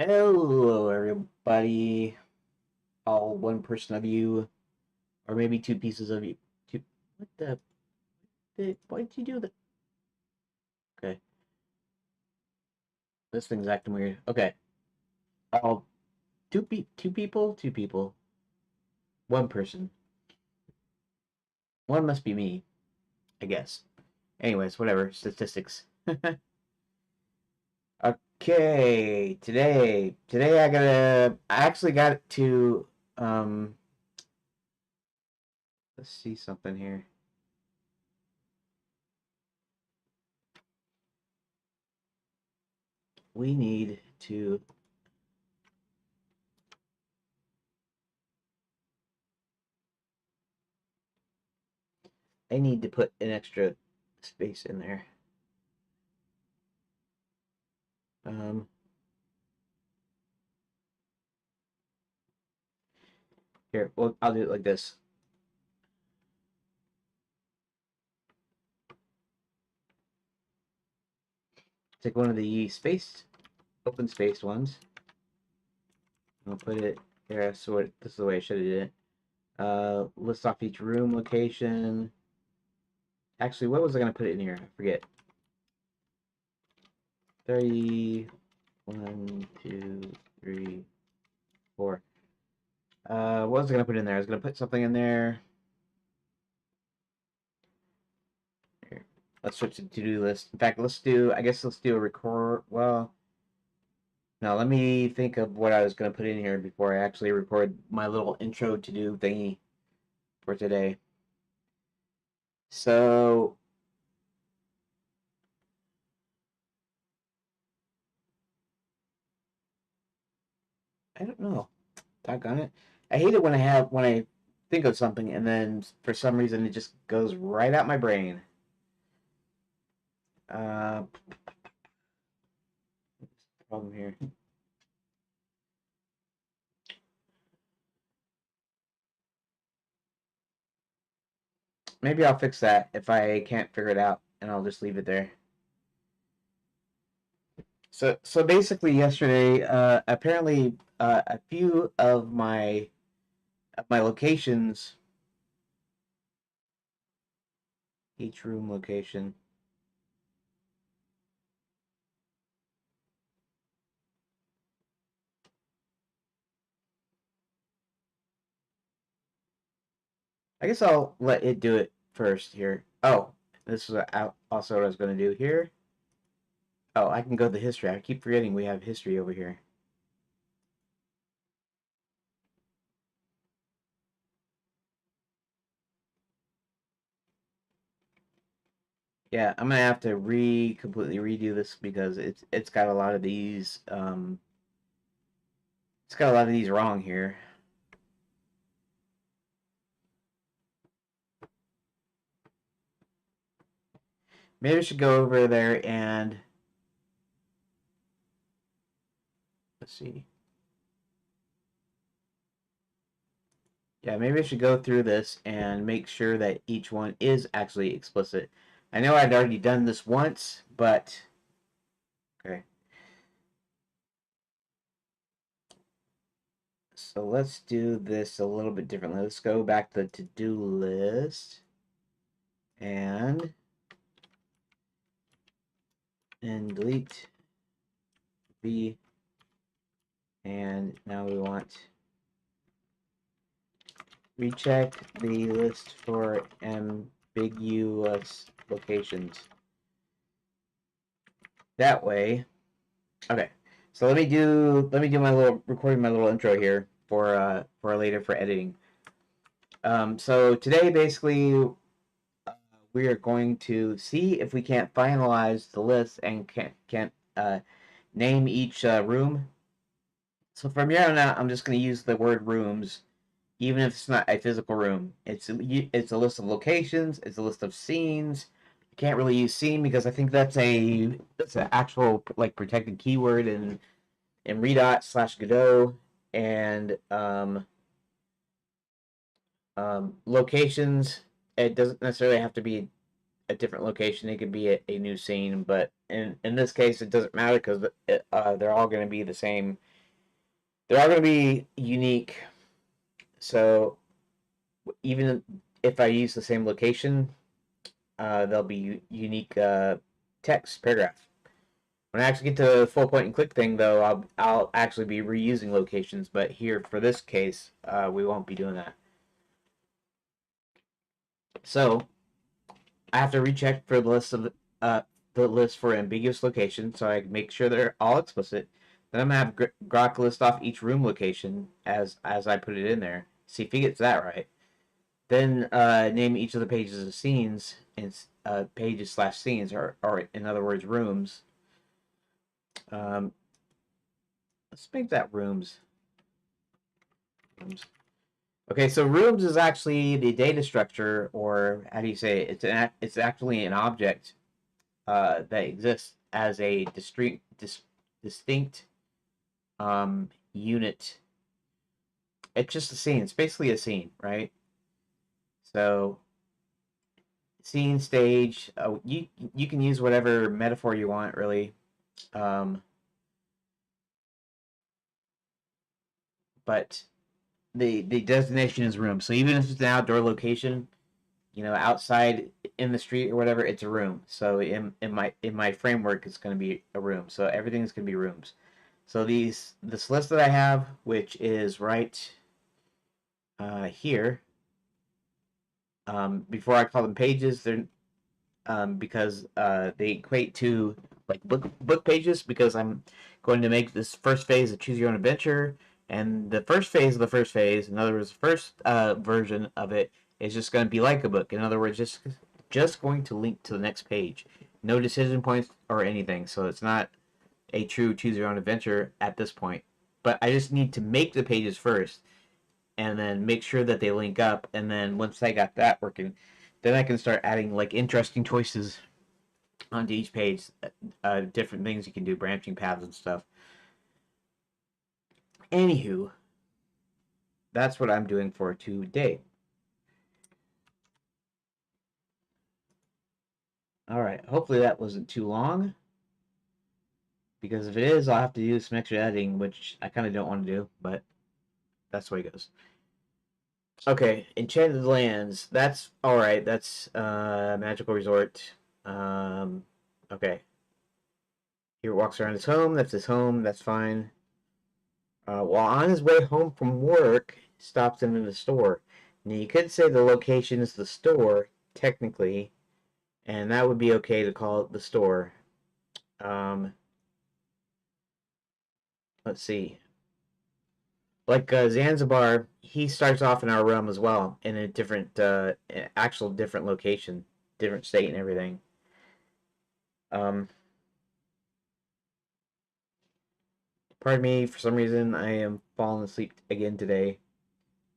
Hello, everybody. All one person of you, or maybe two pieces of you. Two. What why did you do that? Okay, this thing's acting weird. Okay, all two people, two people, one person. One must be me, I guess. Anyways, whatever. Statistics. Okay, today I actually got to let's see something here. We need to I need to put an extra space in there. Um, Here, well, I'll do it like this. Take one of the open spaced ones. I'll put it here. So this is the way I should have did it. List off each room location. Actually, what was I gonna put in here? I forget. 30, 1, 2, 3, 4. What was I gonna put in there? I was gonna put something in there. Here. Let's switch to to-do list. In fact, I guess let's do a record. Well, no, let me think of what I was gonna put in here before I actually record my little intro to-do thingy for today. So I don't know. Doggone it. I hate it when I think of something and then for some reason it just goes right out my brain. Uh, Problem here. Maybe I'll fix that if I can't figure it out, and I'll just leave it there. So basically, yesterday, apparently, a few of my locations, each room location. I guess I'll let it do it first here. Oh, this is also what I was going to do here. Oh, I can go to the history. I keep forgetting we have history over here. Yeah, I'm gonna have to completely redo this because it's got a lot of these it's got a lot of these wrong here. Maybe I should go over there and let's see. Yeah, maybe I should go through this and make sure that each one is actually explicit. I know I'd already done this once, but okay. So let's do this a little bit differently. Let's go back to the to-do list and delete B, and now we want recheck the list for ambiguous locations. That way, okay. So let me do my little recording my little intro here for later for editing. So today basically we are going to see if we can't finalize the list and can't name each room. So from here on out, I'm just going to use the word rooms, even if it's not a physical room. It's a list of locations. It's a list of scenes. I can't really use scene because I think that's an actual like protected keyword in Redot / Godot, and locations. It doesn't necessarily have to be a different location. It could be a new scene, but in this case, it doesn't matter because they're all going to be the same They're all going to be unique. So even if I use the same location, there'll be unique text paragraph. When I actually get to the full point and click thing, though, I'll actually be reusing locations. But here, for this case, we won't be doing that. So I have to recheck for the list for ambiguous locations, so I make sure they're all explicit. Then I'm gonna have Grok list off each room location as I put it in there. See if he gets that right. Then name each of the pages as scenes and pages slash scenes, or in other words, rooms. Um, let's make that rooms. Rooms. Okay, so rooms is actually the data structure, or how do you say it? It's actually an object that exists as a distinct unit. It's just a scene. It's basically a scene, right? So scene, stage. You can use whatever metaphor you want, really. Um, but the designation is room. So even if it's an outdoor location, outside in the street or whatever, it's a room. So in my framework, it's going to be a room. So everything's going to be rooms. So this list that I have, which is right here, before I call them pages, they're because they equate to like book pages, because I'm going to make this first phase a choose your own adventure, and the first phase of the first phase, in other words, the first version of it is just going to be like a book. In other words, just going to link to the next page, no decision points or anything. So it's not a true choose your own adventure at this point. But I just need to make the pages first, and then make sure that they link up, and then once I got that working, then I can start adding like interesting choices onto each page, different things you can do, branching paths and stuff. Anywho, that's what I'm doing for today. All right, hopefully that wasn't too long, because if it is, I'll have to do some extra editing, which I kind of don't want to do, but that's the way it goes. Okay, Enchanted Lands. That's all right. That's Magical Resort. Okay. He walks around his home. That's his home. That's fine. While on his way home from work, stops in the store. Now you could say the location is the store, technically, and that would be okay to call it the store. Um, let's see. Like Zanzibar, he starts off in our realm as well, in a different, actual different location, different state, and everything. Um, Pardon me, for some reason I am falling asleep again today,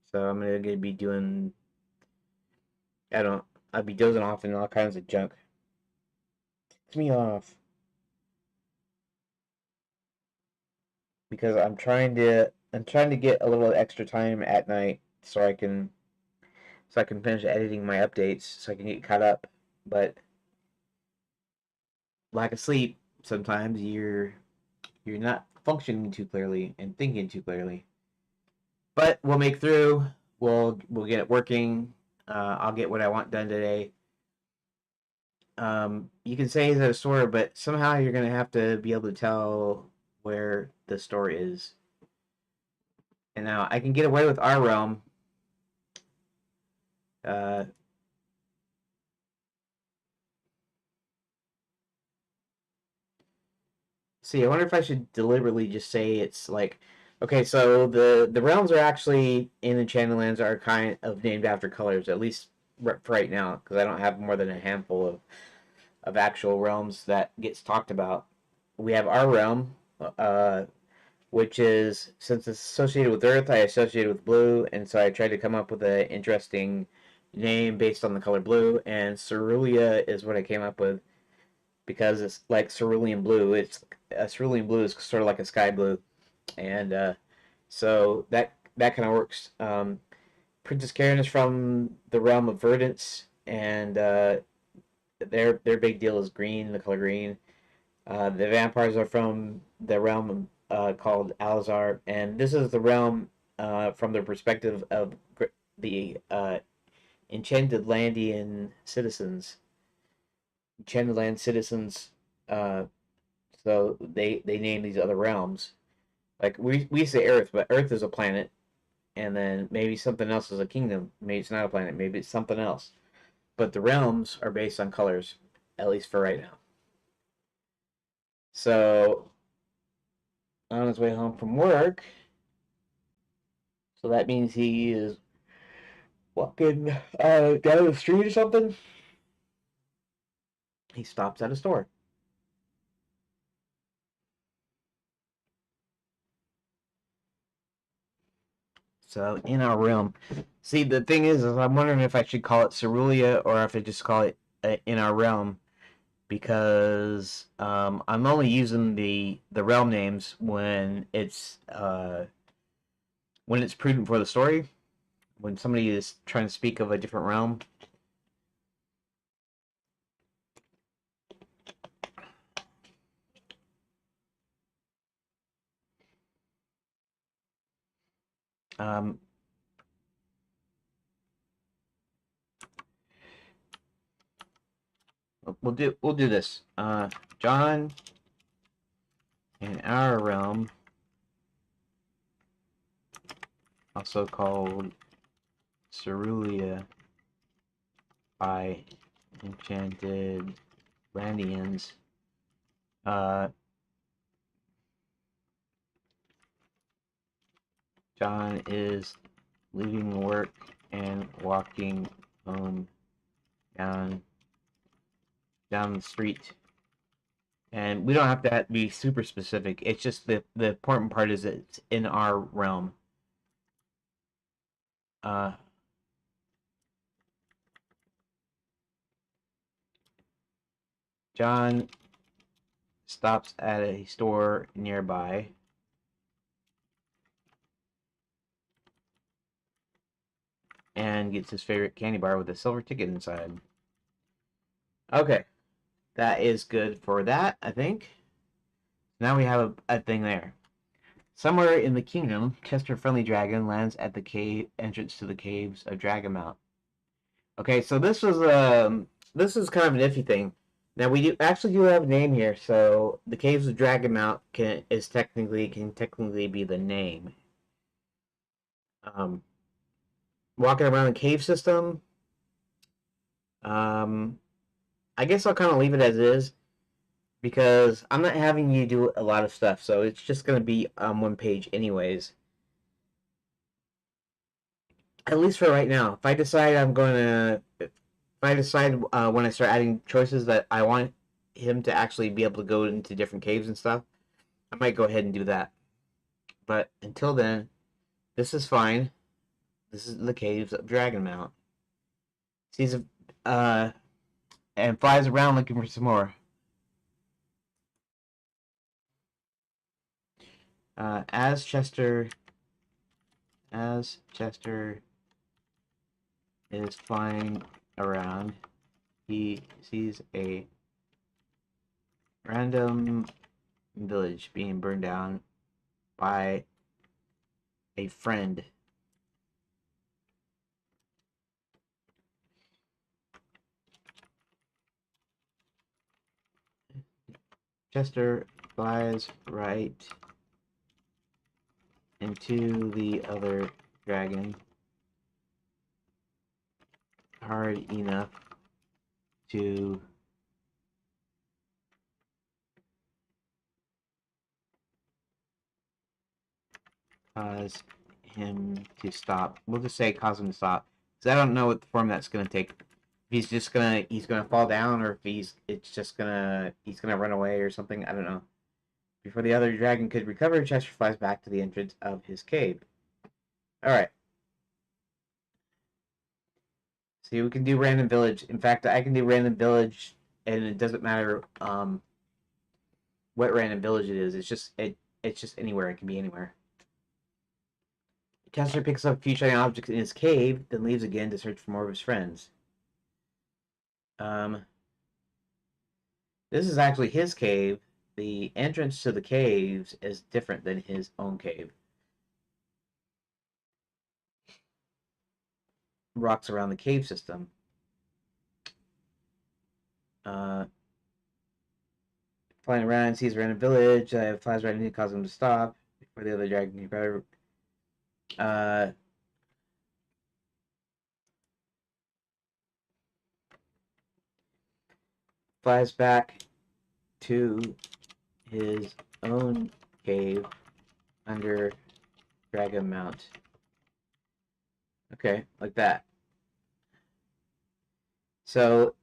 so I'm gonna be doing. I don't. I'll be dozing off and all kinds of junk. It's me off because I'm trying to get a little extra time at night so I can finish editing my updates so I can get caught up. But lack of sleep, sometimes you're not functioning too clearly and thinking too clearly. But we'll make through. We'll get it working. I'll get what I want done today. You can say it's a story, but somehow you're gonna have to be able to tell where the story is. And now I can get away with our realm. Uh, See, I wonder if I should deliberately just say it's like, okay, so the realms are actually in Enchanted Lands are kind of named after colors, at least for right now, because I don't have more than a handful of actual realms that gets talked about. We have our realm, uh, which is, since it's associated with Earth, I associated with blue, and so I tried to come up with an interesting name based on the color blue, and Cerulean is what I came up with because it's like cerulean blue. It's cerulean blue is sort of like a sky blue, and so that kind of works. Princess Karen is from the realm of verdance, and their big deal is green, the color green. The vampires are from the realm called Alazar, and this is the realm from the perspective of the enchanted Landian citizens. Enchanted land citizens. Uh, so they name these other realms. Like we say Earth, but Earth is a planet, and then maybe something else is a kingdom. Maybe it's not a planet. Maybe it's something else. But the realms are based on colors, at least for right now. So on his way home from work, so that means he is walking down the street or something. He stops at a store. So in our realm, see the thing is I'm wondering if I should call it Cerulia or if I just call it in our realm, because I'm only using the realm names when it's prudent for the story. When somebody is trying to speak of a different realm. Um, we'll do this. John in our realm, also called Cerulia by enchanted Landians. John is leaving work and walking home down the street. And we don't have to be super specific. It's just the important part is that it's in our realm. Uh, John stops at a store nearby. And gets his favorite candy bar with a silver ticket inside. Okay. That is good for that, I think. Now we have a thing there. Somewhere in the kingdom, Chester Friendly Dragon lands at the cave entrance to the caves of Dragonmount. Okay, so this is kind of an iffy thing. Now we do have a name here, so the caves of Dragonmount can technically be the name. Walking around the cave system. I guess I'll kind of leave it as is, because I'm not having you do a lot of stuff, so it's just going to be on one page anyways. At least for right now. If I decide when I start adding choices that I want him to actually be able to go into different caves and stuff, I might go ahead and do that. But until then, this is fine. This is the caves of Dragonmount. Sees and flies around looking for some more. As Chester is flying around, he sees a random village being burned down by a friend. Chester flies right into the other dragon hard enough to cause him to stop. We'll just say cause him to stop, because I don't know what form that's going to take. If he's gonna fall down, or if he's gonna run away or something. I don't know. Before the other dragon could recover, Chester flies back to the entrance of his cave. All right. See, we can do random village. In fact, I can do random village, and it doesn't matter what random village it is. It's just anywhere. It can be anywhere. Chester picks up a few shiny objects in his cave, then leaves again to search for more of his friends. This is actually his cave. the entrance to the caves is different than his own cave. Rocks around the cave system. Flying around, sees a random village. Flies right into, causes him to stop before the other dragon. Uh, flies back to his own cave under Dragon Mount. Okay, like that. So,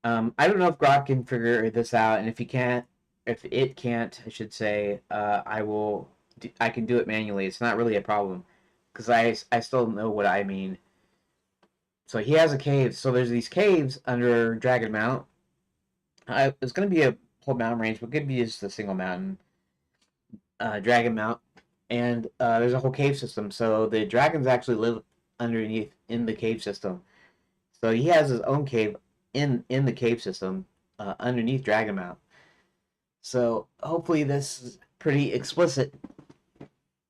I don't know if Grok can figure this out, and if he can't, if it can't, I should say, I can do it manually. It's not really a problem, because I still know what I mean. So he has a cave. So there's these caves under Dragon Mount. It's going to be a whole mountain range, but could be just a single mountain, Dragon Mount, and there's a whole cave system. So the dragons actually live underneath in the cave system. So he has his own cave in the cave system underneath Dragon Mount. So hopefully this is pretty explicit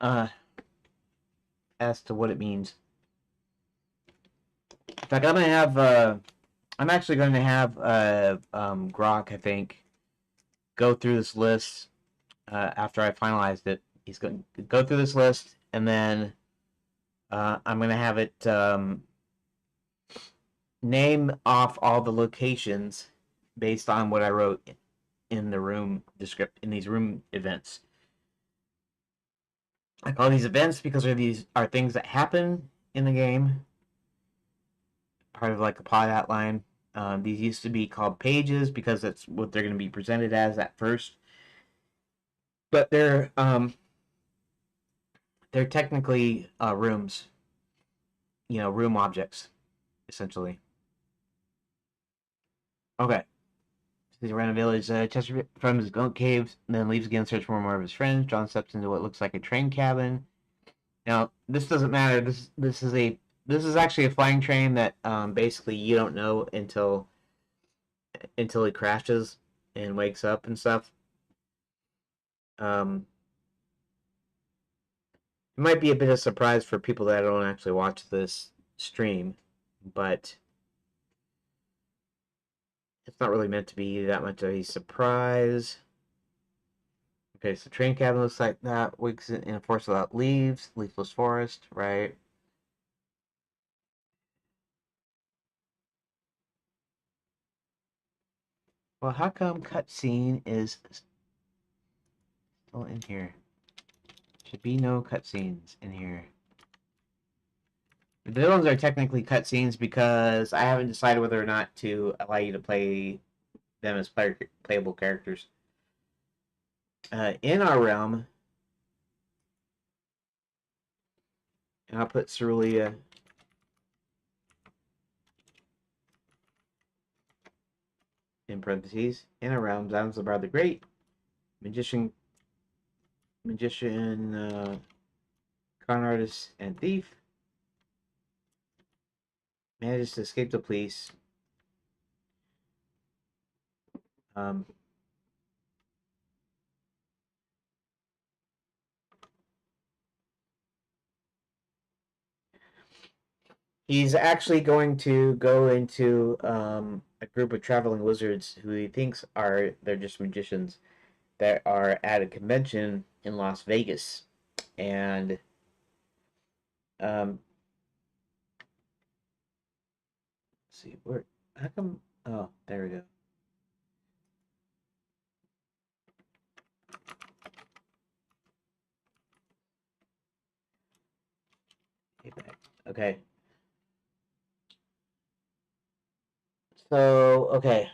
uh, as to what it means. In fact, I'm actually going to have Grok, I think, go through this list after I finalized it. He's going to go through this list, and then I'm going to have it name off all the locations based on what I wrote in the room in these room events. I call these events because these are things that happen in the game, part of like a plot outline. These used to be called pages because that's what they're going to be presented as at first, but they're technically rooms, room objects, essentially. Okay. He's around a village. Chester from his goat caves, and then leaves again, search for more of his friends. John steps into what looks like a train cabin. Now, this doesn't matter. This is actually a flying train that basically you don't know until he crashes and wakes up and stuff. Um, it might be a bit of a surprise for people that don't actually watch this stream, but it's not really meant to be that much of a surprise. Okay, so train cabin looks like that. Wakes in a forest without leaves, leafless forest, right? Well, how come cutscene is still in here? Should be no cutscenes in here. The ones are technically cutscenes because I haven't decided whether or not to allow you to play them as playable characters. In our realm, and I'll put Cerulia in parentheses. In our realm, Zanzibar the Great, magician, con artist, and thief, manages to escape the police. Um, he's actually going to go into a group of traveling wizards who he thinks they're just magicians that are at a convention in Las Vegas, and let's see where. How come? Oh, there we go. Okay. So, okay.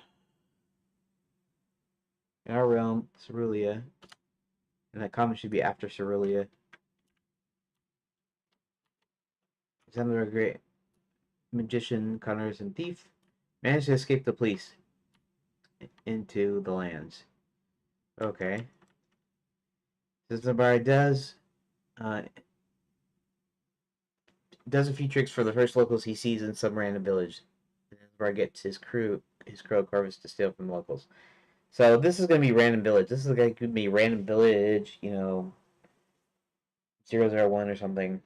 In our realm, Cerulia. And that comment should be after Cerulia. Xander, a great magician, cunners, and thief, managed to escape the police into the lands. Okay. Zanzibar uh, does a few tricks for the first locals he sees in some random village. Zanzibar gets his crow Corvus to steal from locals. So this is going to be random village. This is going to be random village, you know, 001 or something.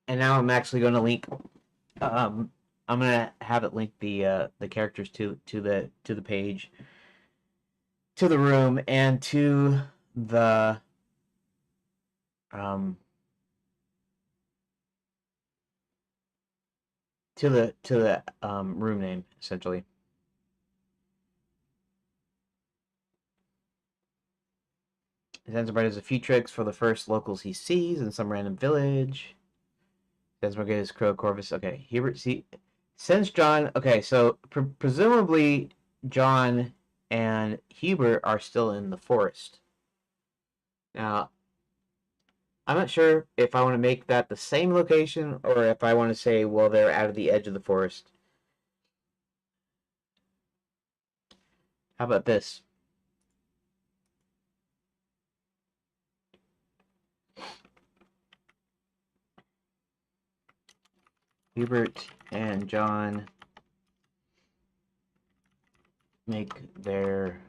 And now I'm actually going to link. I'm going to have it link the characters to the page, to the room, and to the um room name essentially. Zanzibar does a few tricks for the first locals he sees in some random village. Zanzibar gets Crow Corvus. Okay, Hubert sends John. Okay, so presumably John and Hubert are still in the forest. Now, I'm not sure if I want to make that the same location or if I want to say, well, they're out of the edge of the forest. How about this? Hubert and John make their...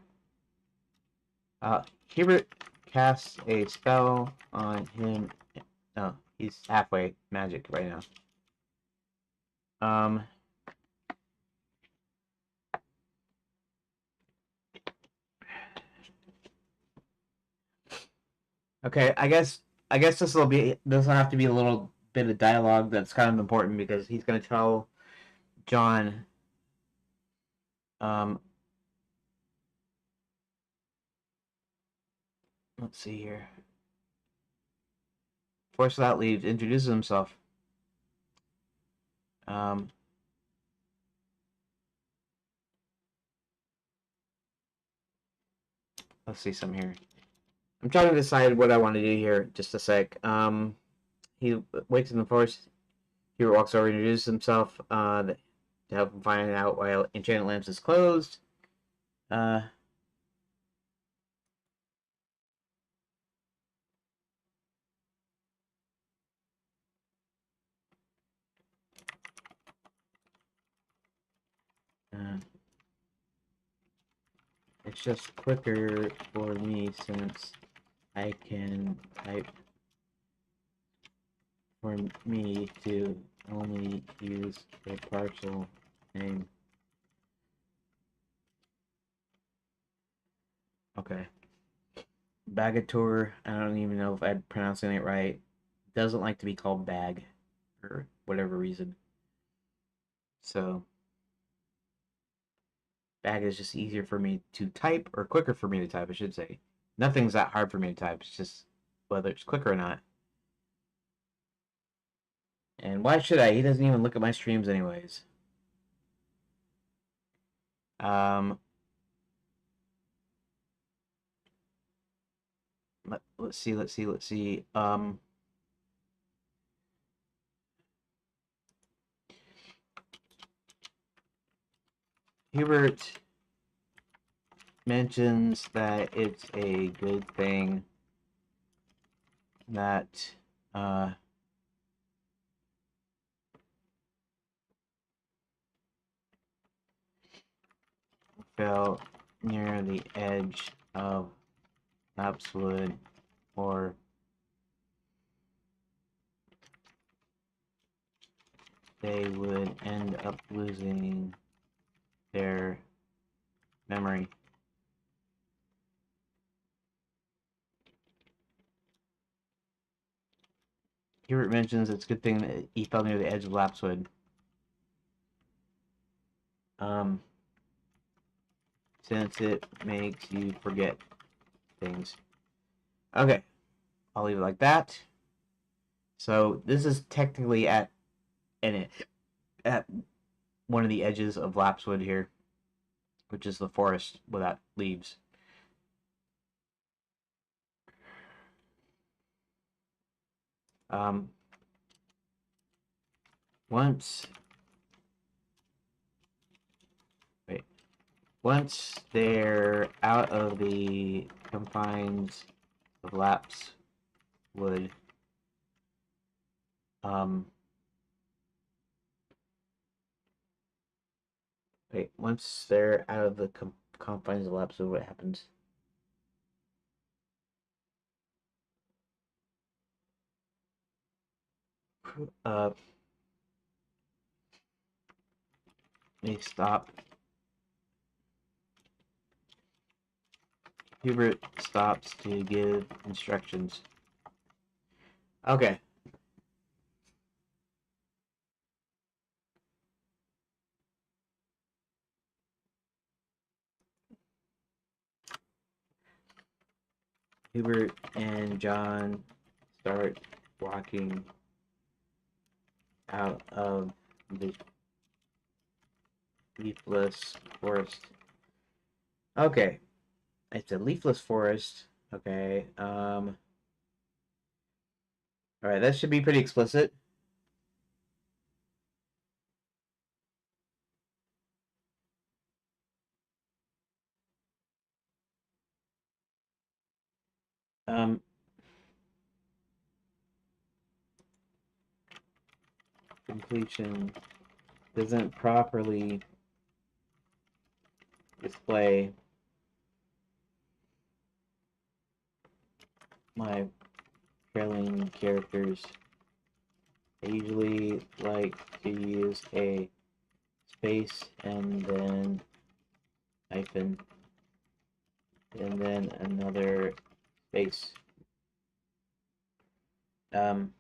Hubert casts a spell on him. No, he's halfway magic right now. Okay, I guess this will have to be a little bit of dialogue that's kind of important because he's going to tell John um let's see here. Force without leave introduces himself. Um let's see some here. I'm trying to decide what I want to do here. Just a sec. He wakes in the forest. He walks over, introduces himself to help him find out why Enchanted Lamps is closed. Uh, it's just quicker for me since I can type for me to only use a partial name. Okay. Bagator, I don't even know if I'm pronouncing it right. Doesn't like to be called Bag for whatever reason. So Bag is just easier for me to type, or quicker for me to type, I should say. Nothing's that hard for me to type. It's just whether it's quick or not. And why should I? He doesn't even look at my streams anyways. Um, let's see. Hubert mentions that it's a good thing that fell near the edge of Lapswood, or they would end up losing their memory. Hubert mentions it's a good thing that he fell near the edge of Lapswood. Since it makes you forget things. Okay, I'll leave it like that. So this is technically at one of the edges of Lapswood here, which is the forest without leaves. Once they're out of the confines of Lapswood, Wait, once they're out of the confines of the lab, so what happens? Uh, they stop. Hubert stops to give instructions. Okay. Hubert and John start walking out of the leafless forest. Okay. It's a leafless forest. Okay. All right, that should be pretty explicit. Um, completion doesn't properly display my trailing characters. I usually like to use a space and then hyphen and then another space. Um,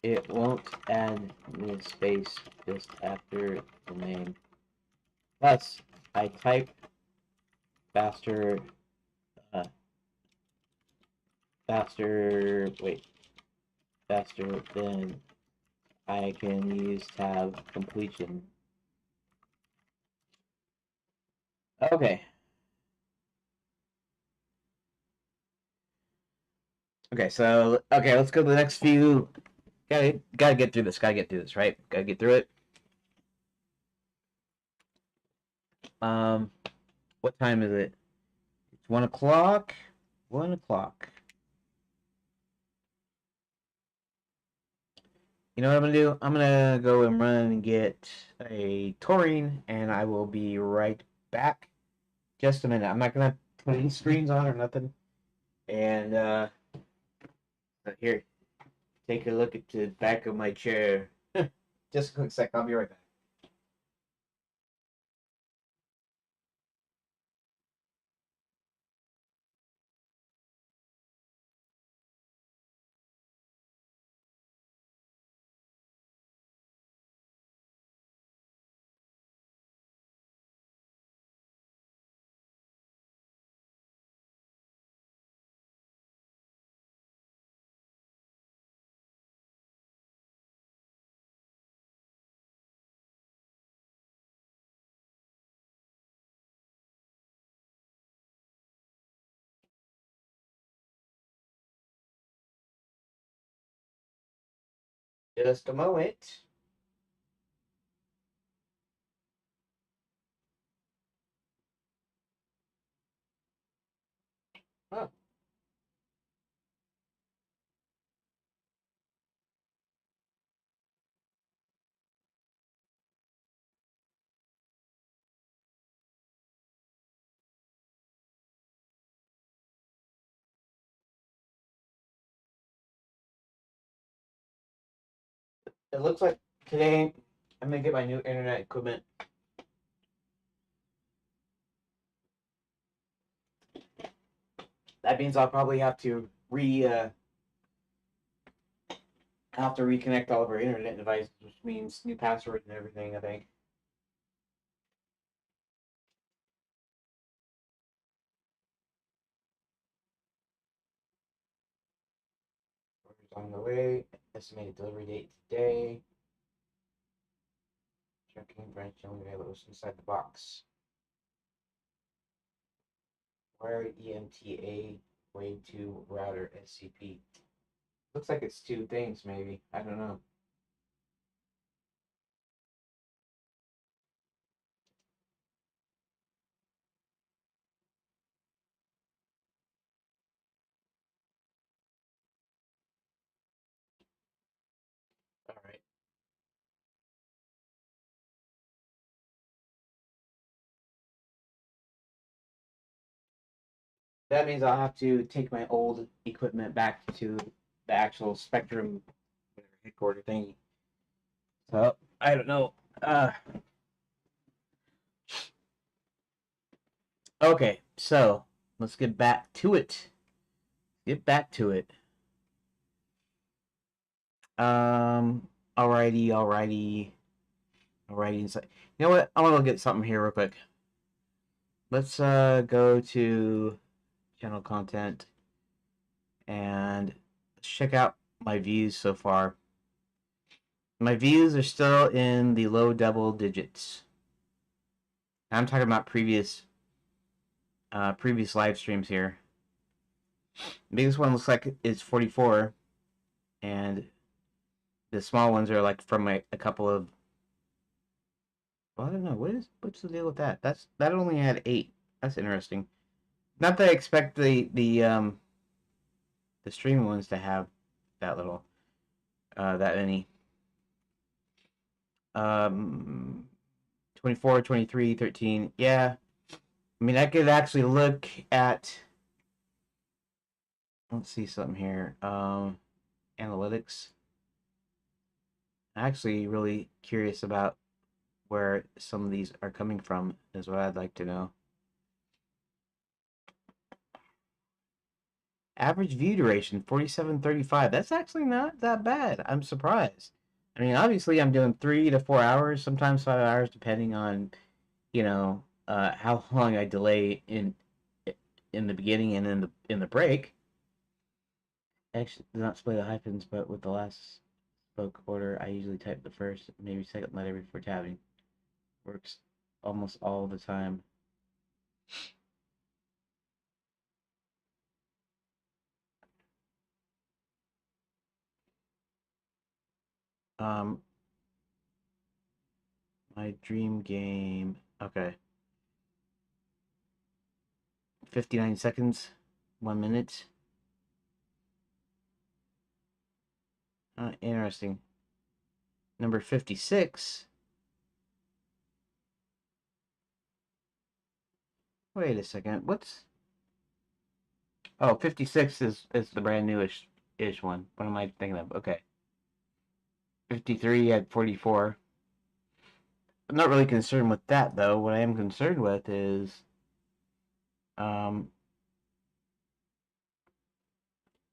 it won't add the space just after the name. Plus, I type faster, uh, faster than I can use tab completion. Okay. Okay, so let's go to the next few. Gotta get through this. Gotta get through this, right? Gotta get through it. Um, what time is it? It's 1 o'clock. 1 o'clock. You know what I'm gonna do? I'm gonna go and run and get a taurine, and I will be right back. Just a minute. I'm not gonna put any screens on or nothing. And here, take a look at the back of my chair. Just a quick sec. I'll be right back. Just a moment. Oh, it looks like today I'm gonna get my new internet equipment. That means I'll probably have to reconnect all of our internet devices, which means new passwords and everything. I think. Orders on the way. Estimated delivery date today. Checking branch only available inside the box. Wire EMTA way to router SCP. Looks like it's two things, maybe. I don't know. that means I'll have to take my old equipment back to the actual Spectrum headquarter thingy. So I don't know. Okay, so let's get back to it. Get back to it. Alrighty, alrighty, alrighty. You know what? I want to get something here real quick. Let's go to channel content and check out my views so far. My views are still in the low double digits. I'm talking about previous live streams here. The biggest one looks like it's 44, and the small ones are like from a couple of. Well, I don't know what's the deal with that. That only had 8. That's interesting. Not that I expect the streaming ones to have that little that many. 24, 23, 13. Yeah. I mean, I could actually look at. Let's see something here. Analytics. I'm actually really curious about where some of these are coming from, is what I'd like to know. Average view duration 47:35. That's actually not that bad. I'm surprised. I mean, obviously, I'm doing 3 to 4 hours, sometimes 5 hours, depending on how long I delay in the beginning and in the break. Actually, do not display the hyphens, but with the last spoke order, I usually type the first, maybe second letter before tabbing. Works almost all the time. My dream game. Okay. 59 seconds. 1 minute. Interesting. Number 56. Wait a second. What's... Oh, 56 is the brand newish one. What am I thinking of? Okay. 53 at 44. I'm not really concerned with that, though. What I am concerned with is...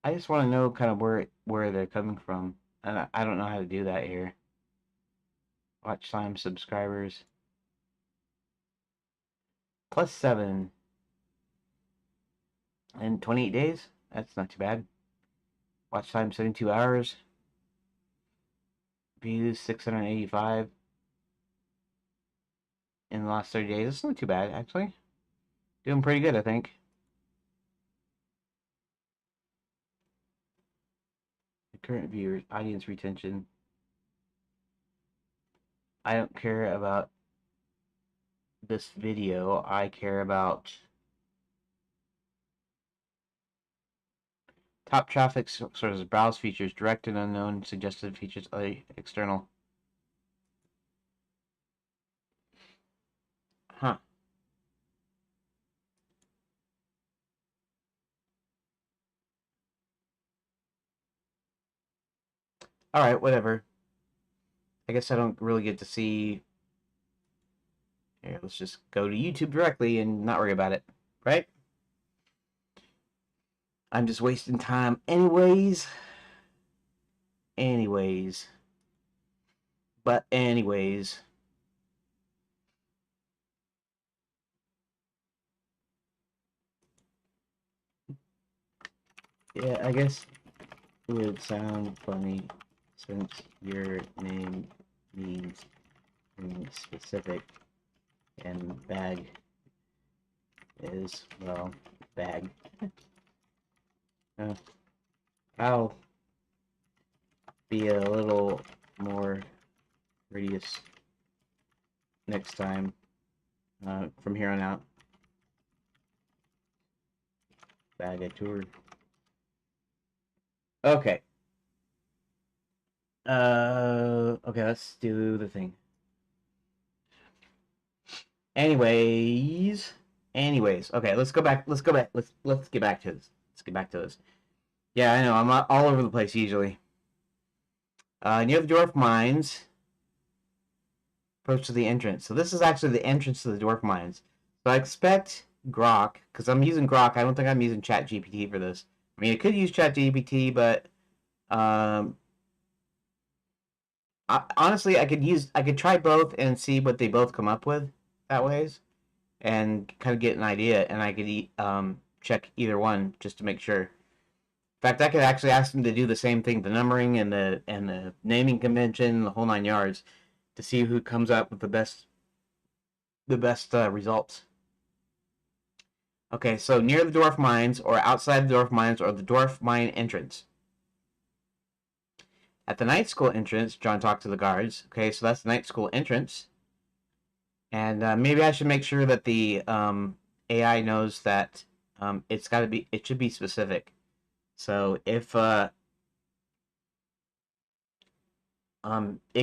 I just want to know kind of where they're coming from. And I don't know how to do that here. Watch time, subscribers. +7 in 28 days. That's not too bad. Watch time 72 hours. Views 685 in the last 30 days. That's not too bad, actually. Doing pretty good, I think. The current viewers, audience retention. I don't care about this video. I care about top traffic sources, browse features, direct and unknown, suggested features, external. Huh. Alright, whatever. I guess I don't really get to see... Here, let's just go to YouTube directly and not worry about it. Right? I'm just wasting time anyways. But anyways. Yeah, I guess it would sound funny since your name means specific and bag is, well, bag. I'll be a little more radius next time from here on out. Bag a tour. Okay. Okay, let's do the thing. Anyways, Anyways, okay, let's go back. Let's go back. Let's get back to this. Let's get back to this. Yeah, I know. I'm all over the place usually. Near the dwarf mines, approach to the entrance. So this is actually the entrance to the dwarf mines. So I expect Grok, because I'm using Grok. I don't think I'm using ChatGPT for this. I mean, I could use ChatGPT, but um, honestly, I could try both and see what they both come up with that ways, and kind of get an idea. And I could check either one just to make sure. In fact, I could actually ask them to do the same thing, the numbering and the naming convention, the whole 9 yards, to see who comes up with the best results. Okay, so near the dwarf mines, or outside the dwarf mines, or the dwarf mine entrance. At the night school entrance, John talked to the guards. Okay, so that's the night school entrance. And maybe I should make sure that the AI knows that it should be specific. So if it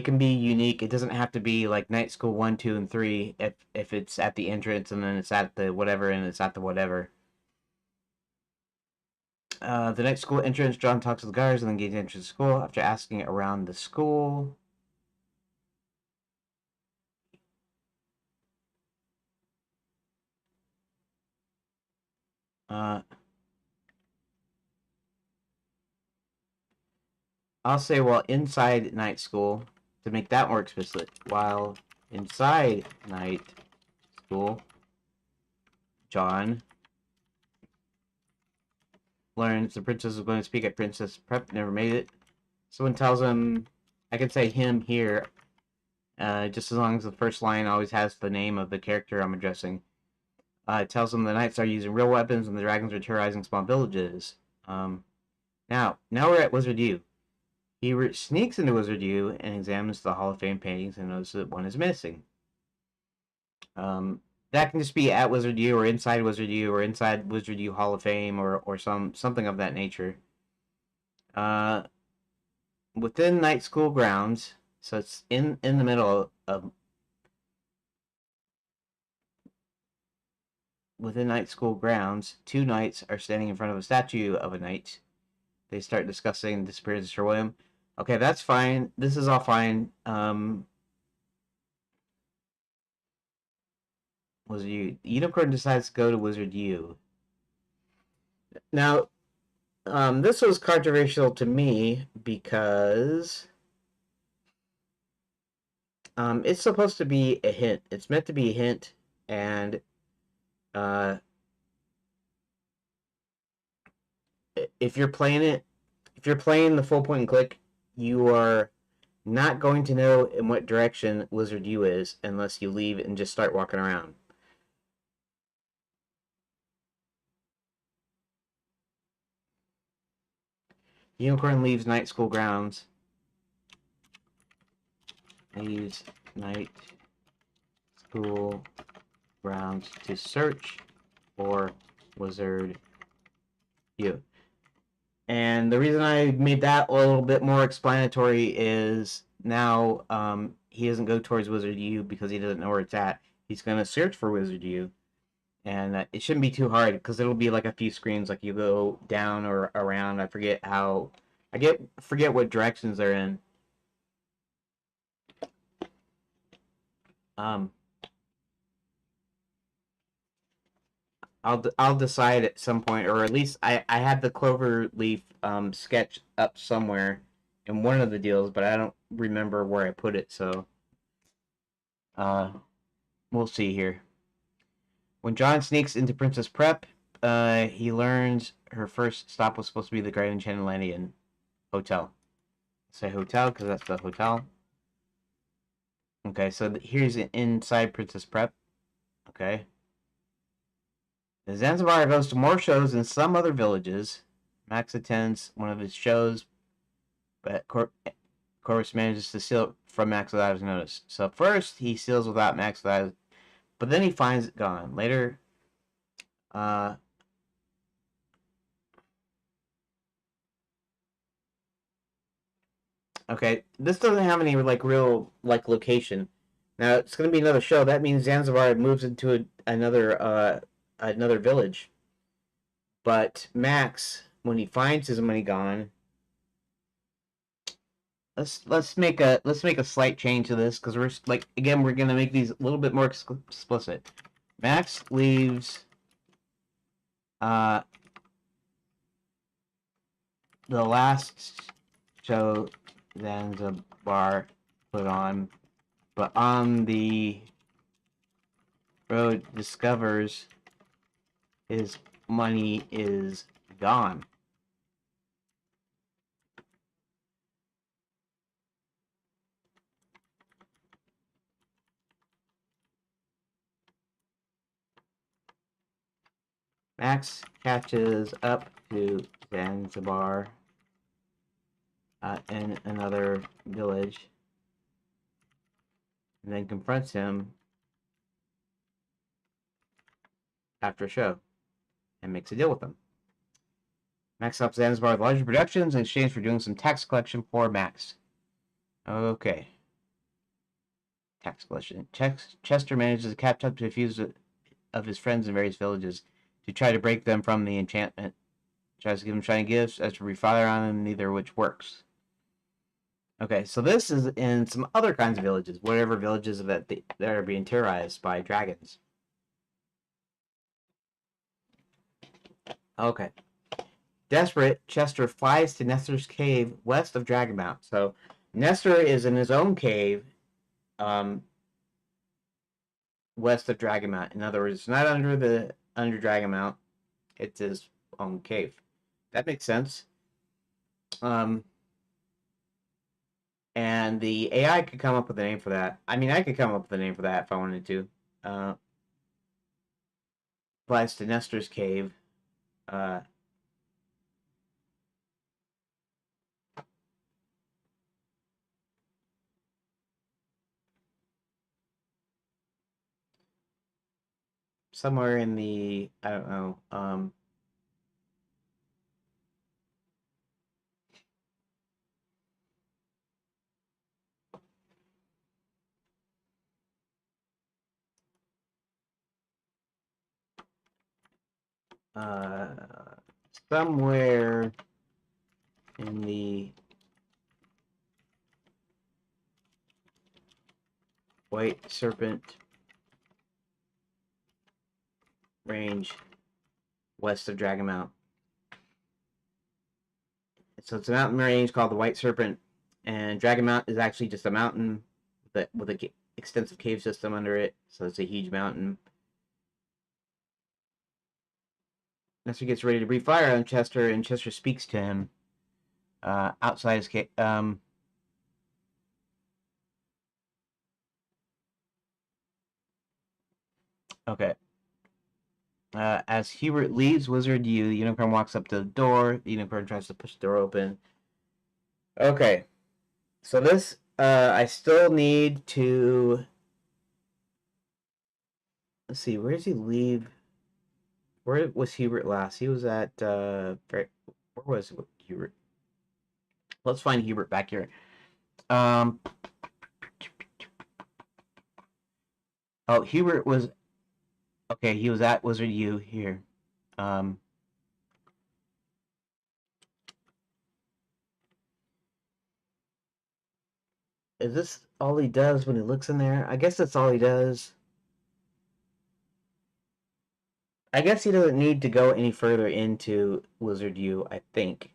can be unique, it doesn't have to be like night school 1, 2, and 3. If it's at the entrance and then it's at the whatever and it's at the whatever. The night school entrance, John talks to the guards and then gains entrance to school. After asking around the school, I'll say while inside night school to make that more explicit. While inside night school, John learns the princess is going to speak at Princess Prep. Never made it. Someone tells him, I can say him here, just as long as the first line always has the name of the character I'm addressing. It tells him the knights are using real weapons and the dragons are terrorizing small villages. Now we're at Wizard U. He sneaks into Wizard U and examines the Hall of Fame paintings and notices that one is missing. That can just be at Wizard U or inside Wizard U or inside Wizard U Hall of Fame or something of that nature. Within Night School grounds, so it's in the middle of within Night School grounds, 2 knights are standing in front of a statue of a knight. They start discussing the disappearance of Sir William. Okay, that's fine. This is all fine. Wizard U. Unicorn decides to go to Wizard U. Now, this was controversial to me because it's supposed to be a hint. It's meant to be a hint, and if you're playing the full point and click, you are not going to know in what direction Wizard U is unless you leave and just start walking around. Unicorn leaves Night School grounds. Leaves Night School grounds to search for Wizard U. And the reason I made that a little bit more explanatory is now he doesn't go towards Wizard U because he doesn't know where it's at. He's going to search for Wizard U. And it shouldn't be too hard because it'll be like a few screens, like you go down or around. I forget what directions they're in. I'll decide at some point, or at least I had the Cloverleaf sketch up somewhere in one of the deals, but I don't remember where I put it. So we'll see here. When John sneaks into Princess Prep, he learns her first stop was supposed to be the Grand Enchanted Hotel. Say hotel because that's the hotel. Okay, so here's inside Princess Prep. Okay. Zanzibar goes to more shows in some other villages. Max attends one of his shows, but Corvus manages to steal from Max without his notice. So first he steals without Max but then he finds it gone. Later, okay, this doesn't have any like real location. Now it's gonna be another show. That means Zanzibar moves into another another village. But Max, when he finds his money gone, let's make a slight change to this because we're like again we're gonna make these a little bit more explicit. Max leaves uh the last show Zanzibar put on, but on the road discovers his money is gone. Max catches up to Zanzibar in another village and then confronts him after a show and makes a deal with him. Max helps Zanzibar with larger productions in exchange for doing some tax collection for Max. Okay. Tax collection. Chester manages to catch up to a few of his friends in various villages to try to break them from the enchantment. Tries to give them shiny gifts, as to refire on them, neither of which works. Okay, so this is in some other kinds of villages, whatever villages that are being terrorized by dragons. Okay. Desperate, Chester flies to Nestor's cave west of Dragonmount. So Nestor is in his own cave west of Dragonmount. In other words, it's not under Dragonmount. It's his own cave. That makes sense. And the AI could come up with a name for that. I mean, I could come up with a name for that if I wanted to. Flies to Nestor's cave. Somewhere in the, I don't know, somewhere in the White Serpent range west of Dragonmount. So it's a mountain range called the White Serpent, and Dragonmount is actually just a mountain with an extensive cave system under it. So it's a huge mountain. Nestor gets ready to breathe fire on Chester, and Chester speaks to him outside his cave. Okay. As Hubert leaves Wizard U, the unicorn walks up to the door. The unicorn tries to push the door open. Okay. So this, I still need to... Let's see, where does he leave? Where was Hubert last? He was at, where was Hubert? Let's find Hubert back here. Oh, Hubert was... Okay, he was at Wizard U here. Is this all he does when he looks in there? I guess that's all he does. I guess he doesn't need to go any further into Wizard U, I think.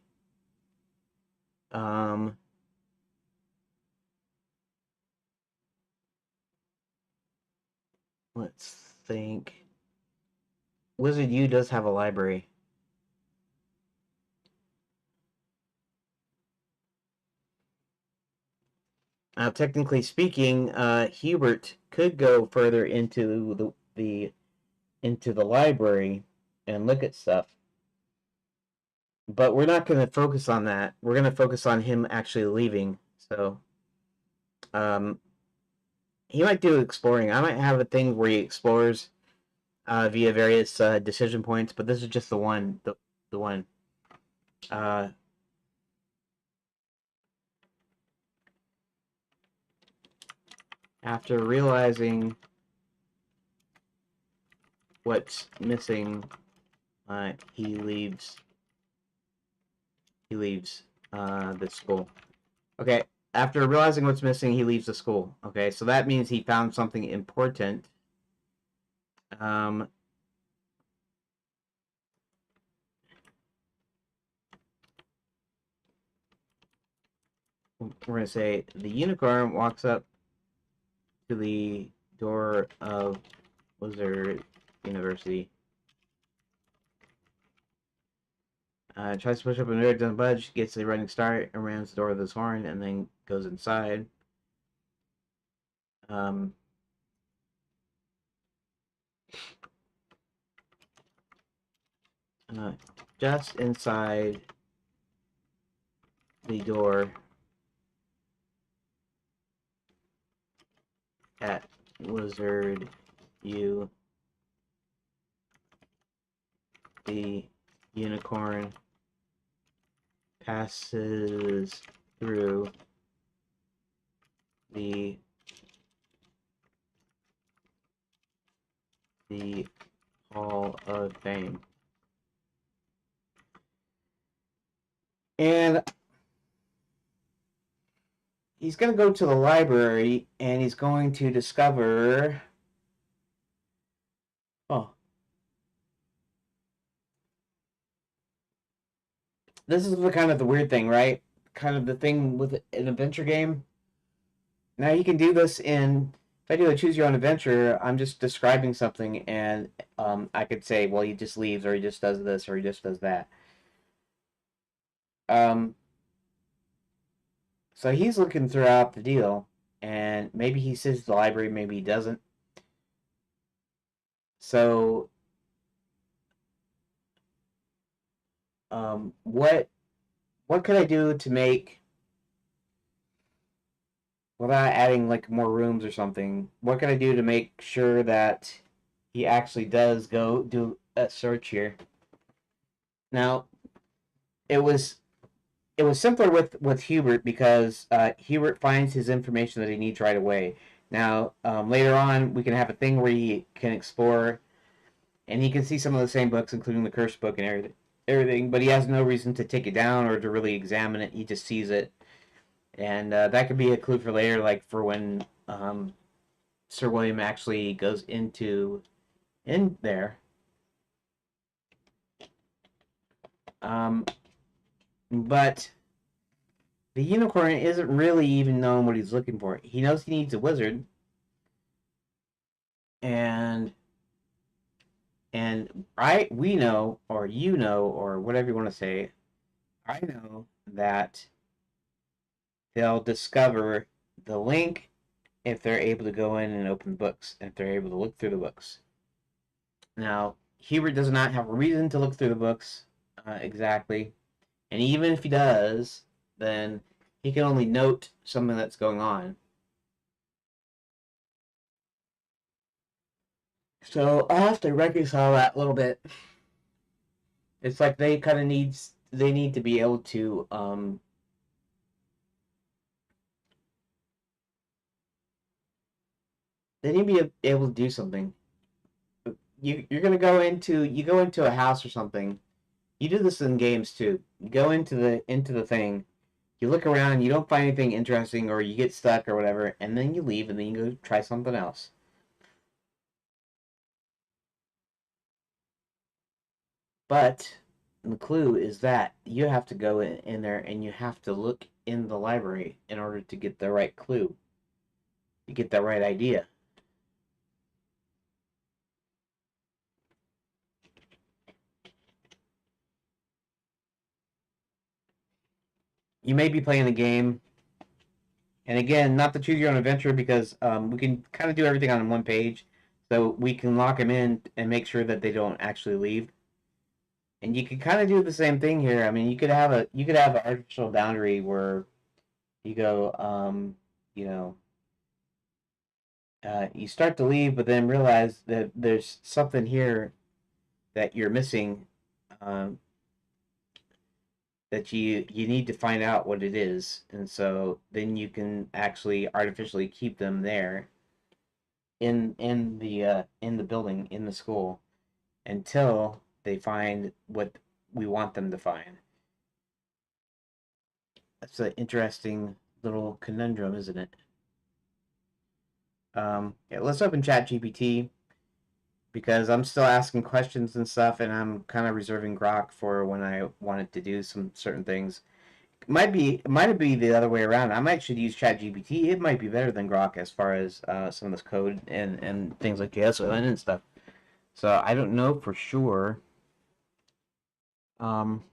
Let's think. Wizard U does have a library. Now, technically speaking, Hubert could go further into the library and look at stuff. But we're not going to focus on that. We're going to focus on him actually leaving. So, he might do exploring. I might have a thing where he explores via various decision points, but this is just the one. The one. After realizing what's missing, he leaves the school. Okay, after realizing what's missing, he leaves the school. Okay, so that means he found something important. We're going to say the unicorn walks up to the door of Wizard University. Tries to push up a door, doesn't budge, gets a running start, and rams the door with his horn, and then goes inside. Just inside the door at Wizard U, the unicorn passes through the Hall of Fame. And he's going to go to the library and he's going to discover... Oh. This is the kind of the weird thing, right? Kind of the thing with an adventure game. Now you can do this in... If I do a choose your own adventure, I'm just describing something and I could say, well, he just leaves, or he just does this, or he just does that. So he's looking throughout the deal, and maybe he sits at the library, maybe he doesn't. So, what could I do to make, without adding like more rooms or something? What can I do to make sure that he actually does go do a search here? Now, it was simpler with Hubert because Hubert finds his information that he needs right away. Now, later on, we can have a thing where he can explore, and he can see some of the same books, including the Curse book and everything. But he has no reason to take it down or to really examine it. He just sees it, and that could be a clue for later, like for when Sir William actually goes in there. But the unicorn isn't really even knowing what he's looking for. He knows he needs a wizard, and we know, or you know, or whatever you want to say, I know that they'll discover the link if they're able to go in and open books, if they're able to look through the books. Now, Hubert does not have a reason to look through the books exactly, and even if he does, then he can only note something that's going on. So I have to reconcile that a little bit. It's like they kind of need to be able to they need to be able to do something. You're gonna go into a house or something. You do this in games too. You go into the thing, you look around, you don't find anything interesting, or you get stuck or whatever, and then you leave and then you go try something else. But the clue is that you have to go in there and you have to look in the library in order to get the right clue. You get the right idea. You may be playing a game, and again, not to choose your own adventure because we can kind of do everything on one page, so we can lock them in and make sure that they don't actually leave. And you can kind of do the same thing here. I mean, you could have an artificial boundary where you go, you know, you start to leave, but then realize that there's something here that you're missing, um, that you need to find out what it is, and so then you can actually artificially keep them there in the building, in the school. until they find what we want them to find. That's an interesting little conundrum, isn't it? Yeah, let's open ChatGPT because I'm still asking questions and stuff, and I'm kind of reserving Grok for when I wanted to do some certain things. It might be the other way around. I might should use ChatGPT. It might be better than Grok as far as some of this code and things like JSON and stuff. So I don't know for sure. Um,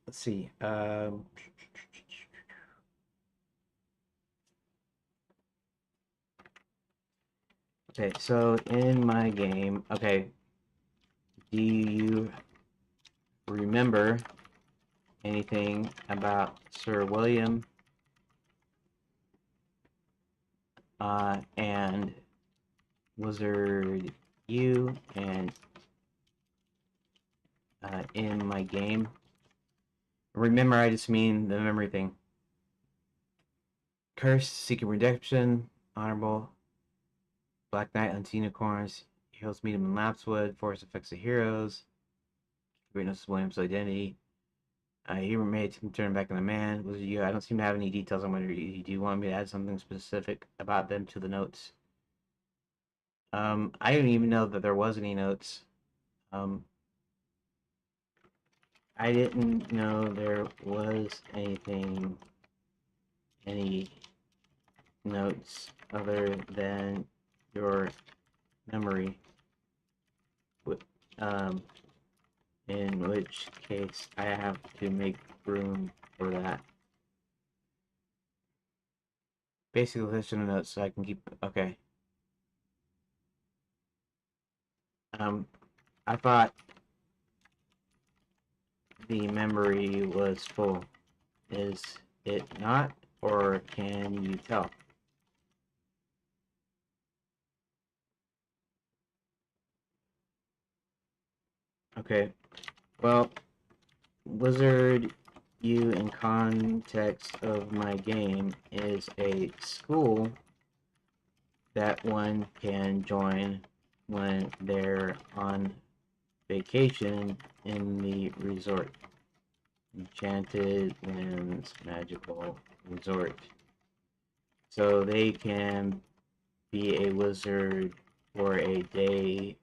let's see. Okay, so in my game, okay, do you remember anything about Sir William and Wizard U and in my game? Remember, I just mean the memory thing. Curse, Seeking Redemption, Honorable, Black Knight, Hunts Unicorns, Heroes Meet 'em in Lapswood, Force Affects the Heroes, Greatness William's Identity. He made him turn back into man. Was you? I don't seem to have any details on whether you do want me to add something specific about them to the notes. I didn't even know that there was any notes. Um, I didn't know there was any notes other than your memory. Um, in which case I have to make room for that. Basically, listen to notes so I can keep. Okay. I thought the memory was full. Is it not, or can you tell? Okay. Well, Wizard U in context of my game is a school that one can join when they're on vacation in the resort. Enchanted Lands Magical Resort. So they can be a wizard for a day,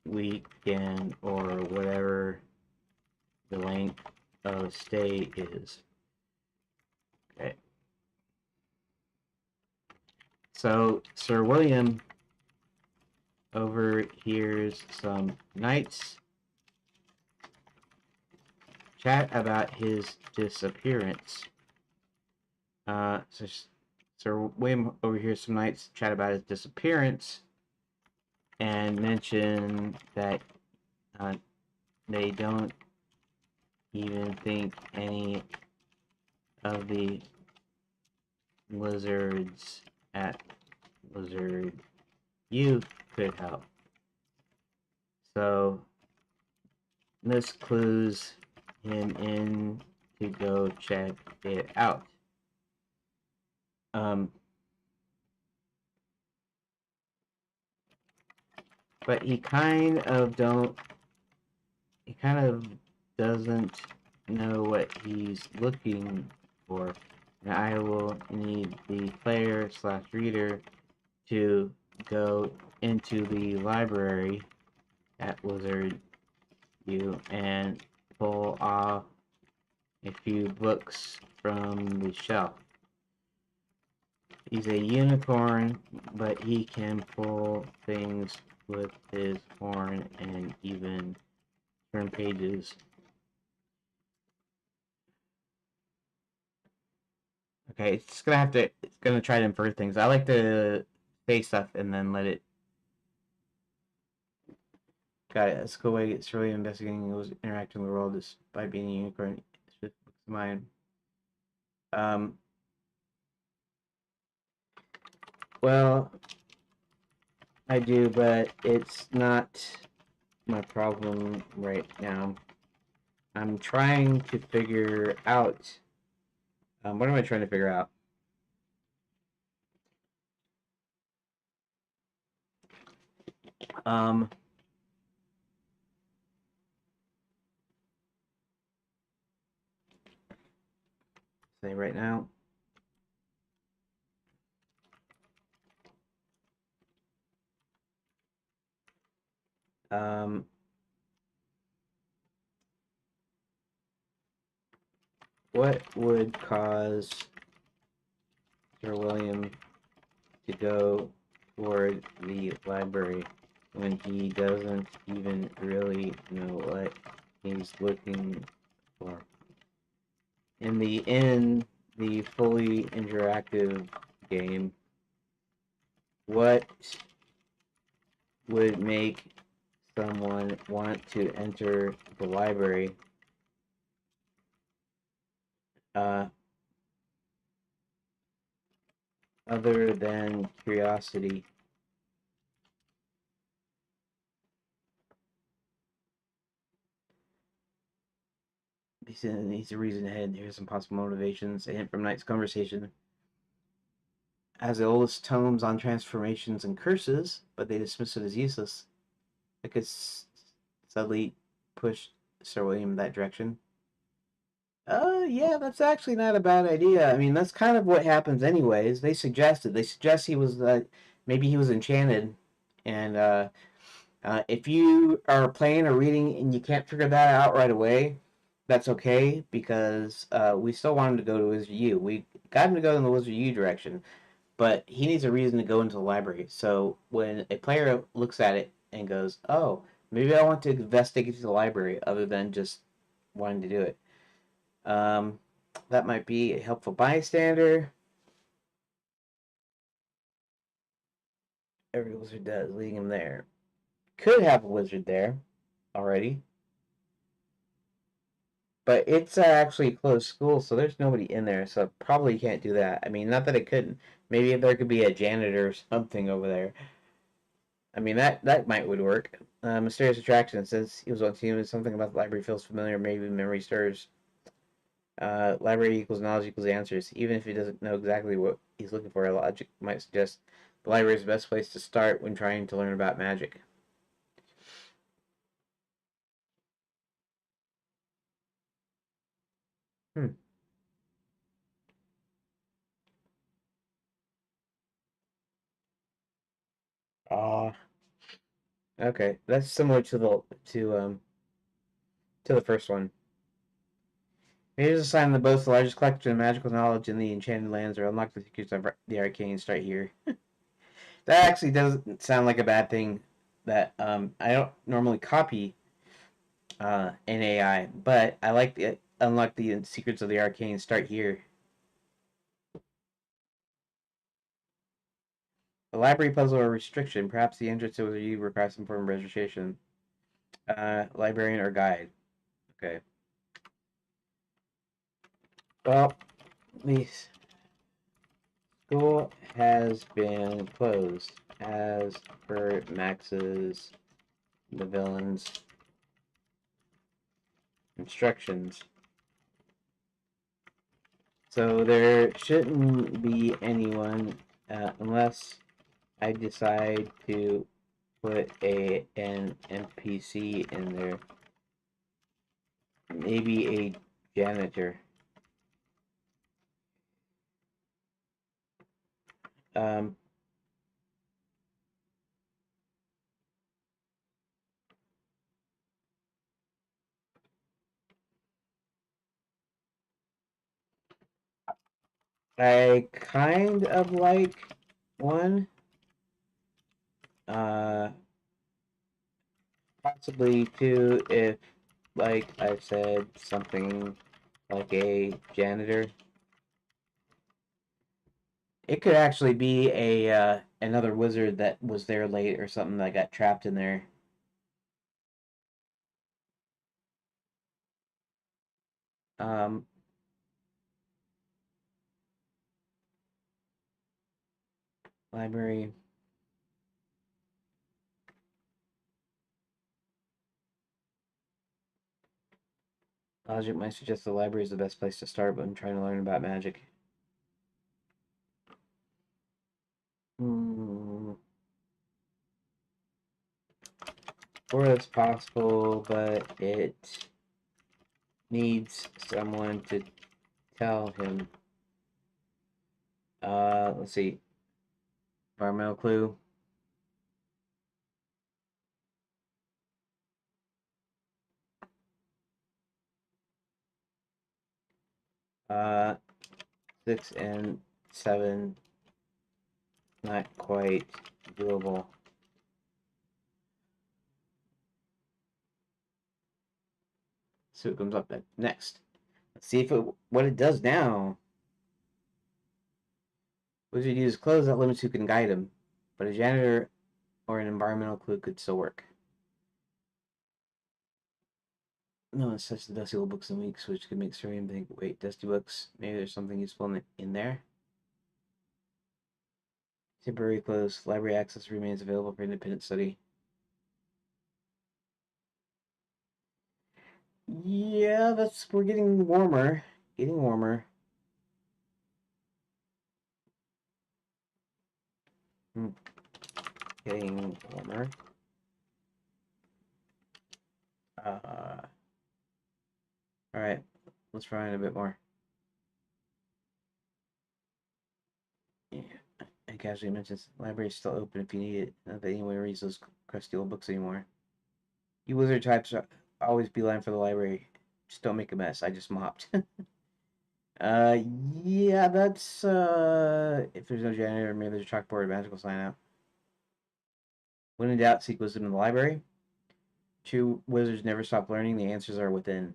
weekend, or whatever the length of stay is. Okay. So Sir William overhears some knights chat about his disappearance. So Sir William overhears some knights chat about his disappearance and mention that they don't even think any of the wizards at Wizard U could help. So this clues him in to go check it out. But he kind of doesn't know what he's looking for. And I will need the player / reader to go into the library at Wizard U and pull off a few books from the shelf. He's a unicorn, but he can pull things with his horn and even turn pages. Okay, it's gonna try to infer things. I like to say stuff and then let it. Got it. That's a cool way it's really investigating who's interacting with the world is by being a unicorn. It's just mine. Well, I do, but it's not my problem right now. I'm trying to figure out. What am I trying to figure out? Um, say right now. Um, what would cause Sir William to go toward the library when he doesn't even really know what he's looking for? In the fully interactive game, what would make someone want to enter the library uh, other than curiosity? He's a reason ahead. Here's some possible motivations. A hint from Knight's conversation. Has the oldest tomes on transformations and curses, but they dismiss it as useless. It could subtly push Sir William in that direction. Yeah, that's actually not a bad idea. I mean, that's kind of what happens anyways. They suggest he was, maybe he was enchanted. And, if you are playing or reading and you can't figure that out right away, that's okay because, we still want him to go to Wizard U. We got him to go in the Wizard U direction, but he needs a reason to go into the library. So when a player looks at it and goes, "Oh, maybe I want to investigate the library," other than just wanting to do it, um, that might be a helpful bystander. Every wizard does, leading him there. Could have a wizard there already, but it's actually a closed school, so there's nobody in there, so probably can't do that. I mean, not that it couldn't. Maybe if there could be a janitor or something over there. I mean, that might would work. Mysterious attraction. Since he was on team, something about the library feels familiar. Maybe memory stirs. Library equals knowledge equals answers. Even if he doesn't know exactly what he's looking for, logic might suggest the library is the best place to start when trying to learn about magic. Hmm. Ah. Okay. That's similar to the first one. Here's a sign that boasts the largest collection of magical knowledge in the Enchanted Lands or unlock the secrets of the arcane. Start here. That actually doesn't sound like a bad thing. That I don't normally copy in AI, but I like the unlock the secrets of the arcane. Start here. The library puzzle or restriction. Perhaps the entrance to you requires some form of registration. Librarian or guide. Okay. Well, the school has been closed as per Max's the villain's instructions. So there shouldn't be anyone unless I decide to put an NPC in there. Maybe a janitor. Um, I kind of like one. Uh, Possibly two if, like I said, something like a janitor. It could actually be a another wizard that was there late or something that got trapped in there. Um, Library. Logic might suggest the library is the best place to start when trying to learn about magic. Hmm. or as possible, but it needs someone to tell him. Let's see. Environmental clue. 6 and 7, not quite doable. See what comes up next. Let's see what it does now. Wizard uses clothes that limits who can guide him, but a janitor or an environmental clue could still work. No one touched the dusty old books in weeks, which could make Sirian think, wait, dusty books? Maybe there's something useful in there? Temporary closed. Library access remains available for independent study. Yeah, we're getting warmer. Getting warmer. Getting warmer. Alright, let's try it a bit more. Yeah. And casually mentions the library is still open if you need it. Not that anyone reads those crusty old books anymore. You wizard types always beeline for the library. Just don't make a mess. I just mopped. Yeah, that's, if there's no janitor, maybe there's a chalkboard or magical sign out. When in doubt, seek wisdom in the library. True wizards never stop learning. The answers are within.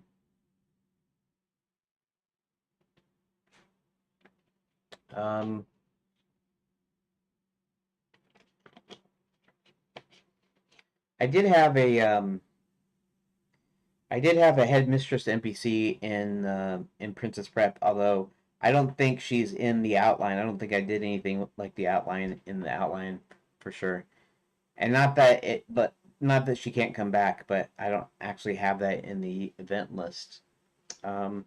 Um, I did have a headmistress NPC in Princess Prep, although I don't think she's in the outline. I don't think I did anything like the outline in the outline for sure. And not that she can't come back, but I don't actually have that in the event list. Um,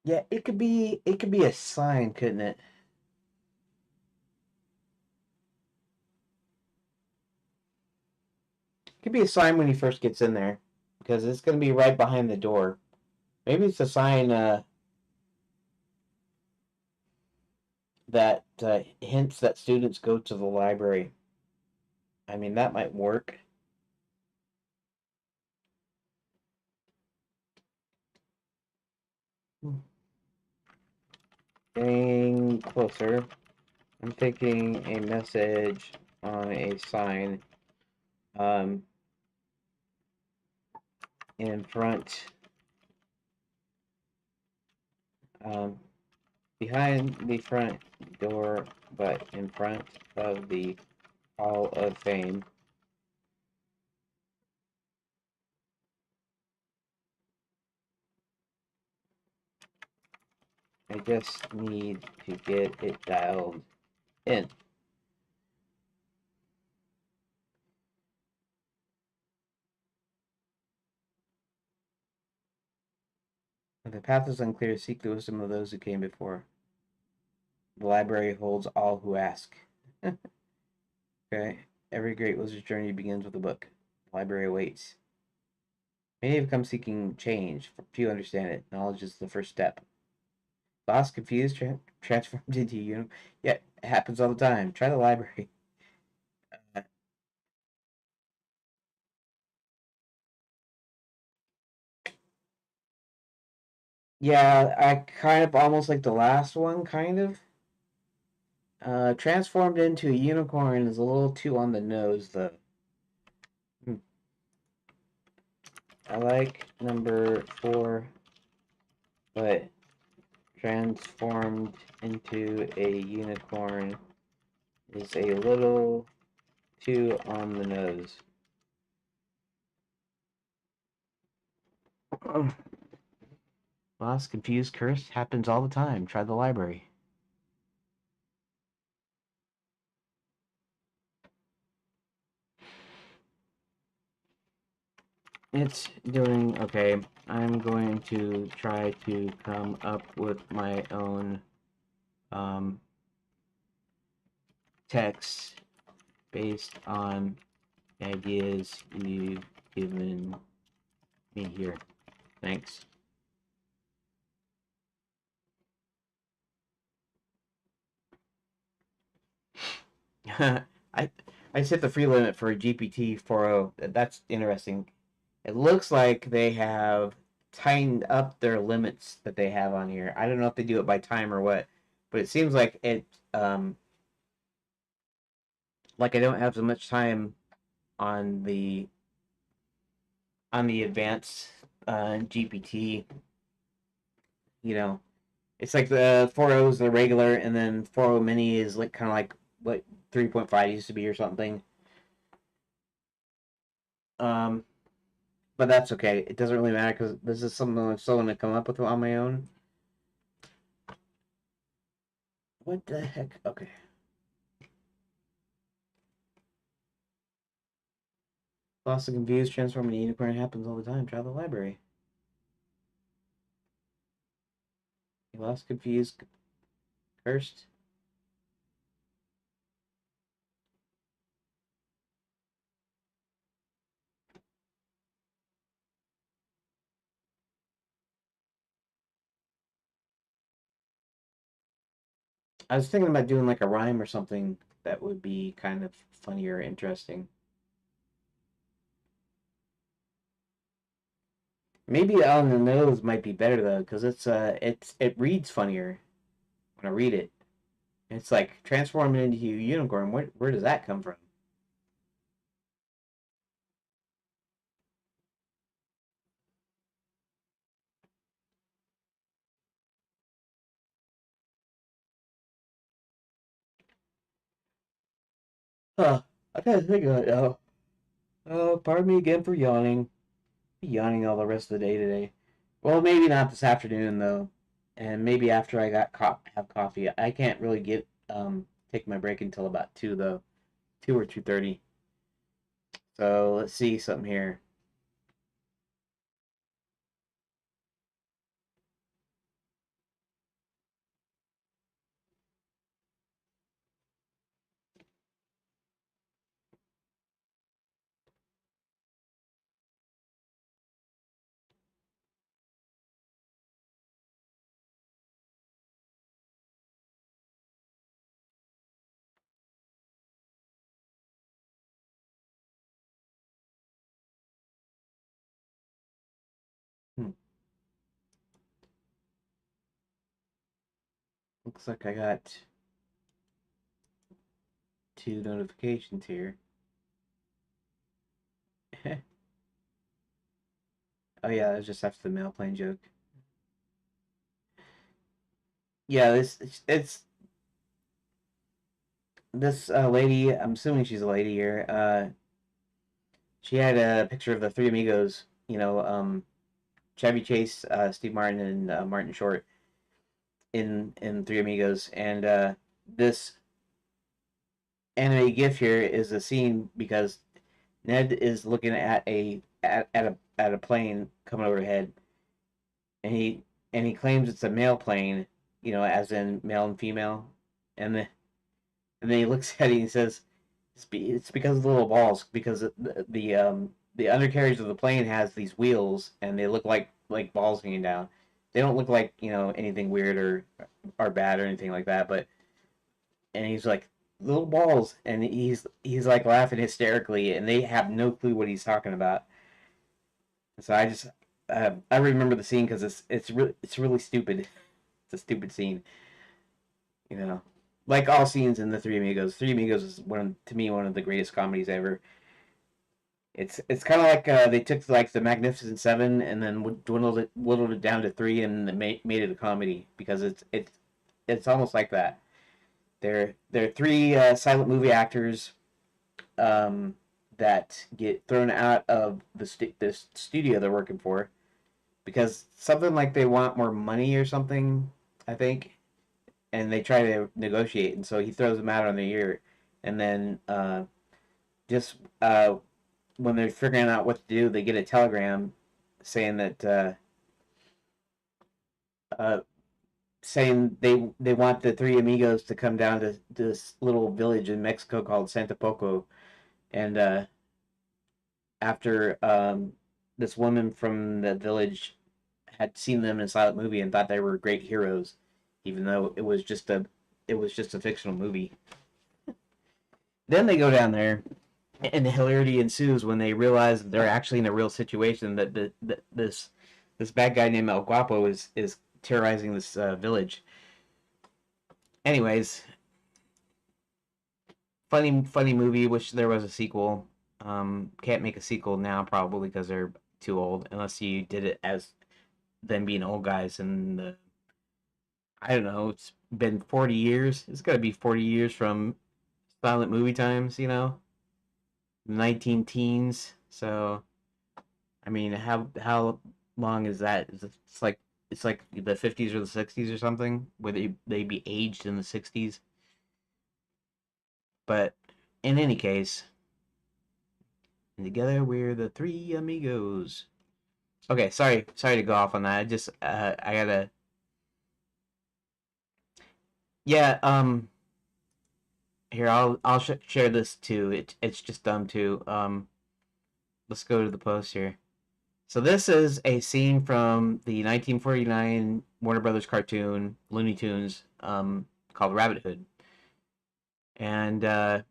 yeah, it could be a sign, couldn't it? It could be a sign when he first gets in there, because it's going to be right behind the door. Maybe it's a sign that hints that students go to the library. I mean, that might work. Getting closer. I'm thinking a message on a sign in front, um, behind the front door, but in front of the Hall of Fame. I just need to get it dialed in. If the path is unclear, seek the wisdom of those who came before. The library holds all who ask. Okay. Every great wizard's journey begins with a book. The library awaits. Many have come seeking change. Few understand it. Knowledge is the first step. Lost, confused, transformed into you. Yeah, it happens all the time. Try the library. Yeah, I kind of almost like the last one, kind of. Transformed into a unicorn is a little too on the nose, though. I like number 4, but transformed into a unicorn is a little too on the nose. Lost, confused, cursed happens all the time. Try the library. It's doing okay. I'm going to try to come up with my own um, text based on ideas you've given me here. Thanks. I I set the free limit for GPT 4.0. That's interesting. It looks like they have tightened up their limits that they have on here. I don't know if they do it by time or what, but it seems like like I don't have so much time on the advanced GPT. You know, it's like the 4.0 is the regular, and then 4.0 mini is like kind of like what 3.5 used to be or something. Um, but that's okay. It doesn't really matter because this is something I'm still going to come up with on my own. What the heck? Okay. Lost and confused, transforming a unicorn happens all the time. Try the library. You lost, confused, cursed. I was thinking about doing like a rhyme or something that would be kind of funny or interesting. Maybe on the nose might be better though, because it reads funnier when I read it. It's like transform into a unicorn. Where does that come from? Huh. I gotta think of it now. Pardon me again for yawning. Be yawning all the rest of the day today. Well, maybe not this afternoon though, and maybe after I have coffee. I can't really get take my break until about 2 though, 2 or 2:30. So let's see something here. Hmm. Looks like I got 2 notifications here. Oh yeah, that's just after the mail plane joke. Yeah, this lady. I'm assuming she's a lady here. She had a picture of the three amigos. Chevy Chase, Steve Martin, and Martin Short in Three Amigos, and this anime GIF here is a scene because Ned is looking at a plane coming overhead, and he claims it's a male plane, as in male and female, and then he looks at it and he says it's because of the little balls because the undercarriage of the plane has these wheels and they look like balls hanging down. They don't look like anything weird or bad or anything like that, but and he's like little balls and he's like laughing hysterically and they have no clue what he's talking about. So I remember the scene because it's really stupid. It's a stupid scene, you know. Like all scenes in the Three Amigos. Three Amigos is to me one of the greatest comedies ever. It's kind of like they took like the Magnificent Seven and then whittled it down to three and made it a comedy because it's almost like that. They're three silent movie actors that get thrown out of the studio they're working for because something like they want more money or something, I think, and they try to negotiate, and so he throws them out on the year, and then just when they're figuring out what to do, they get a telegram saying that uh, saying they want the three amigos to come down to this little village in Mexico called Santa Poco, and after this woman from the village had seen them in a silent movie and thought they were great heroes, even though it was just a fictional movie. Then they go down there, and the hilarity ensues when they realize they're actually in a real situation. That this bad guy named El Guapo is terrorizing this village. Anyways, funny movie. Wish there was a sequel. Can't make a sequel now probably because they're too old, unless you did it as them being old guys. And I don't know. It's been 40 years. It's got to be 40 years from silent movie times. 19 teens. So I mean, how long is that? It's like the 50s or the 60s or something, where they be aged in the 60s. But in any case, together we're the three amigos. Okay, sorry to go off on that. I just I gotta yeah here I'll share this too. It's just dumb too. Let's go to the post here. So this is a scene from the 1949 Warner Brothers cartoon Looney Tunes called Rabbit Hood, and the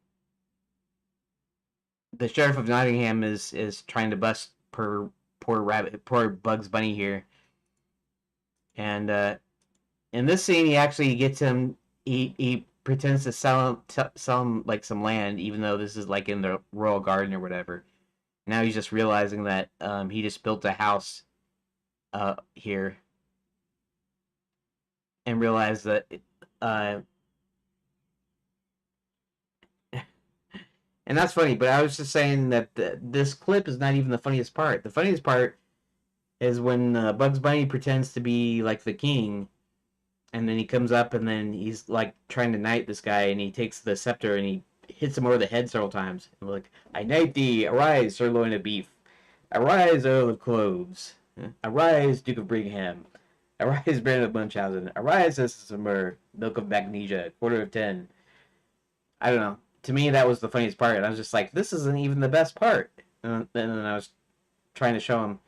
sheriff of Nottingham is trying to bust poor Bugs Bunny here, and in this scene he actually gets him. He pretends to sell him like some land, even though this is like in the royal garden or whatever. Now he's just realizing that he just built a house here, and realized that uh, and that's funny. But I was just saying that this clip is not even the funniest part. The funniest part is when Bugs Bunny pretends to be like the king, and then he comes up, and then he's like trying to knight this guy, and he takes the scepter and he hits him over the head several times. And like, I knight thee, arise, sirloin of beef, arise, Earl of Cloves, arise, Duke of Brigham, arise, Baron of Munchausen, arise, Justice of Myrrh, milk of magnesia, quarter of 10. I don't know. To me, that was the funniest part, and I was just like, this isn't even the best part. And then I was trying to show him.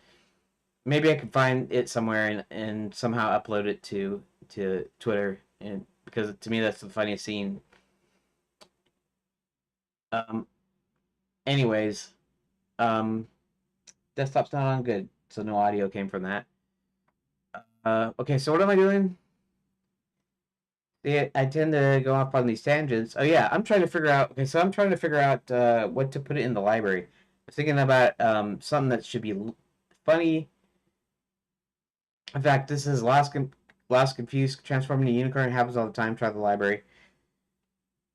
Maybe I could find it somewhere and somehow upload it to Twitter, and because to me that's the funniest scene. Um. Anyways, um, desktop's not on good, so no audio came from that. Okay, so what am I doing? Yeah, I tend to go off on these tangents. Oh yeah, I'm trying to figure out. Okay, so I'm trying to figure out what to put it in the library. I was thinking about something that should be funny. In fact, this is last confused transforming to unicorn happens all the time. Try the library.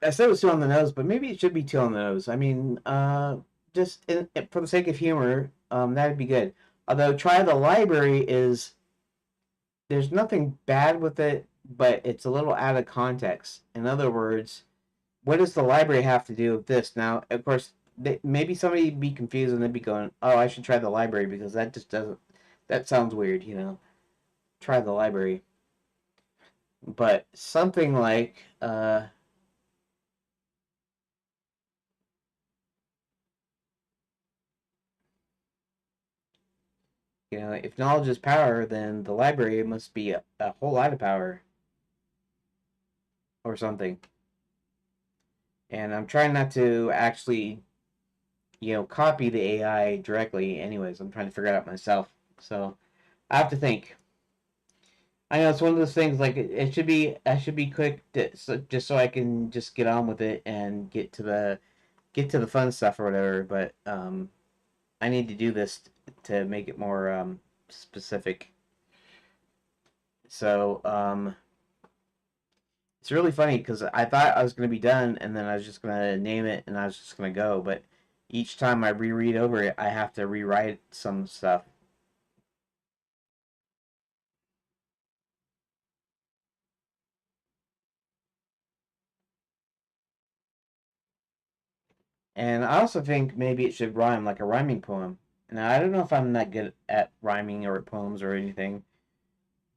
I said it was too on the nose, but maybe it should be too on the nose. I mean, just for the sake of humor, that'd be good. Although try the library is there's nothing bad with it, but it's a little out of context. In other words, what does the library have to do with this? Now, of course, maybe somebody would be confused and they'd be going, "Oh, I should try the library because that just doesn't. That sounds weird, you know. Try the library." But something like, if knowledge is power, then the library must be a whole lot of power or something. And I'm trying not to actually, copy the AI directly. Anyways, I'm trying to figure it out myself. So I have to think. I know it's one of those things like it should be. I should be quick, just so I can just get on with it and get to the fun stuff or whatever. But I need to do this to make it more specific. So it's really funny because I thought I was going to be done and then I was just going to name it and I was just going to go. But each time I reread over it, I have to rewrite some stuff. And I also think maybe it should rhyme like a rhyming poem. Now, I don't know if I'm that good at rhyming or poems or anything,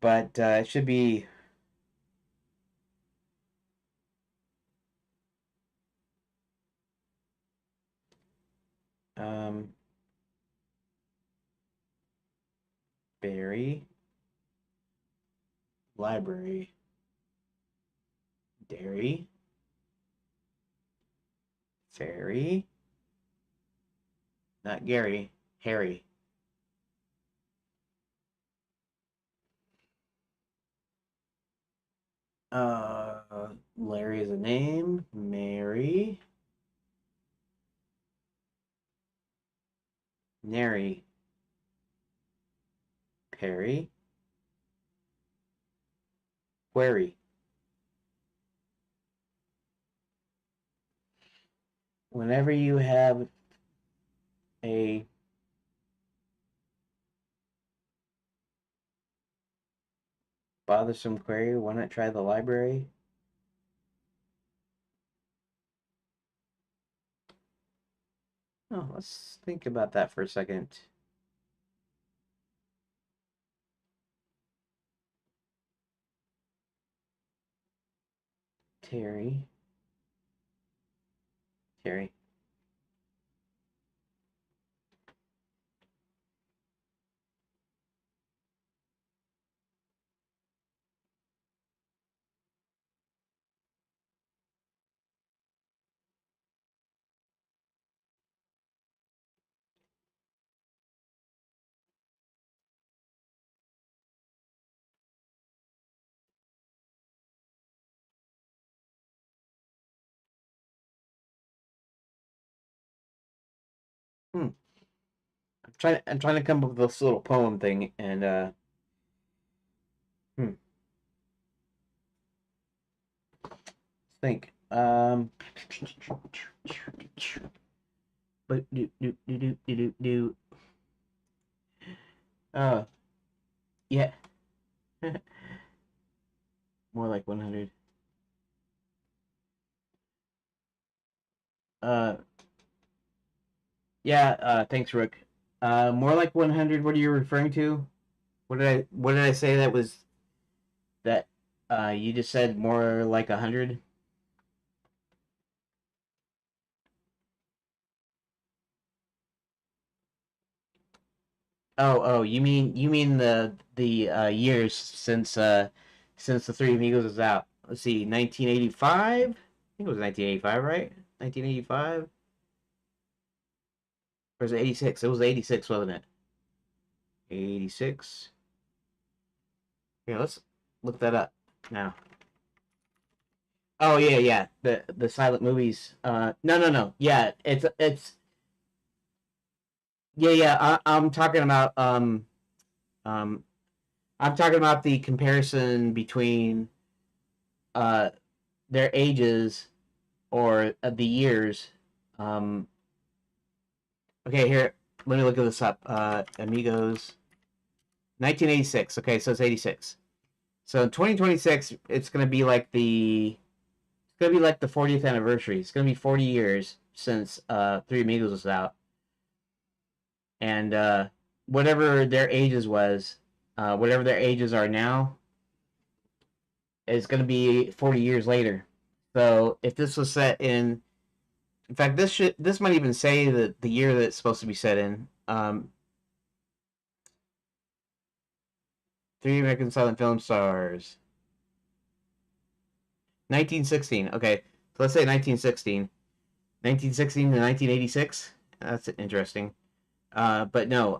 but it should be um, berry, library, dairy, fairy, not Gary, Harry. Larry is a name. Mary, Nary, Perry, query. Whenever you have a bothersome query, why not try the library? Oh, let's think about that for a second. Terry. Terry. Hmm. I'm trying to come up with this little poem thing and hmm. Think. But do. Uh yeah. More like 100. Uh yeah, thanks Rook. More like 100, what are you referring to? What did I say that was that you just said more like 100? Oh, you mean the years since the Three Amigos is out. Let's see, 1985. I think it was 1985, right? 1985 or was it 86? It was 86, wasn't it? 86. Yeah, let's look that up now. Oh yeah, yeah. The silent movies. No. Yeah, it's yeah, yeah. I'm talking about um I'm talking about the comparison between uh their ages or the years. Um, okay, here, let me look at this up. Amigos, 1986. Okay, so it's 86. So in 2026, it's gonna be like the 40th anniversary. It's gonna be 40 years since Three Amigos was out, and whatever their ages was, whatever their ages are now, is gonna be 40 years later. So if this was set in fact, this might even say the year that it's supposed to be set in. Three American silent film stars. 1916. Okay, so let's say 1916. 1916 to 1986. That's interesting. But no.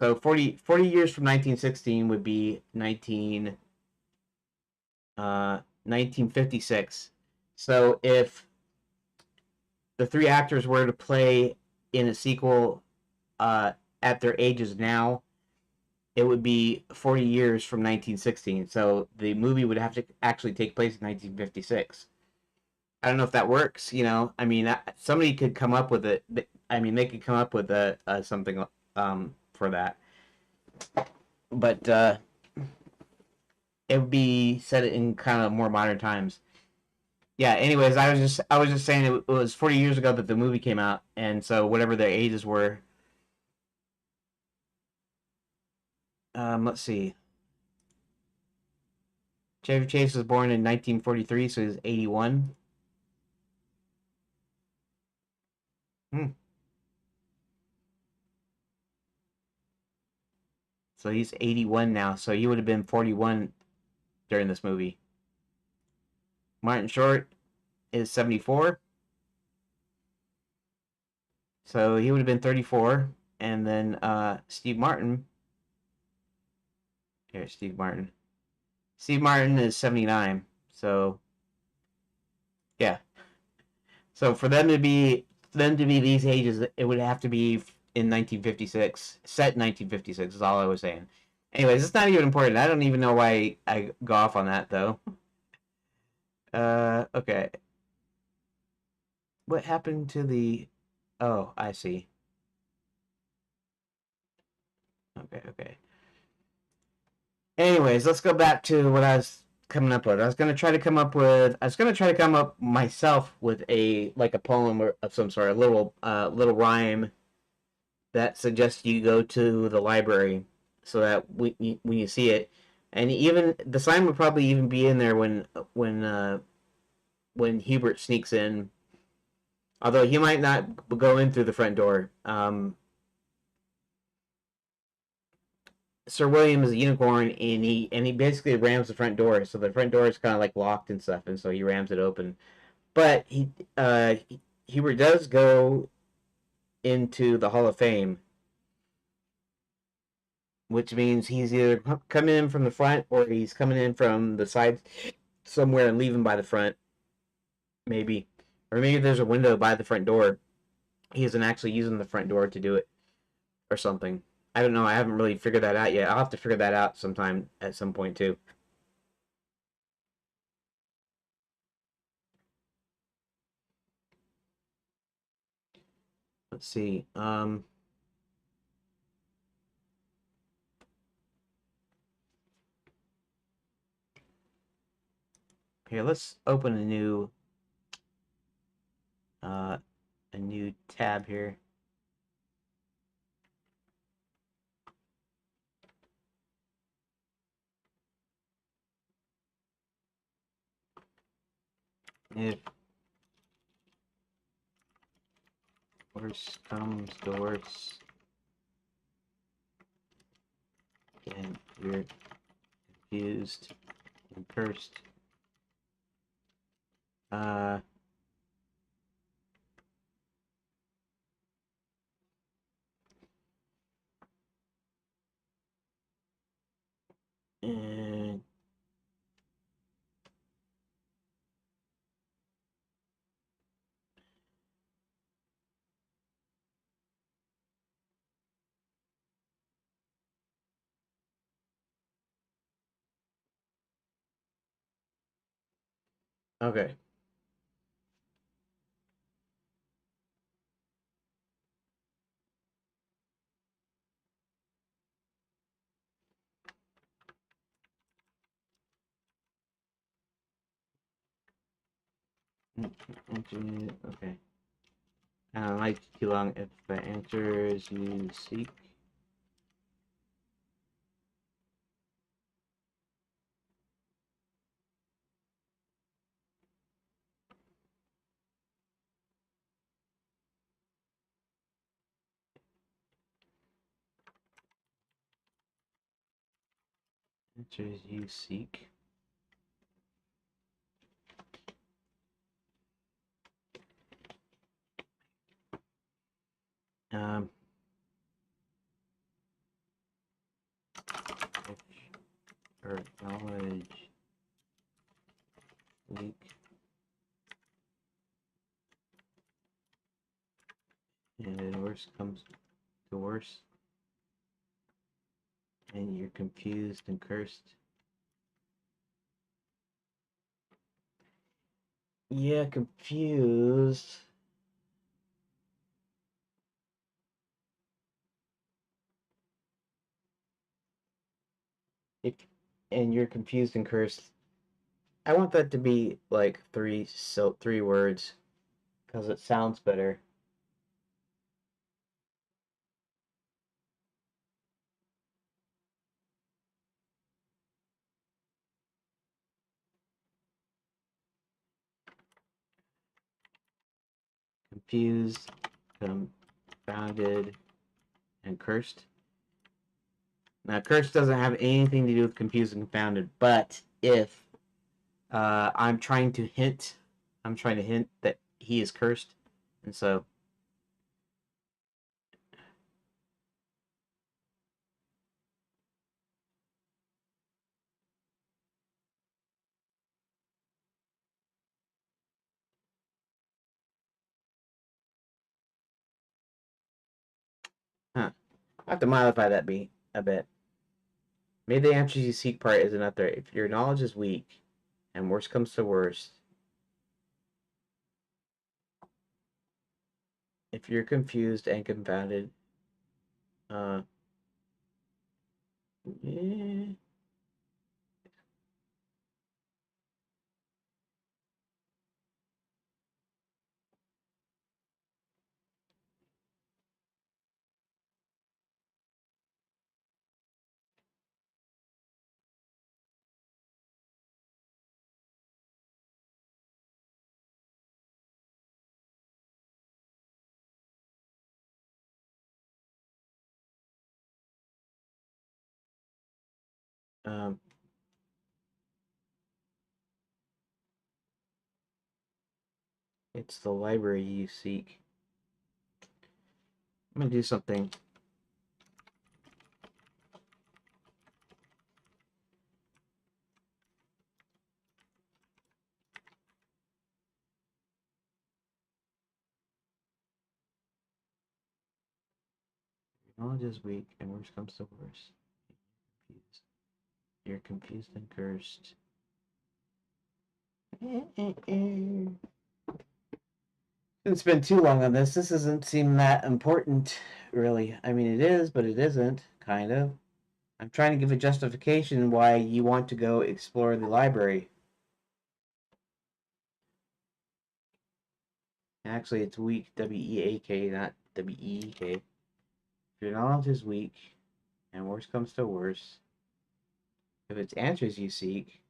So 40 years from 1916 would be 1956. So if the three actors were to play in a sequel uh, at their ages now, it would be 40 years from 1916. So the movie would have to actually take place in 1956. I don't know if that works. I mean, somebody could come up with it. I mean, they could come up with something for that, but it would be set in kind of more modern times. Yeah. Anyways, I was just saying it was 40 years ago that the movie came out, and so whatever their ages were. Let's see. Chevy Chase was born in 1943, so he's 81. Hmm. So he's 81 now. So he would have been 41 during this movie. Martin Short is 74, so he would have been 34. And then Steve Martin. Here, Steve Martin. Steve Martin is 79. So yeah. So for them to be these ages, it would have to be in 1956. Set 1956 is all I was saying. Anyways, it's not even important. I don't even know why I go off on that though. Okay. What happened to the? Oh, I see. Okay, okay. Anyways, let's go back to what I was coming up with. I was gonna try to come up myself with a like a poem or of some sort, a little rhyme that suggests you go to the library so that when you see it, and even the sign would probably even be in there when Hubert sneaks in, although he might not go in through the front door. Sir William is a unicorn, and he basically rams the front door, so the front door is kind of like locked and stuff, and so he rams it open. But Hubert does go into the Hall of Fame, which means he's either coming in from the front or he's coming in from the side somewhere and leaving by the front, maybe, or maybe there's a window by the front door. He isn't actually using the front door to do it or something. I don't know. I haven't really figured that out yet. I'll have to figure that out sometime at some point too. Let's see. Here, let's open uh, a new tab here. If worse comes to worse, and you're confused and cursed, uh, and okay. Okay. I don't like too long if the answers you seek. Answers you seek. Um, or knowledge leak, and then worse comes to worse, and you're confused and cursed. Yeah, confused. If and you're confused and cursed. I want that to be like three words because it sounds better. Confused, confounded, and cursed. Now, cursed doesn't have anything to do with confused and confounded, but if I'm trying to hint that he is cursed, and so huh, I have to modify that beat a bit. Maybe the answers you seek part isn't up there. If your knowledge is weak, and worst comes to worst, if you're confused and confounded, uh, eh, um, it's the library you seek. I'm gonna do something. Your knowledge is weak, and worst comes to worst. Confused. You're confused and cursed. Didn't spend too long on this. This doesn't seem that important, really. I mean, it is, but it isn't, kind of. I'm trying to give a justification why you want to go explore the library. Actually, it's weak, W-E-A-K, not W-E-E-K. If your knowledge is weak, and worse comes to worse, if it's answers you seek,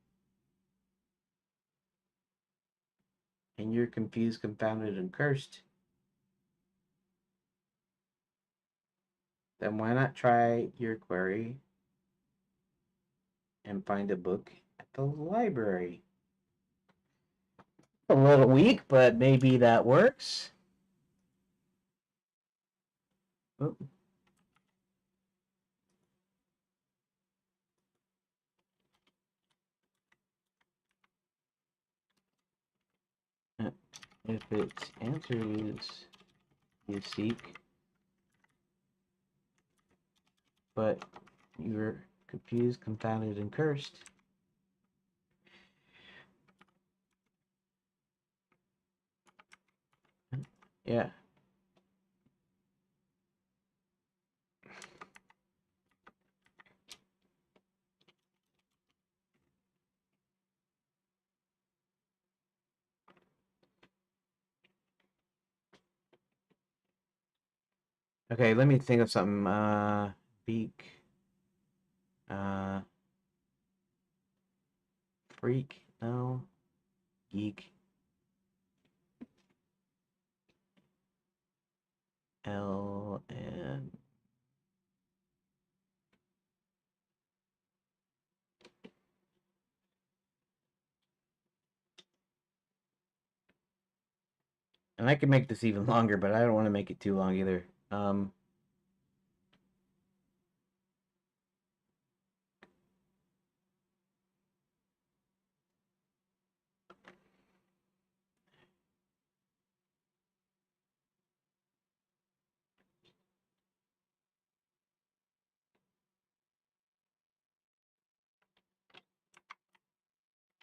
and you're confused, confounded, and cursed, then why not try your query and find a book at the library? A little weak, but maybe that works. Oh, if it's answers you seek, but you're confused, confounded, and cursed. Yeah. Okay, let me think of something. Beak. Uh, freak. No. Geek. L and I can make this even longer, but I don't want to make it too long either. I'm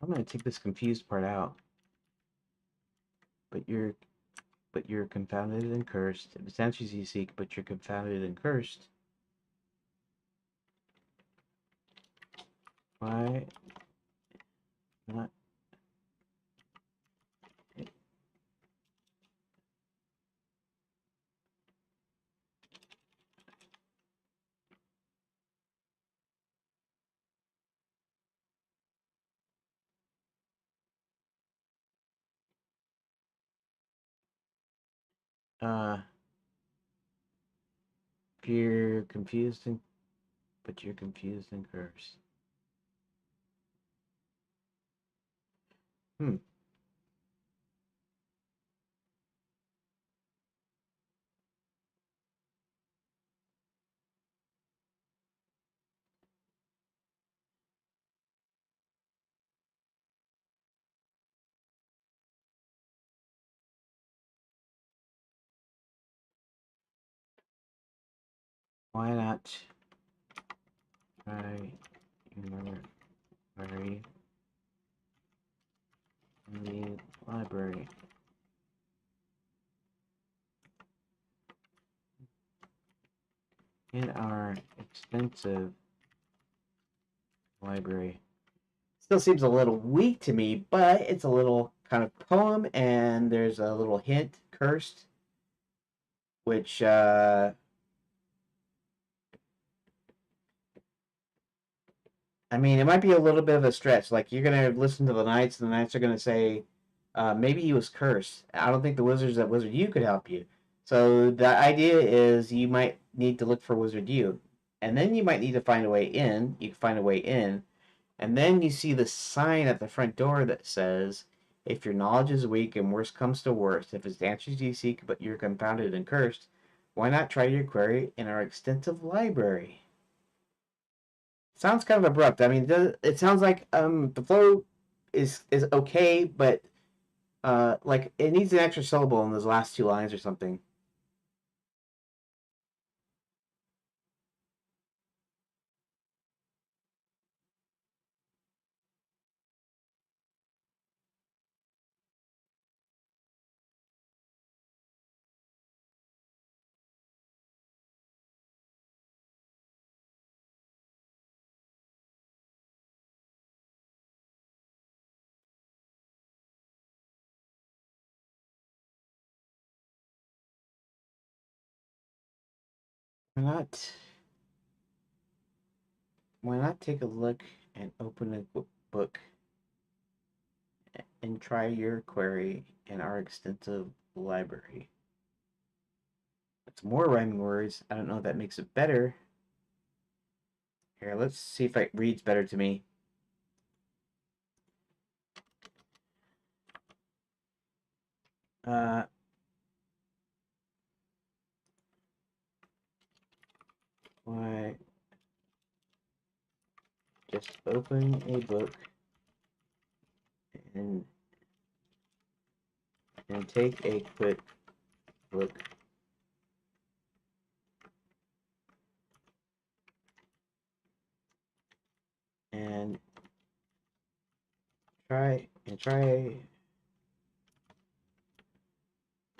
gonna take this confused part out. But you're confounded and cursed. If it's answers you seek, but you're confounded and cursed. Why not If you're confused and but you're confused and cursed. Hmm. Why not try your query in the library? In our extensive library. Still seems a little weak to me, but it's a little kind of poem, and there's a little hint, cursed, which I mean, it might be a little bit of a stretch. Like you're gonna listen to the knights, and the knights are gonna say, maybe he was cursed. I don't think the wizards at Wizard U could help you. So the idea is you might need to look for Wizard U, and then you might need to find a way in. You can find a way in, and then you see the sign at the front door that says, "If your knowledge is weak and worst comes to worst, if it's the answers you seek but you're confounded and cursed, why not try your query in our extensive library?" Sounds kind of abrupt. I mean, it sounds like the flow is okay, but like it needs an extra syllable in those last two lines or something. Why not? Why not take a look and open a book and try your query in our extensive library? It's more rhyming words. I don't know if that makes it better. Here, let's see if it reads better to me. Uh, why just open a book and take a quick look and try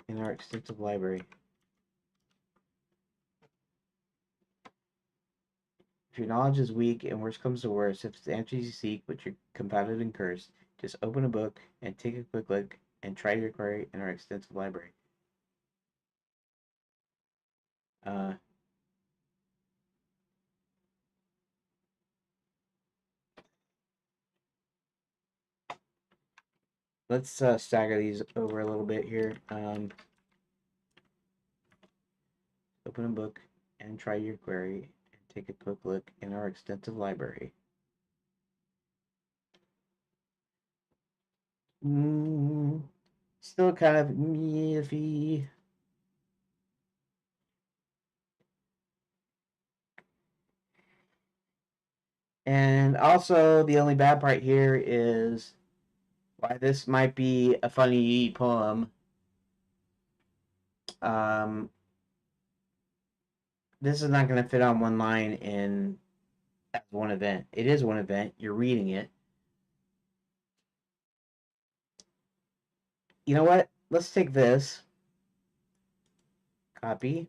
in our extensive library. If your knowledge is weak and worse comes to worse, if it's the answers you seek but you're confounded and cursed, just open a book and take a quick look and try your query in our extensive library. Uh, let's stagger these over a little bit here. Open a book and try your query and take a quick look in our extensive library. Still kind of iffy. And also, the only bad part here is why this might be a funny poem. Um, this is not going to fit on one line in as one event. It is one event. You're reading it. You know what? Let's take this. Copy.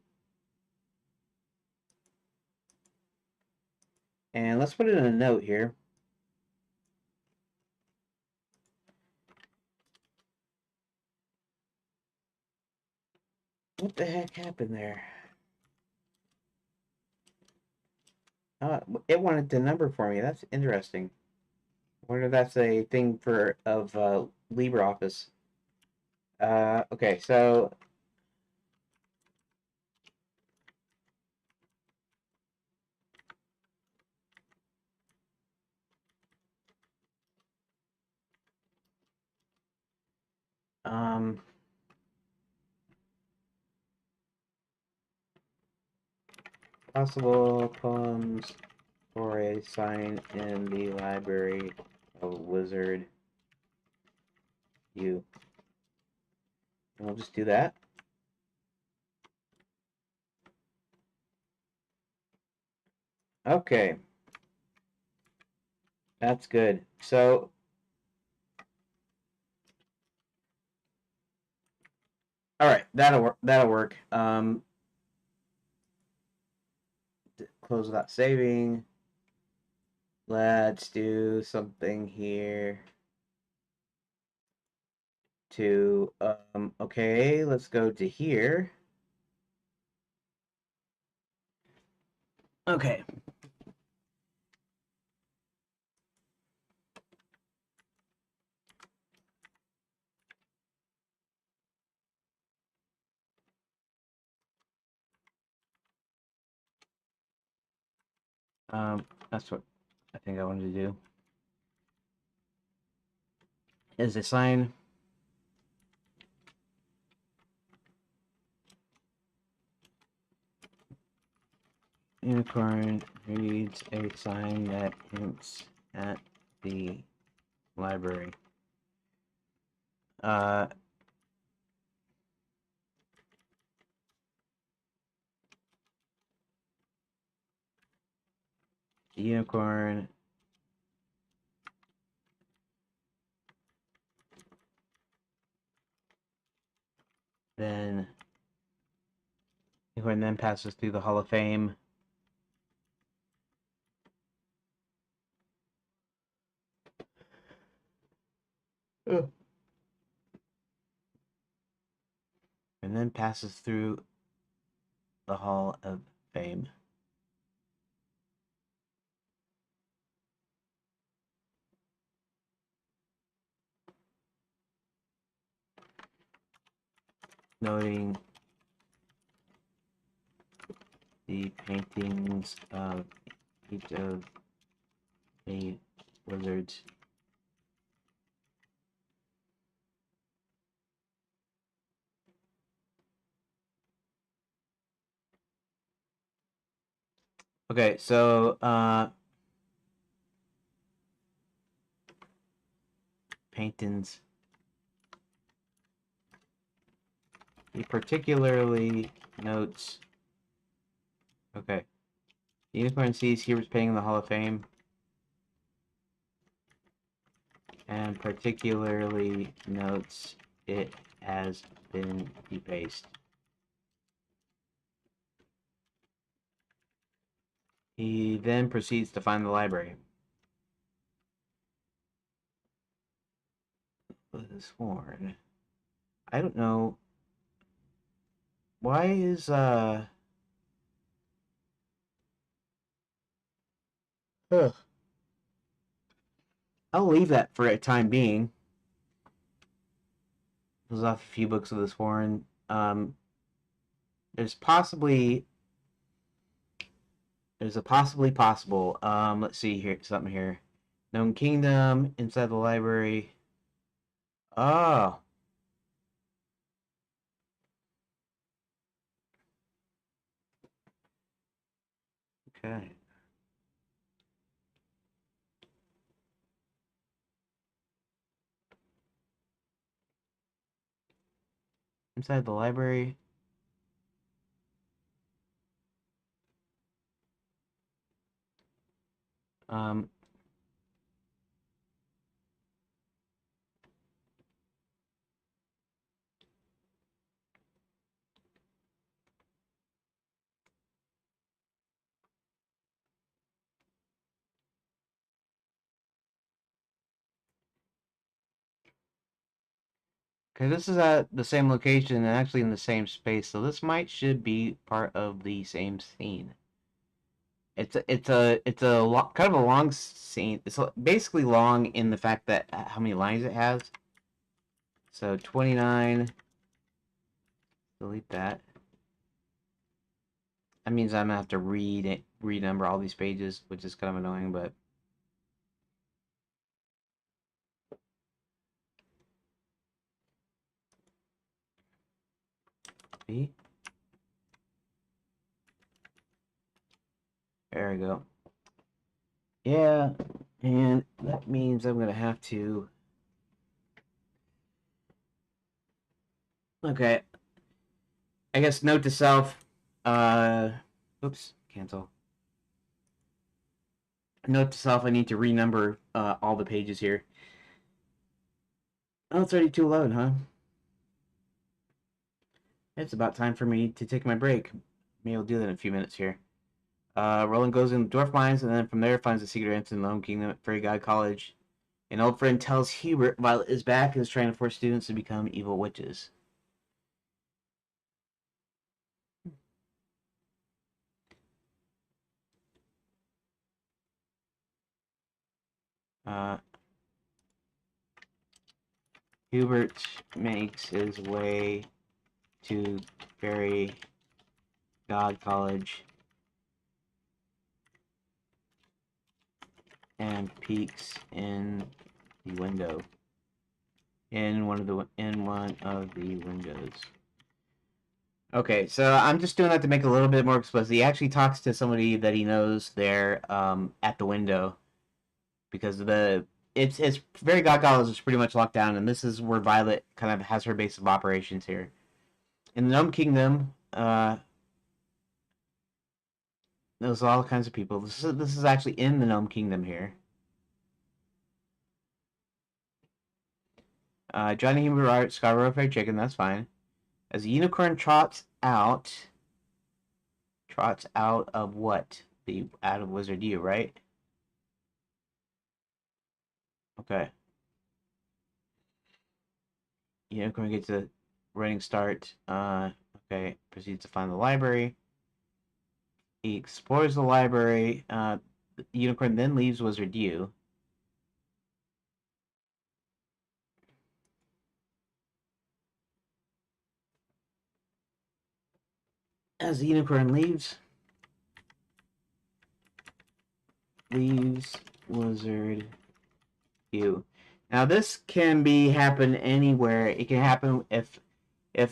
And let's put it in a note here. What the heck happened there? It wanted the number for me. That's interesting. I wonder if that's a thing for of LibreOffice. Okay, so Possible poems for a sign in the library of Wizard U. And we'll just do that. Okay. That's good. So, all right, that'll work. That'll work. Close without saving. Let's do something here to okay, let's go to here. Okay. That's what I think I wanted to do. Is assign unicorn reads a sign that hints at the library. The unicorn then passes through the Hall of Fame. Oh. And then passes through the Hall of Fame. Noting the paintings of each of the wizards. Okay, so paintings. He particularly notes. Okay. The unicorn sees he was painting the Hall of Fame and particularly notes it has been defaced. He then proceeds to find the library. This horn. I don't know. Why is Ugh. I'll leave that for a time being. Close off a few books of this horn. There's a possibly possible. Let's see here, something here. Known Kingdom inside the library. Oh. Okay. Inside the library. Um. Okay, this is at the same location and actually in the same space, so this should be part of the same scene. It's a kind of a long scene. It's basically long in the fact that how many lines it has. So 29. Delete that. That means I'm gonna have to renumber all these pages, which is kind of annoying, but See? There we go. Yeah, and that means I'm gonna have to. Okay, I guess note to self. Oops, cancel. Note to self: I need to renumber all the pages here. Oh, it's already 2:11, huh? It's about time for me to take my break. Maybe I'll do that in a few minutes here. Roland goes in the dwarf mines, and then from there finds the secret entrance in the Home Kingdom at Fairy God College. An old friend tells Hubert Violet is back and is trying to force students to become evil witches. Uh, Hubert makes his way to Fairy God College and peeks in the window. In one of the windows. Okay, so I'm just doing that to make it a little bit more explicit. He actually talks to somebody that he knows there at the window because it's Fairy God College is pretty much locked down, and this is where Violet kind of has her base of operations here. In the Gnome Kingdom, there's all kinds of people. This is actually in the Gnome Kingdom here. Johnny Huber Art, Scarborough Fried Chicken, that's fine. As a unicorn trots out of what? Out of Wizard U, right? Okay. Unicorn gets a running start. Okay. Proceeds to find the library. He explores the library. The unicorn then leaves Wizard U. As the unicorn leaves Wizard U. Now this can happen anywhere. It can happen if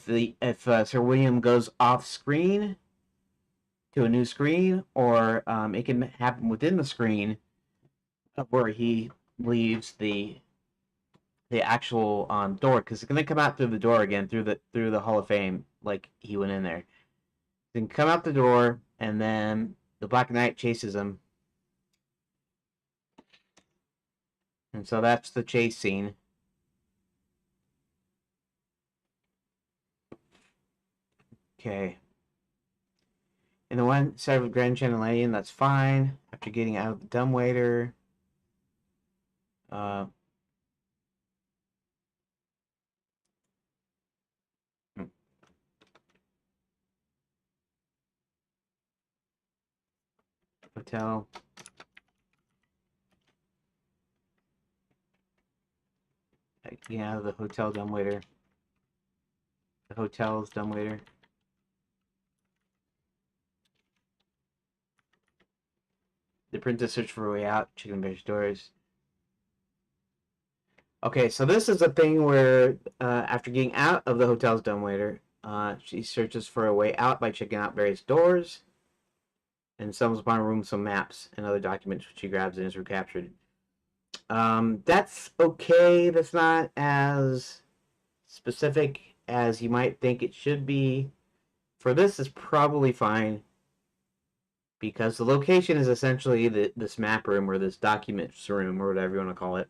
Sir William goes off screen to a new screen, or it can happen within the screen where he leaves the actual door, because it's gonna come out through the door again through the Hall of Fame like he went in there. Then come out the door, and then the Black Knight chases him, and so that's the chase scene. Okay. In the one side of Grand Chandelier, that's fine. After getting out of the dumbwaiter, hotel. Getting out of the hotel dumbwaiter. The hotel's dumbwaiter. The princess searched for a way out. Chicken Bear's doors. Okay, so this is a thing where after getting out of the hotel's dumbwaiter, she searches for a way out by checking out various doors and stumbles upon a room with some maps and other documents, which she grabs and is recaptured. That's okay. That's not as specific as you might think it should be. For this, is probably fine because the location is essentially this map room or this documents room or whatever you want to call it.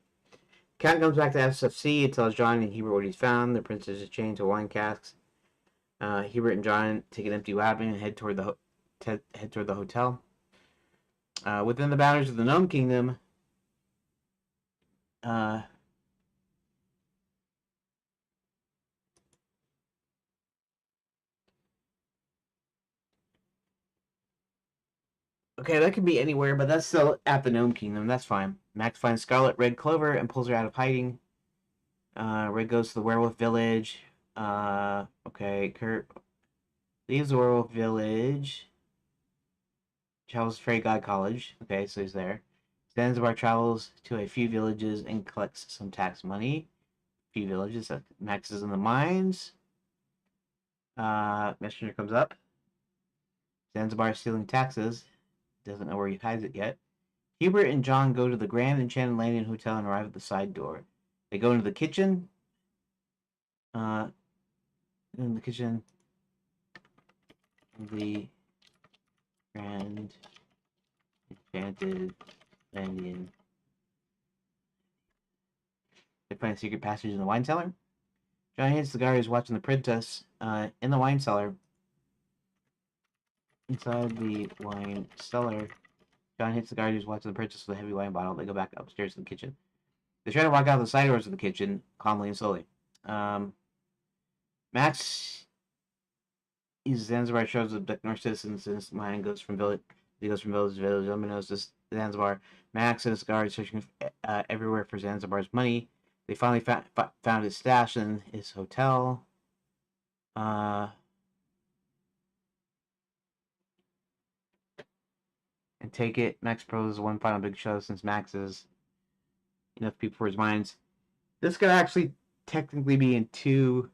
Cat comes back to SFC and tells John and Hubert what he's found. The princess is chained to wine casks. Hubert and John take an empty wagon and head toward the hotel. Within the boundaries of the Gnome Kingdom, okay, that could be anywhere, but that's still at the Gnome Kingdom. That's fine. Max finds Scarlet Red Clover and pulls her out of hiding. Red goes to the werewolf village. Okay, Kurt leaves the werewolf village. Travels to Fairy God College. Okay, so he's there. Zanzibar travels to a few villages and collects some tax money. A few villages. Max is in the mines. Messenger comes up. Zanzibar is stealing taxes. Doesn't know where he hides it yet. Hubert and John go to the Grand Enchanted Landing Hotel and arrive at the side door. They go into the kitchen. In the kitchen, the Grand Enchanted Landing. They find a secret passage in the wine cellar. John hits the guy who's watching the princess in the wine cellar. Inside the wine cellar, John hits the guy who's watching the princess with a heavy wine bottle. They go back upstairs to the kitchen. They try to walk out the side doors of the kitchen calmly and slowly. Max uses Zanzibar shows the North citizens and his mind goes from village. He goes from village to village. Knows this Zanzibar. Max and his guards searching everywhere for Zanzibar's money. They finally found his stash in his hotel. And take it. Max proposes one final big show since Max is enough people for his mines. This could actually technically be in two.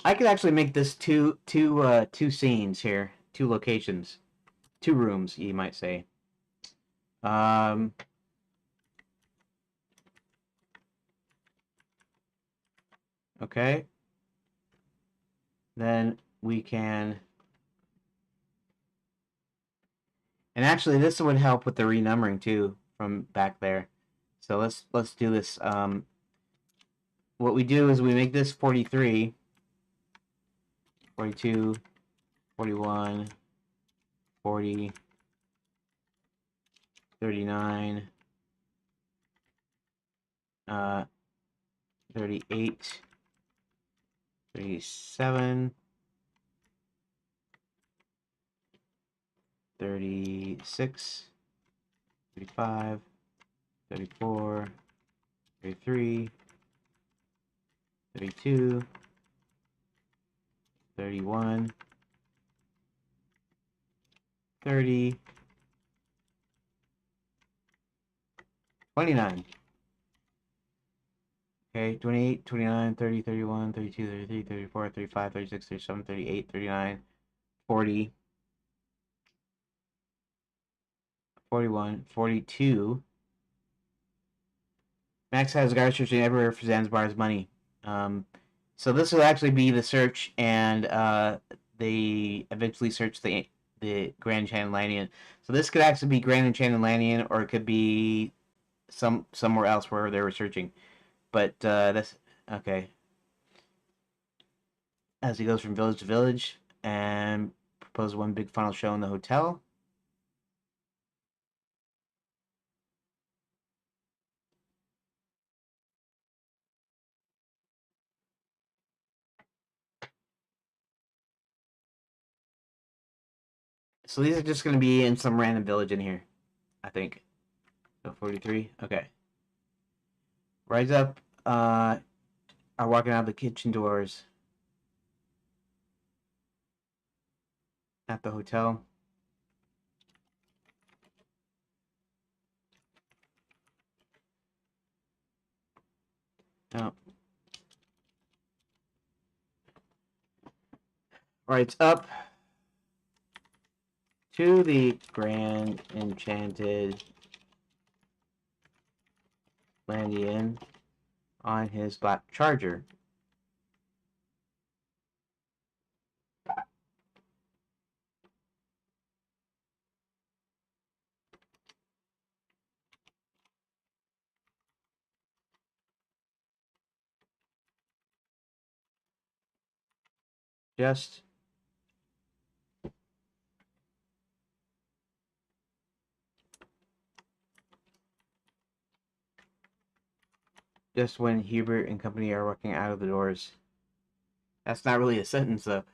I could actually make this two scenes here, two locations, two rooms, you might say. Okay. Then we can, and actually this would help with the renumbering too from back there. So let's do this. What we do is we make this 43, 42, 41, 40, 39, 38, 37, 36, 35, 34, 33, 32, 31, 30, 29. Okay, 28, 29, 30, 31, 32, 33, 34, 35, 36, 37, 38, 39, 40, 41, 42. Max has guards searching everywhere for Zanzibar's money. So this will actually be the search, and they eventually search the Grand Enchanted Landian. So this could actually be Grand Enchanted Landian, or it could be somewhere else where they were searching. But that's okay. As he goes from village to village and proposes one big final show in the hotel. So these are just going to be in some random village in here, I think. So 43, okay. Rise up, are walking out the kitchen doors at the hotel. Oh. Rides up to the Grand Enchanted Landian on his black charger. Just when Hubert and company are walking out of the doors. That's not really a sentence, though.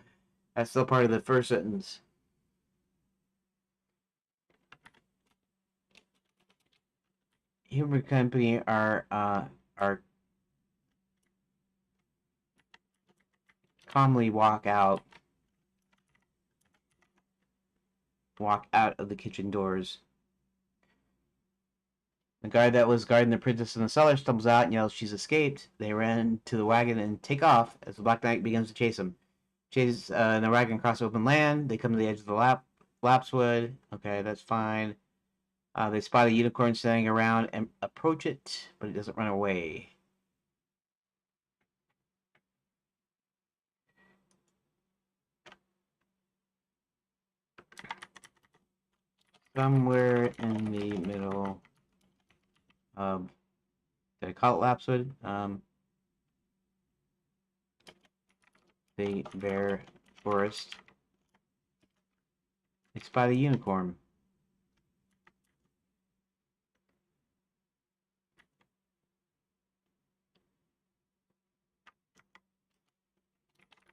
That's still part of the first sentence. Hubert and company are calmly walk out of the kitchen doors. The guard that was guarding the princess in the cellar stumbles out and yells she's escaped. They ran to the wagon and take off as the Black Knight begins to chase them. Chase in the wagon across open land. They come to the edge of the lapswood. Okay, that's fine. They spot a unicorn standing around and approach it, but it doesn't run away. Somewhere in the middle of, did I call it lapswood? The Bear Forest. They spot a unicorn.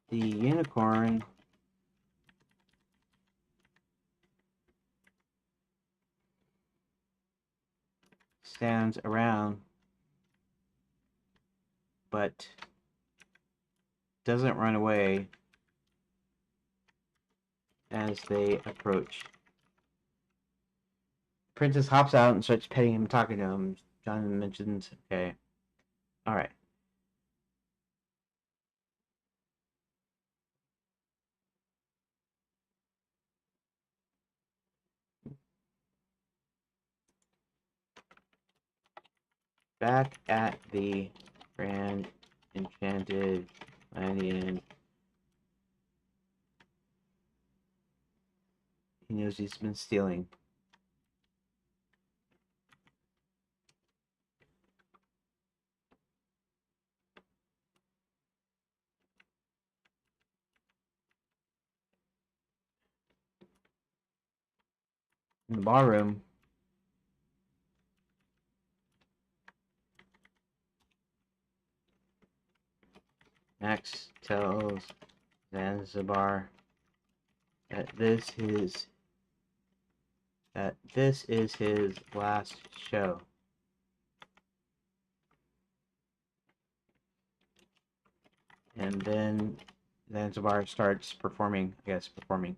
The unicorn stands around, but doesn't run away as they approach. The princess hops out and starts petting him, talking to him. John mentions, okay, all right. Back at the Grand Enchanted Land. He knows he's been stealing. In the barroom, Max tells Zanzibar that this is his last show. And then Zanzibar starts performing, I guess, performing.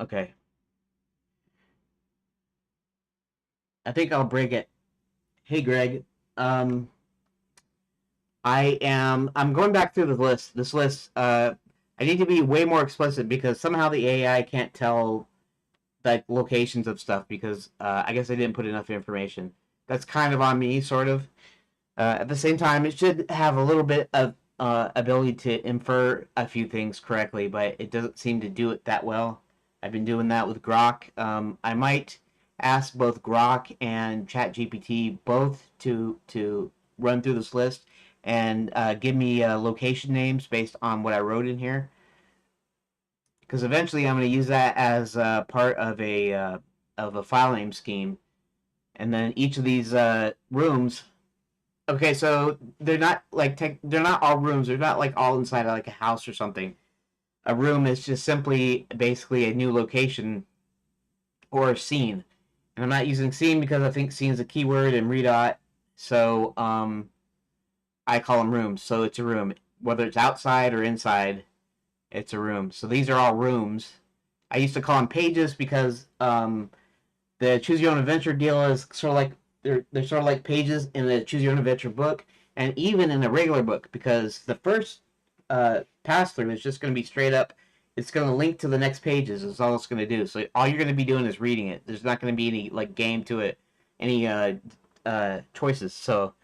Okay. I think I'll break it. Hey, Greg. I'm going back through this list. I need to be way more explicit because somehow the AI can't tell like locations of stuff because I guess I didn't put enough information. That's kind of on me, sort of. At the same time, it should have a little bit of ability to infer a few things correctly, but it doesn't seem to do it that well. I've been doing that with Grok. I might ask both Grok and ChatGPT both to run through this list and give me location names based on what I wrote in here. Because eventually I'm going to use that as part of a file name scheme, and then each of these rooms. Okay, so they're not like they're not all rooms. They're not like all inside of like a house or something. A room is just simply basically a new location or a scene. And I'm not using scene because I think scene is a keyword in Redot. So I call them rooms. So it's a room, whether it's outside or inside. It's a room. So these are all rooms. I used to call them pages because the Choose Your Own Adventure deal is sort of like they're sort of like pages in the Choose Your Own Adventure book, and even in a regular book, because the first pass through is just going to be straight up. It's going to link to the next pages. Is all it's going to do. So all you're going to be doing is reading it. There's not going to be any like game to it, any choices. So,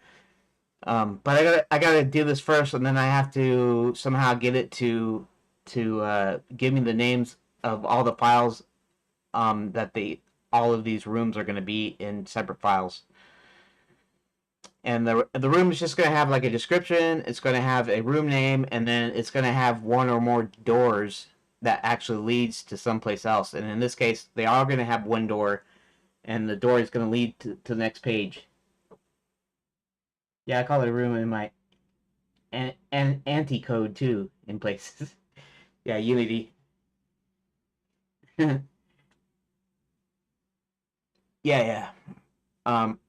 but I gotta do this first, and then I have to somehow get it to give me the names of all the files that all of these rooms are going to be in separate files. And the room is just going to have like a description. It's going to have a room name, and then it's going to have one or more doors that actually leads to someplace else. And in this case, they are going to have one door, and the door is going to lead to the next page. Yeah, I call it a room in my and anti-code too in places. Yeah, Unity. Yeah, yeah. Um,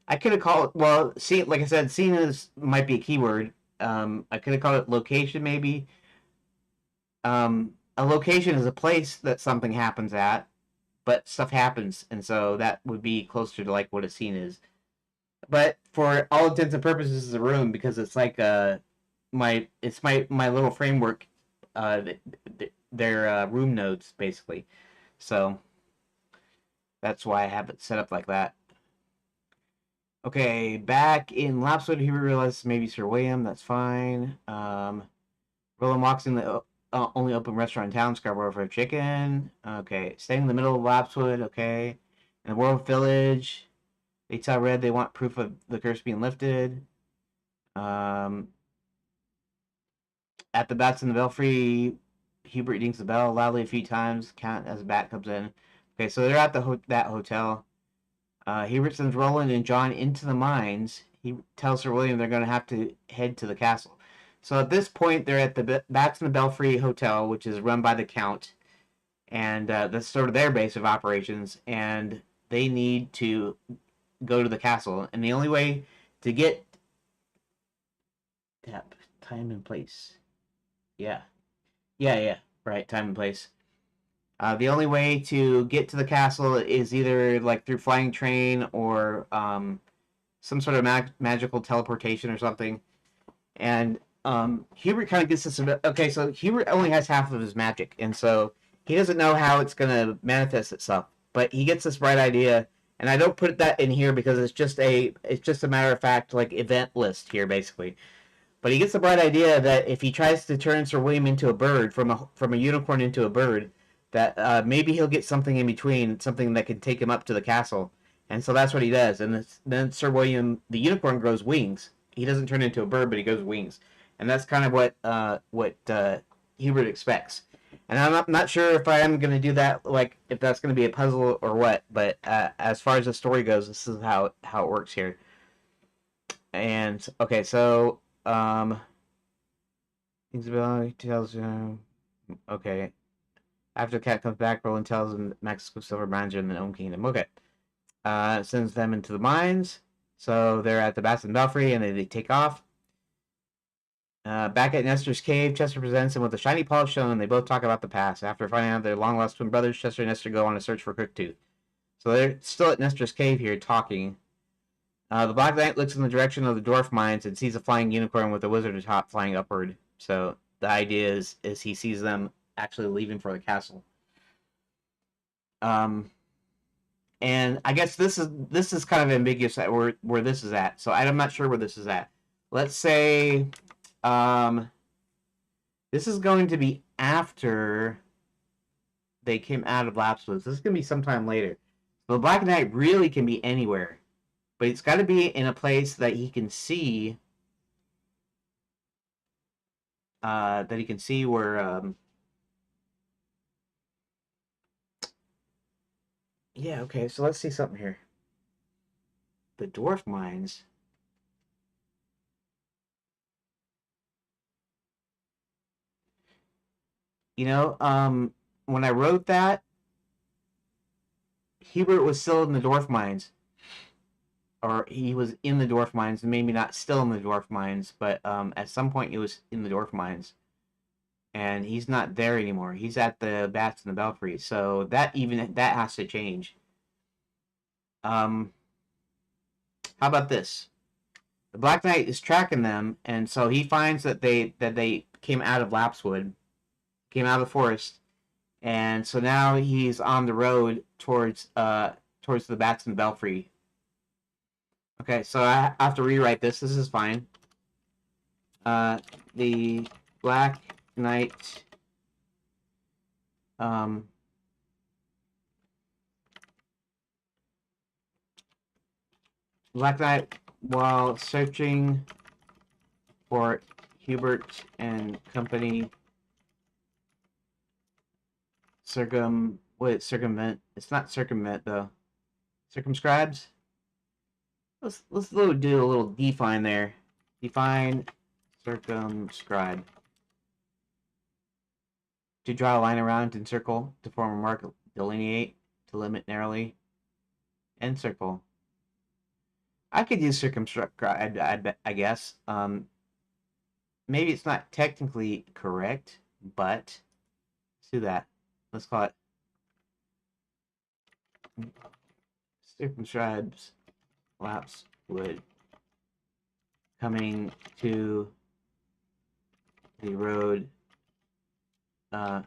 I could have called, well, see, like I said, scene is might be a keyword. I could have called it location, maybe. A location is a place that something happens at, but stuff happens, and so that would be closer to like what a scene is. But for all intents and purposes, it's a room because it's like my little framework. They're room nodes basically, so that's why I have it set up like that. Okay, back in Lapswood, he realizes maybe Sir William. That's fine. Roland walks in the only open restaurant in town, Scarborough for chicken. Okay, staying in the middle of Lapswood. Okay, in the World Village, they tell Red they want proof of the curse being lifted. Um, at the Bats in the Belfry, Hubert rings the bell loudly a few times. Count as a bat comes in. Okay, so they're at that hotel. Hubert sends Roland and John into the mines. He tells Sir William they're going to have to head to the castle. So at this point, they're at the Bats in the Belfry Hotel, which is run by the Count, and that's sort of their base of operations. And they need to go to the castle, and the only way to get that time and place, yeah, yeah, right, time and place. The only way to get to the castle is either like through flying train or some sort of magical teleportation or something. And Hubert kind of gets this. Okay, so Hubert only has half of his magic, and so he doesn't know how it's going to manifest itself. But he gets this bright idea, and I don't put that in here because it's just a matter of fact like event list here basically. But he gets the bright idea that if he tries to turn Sir William into a bird from a unicorn into a bird, that maybe he'll get something in between, something that can take him up to the castle. And so that's what he does. And then Sir William, the unicorn, grows wings. He doesn't turn into a bird, but he grows wings. And that's kind of what Hubert expects. And I'm not sure if I am going to do that, like if that's going to be a puzzle or what. But as far as the story goes, this is how it works here. And okay, so Isabella tells him, okay. After the cat comes back, Roland tells him that Mexico Silver mines are in their own kingdom. Okay. Sends them into the mines. So they're at the Bastion Belfry and they take off. Back at Nestor's cave, Chester presents him with a shiny polished stone and they both talk about the past. After finding out their long lost twin brothers, Chester and Nestor go on a search for Crooktooth. So they're still at Nestor's cave here talking. The Black Knight looks in the direction of the dwarf mines and sees a flying unicorn with a wizard atop flying upward. So the idea is he sees them actually leaving for the castle. And I guess this is kind of ambiguous at where this is at. So I'm not sure where this is at. Let's say this is going to be after they came out of Lapswoods. This is going to be sometime later. So the Black Knight really can be anywhere, but it's got to be in a place that he can see. That he can see where. Yeah. Okay. So let's see something here. The dwarf mines. When I wrote that, Hubert was still in the dwarf mines, or he was in the dwarf mines, maybe not still in the dwarf mines, but at some point he was in the dwarf mines, and he's not there anymore. He's at the Bats and the Belfry, so that has to change. How about this? The Black Knight is tracking them, and so he finds that they came out of Lapswood, came out of the forest, and so now he's on the road towards the Bats and Belfry. Okay, so I have to rewrite this. This is fine. The Black Knight Black Knight, while searching for Hubert and company, circumvent? It's not circumvent though. Circumscribes. Let's do a little define there. Define circumscribe. To draw a line around and circle, to form a mark, delineate, to limit narrowly, and circle. I could use circumscribe. I guess. Maybe it's not technically correct, but let's do that. Let's call it circumscribes lapse wood coming to the road. I'm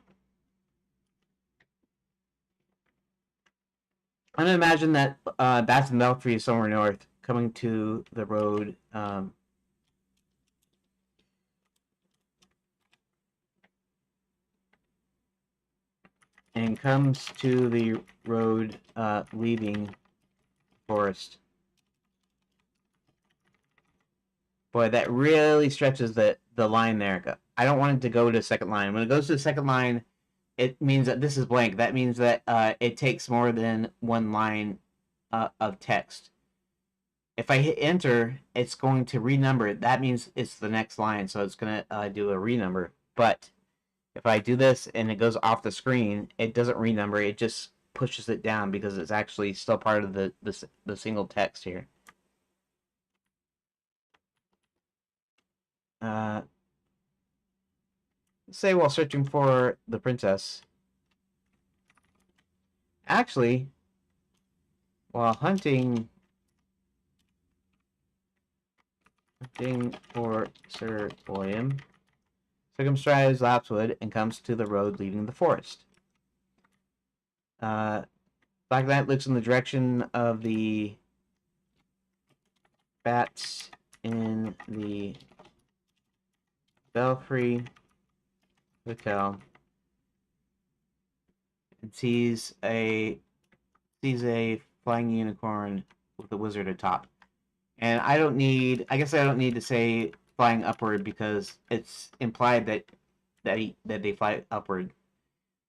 gonna imagine that Bats and Belfry is somewhere north, coming to the road. And comes to the road leaving forest. Boy, that really stretches the line there. I don't want it to go to the second line. When it goes to the second line, it means that this is blank. That means that it takes more than one line of text. If I hit enter, it's going to renumber it. That means it's the next line, so it's going to do a renumber. But if I do this and it goes off the screen, it doesn't renumber. It just pushes it down because it's actually still part of the single text here. Say while searching for the princess. Actually, while hunting for Sir William, circumscribes Lapswood and comes to the road leaving the forest. Black Knight looks in the direction of the bats in the Belfry Hotel and sees a flying unicorn with a wizard atop. And I guess I don't need to say flying upward because it's implied that they fly upward.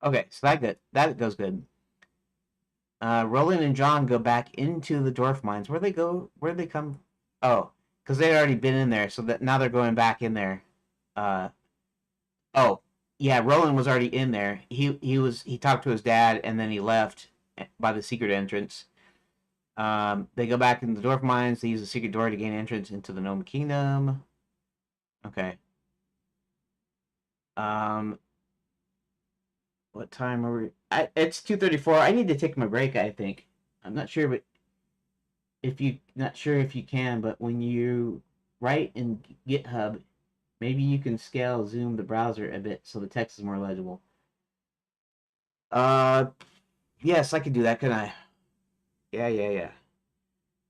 Okay, so that goes good. Roland and John go back into the dwarf mines. Where they go? Where they come? Oh, because they'd already been in there, so that now they're going back in there. Uh, oh, yeah, Roland was already in there. He talked to his dad and then he left by the secret entrance. They go back in the dwarf mines. They use a secret door to gain entrance into the Gnome Kingdom. Okay. Um, what time are we? It's 2:34. I need to take my break. I think. I'm not sure, but not sure if you can, but when you write in GitHub, maybe you can scale zoom the browser a bit so the text is more legible. Uh, yes, I can do that, can I? Yeah.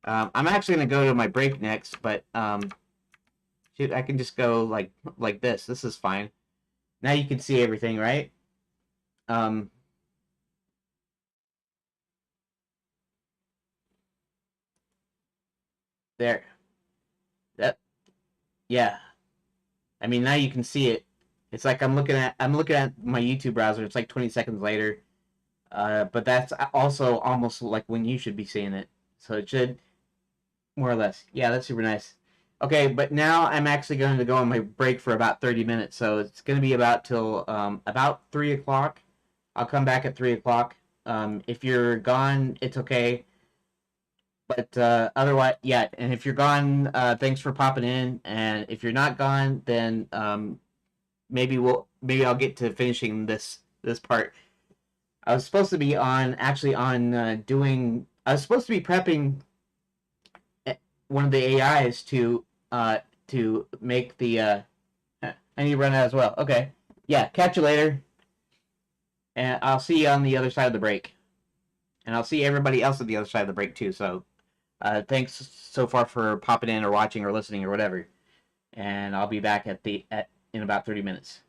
I'm actually gonna go to my break next, but shoot, I can just go like this. This is fine. Now you can see everything, right? Um, there. That yeah. I mean, now you can see it. It's like I'm looking at my YouTube browser. It's like 20 seconds later. But that's also almost like when you should be seeing it. So it should more or less. Yeah, that's super nice. Okay, but now I'm actually going to go on my break for about 30 minutes. So it's going to be about till about 3 o'clock. I'll come back at 3 o'clock. If you're gone, it's okay. But otherwise, yeah. And if you're gone, thanks for popping in. And if you're not gone, then maybe I'll get to finishing this part. I was supposed to be on doing. I was supposed to be prepping one of the AIs to make the. I need to run out as well. Okay, yeah. Catch you later, and I'll see you on the other side of the break, and I'll see everybody else at the other side of the break too. So, thanks so far for popping in or watching or listening or whatever, and I'll be back in about 30 minutes.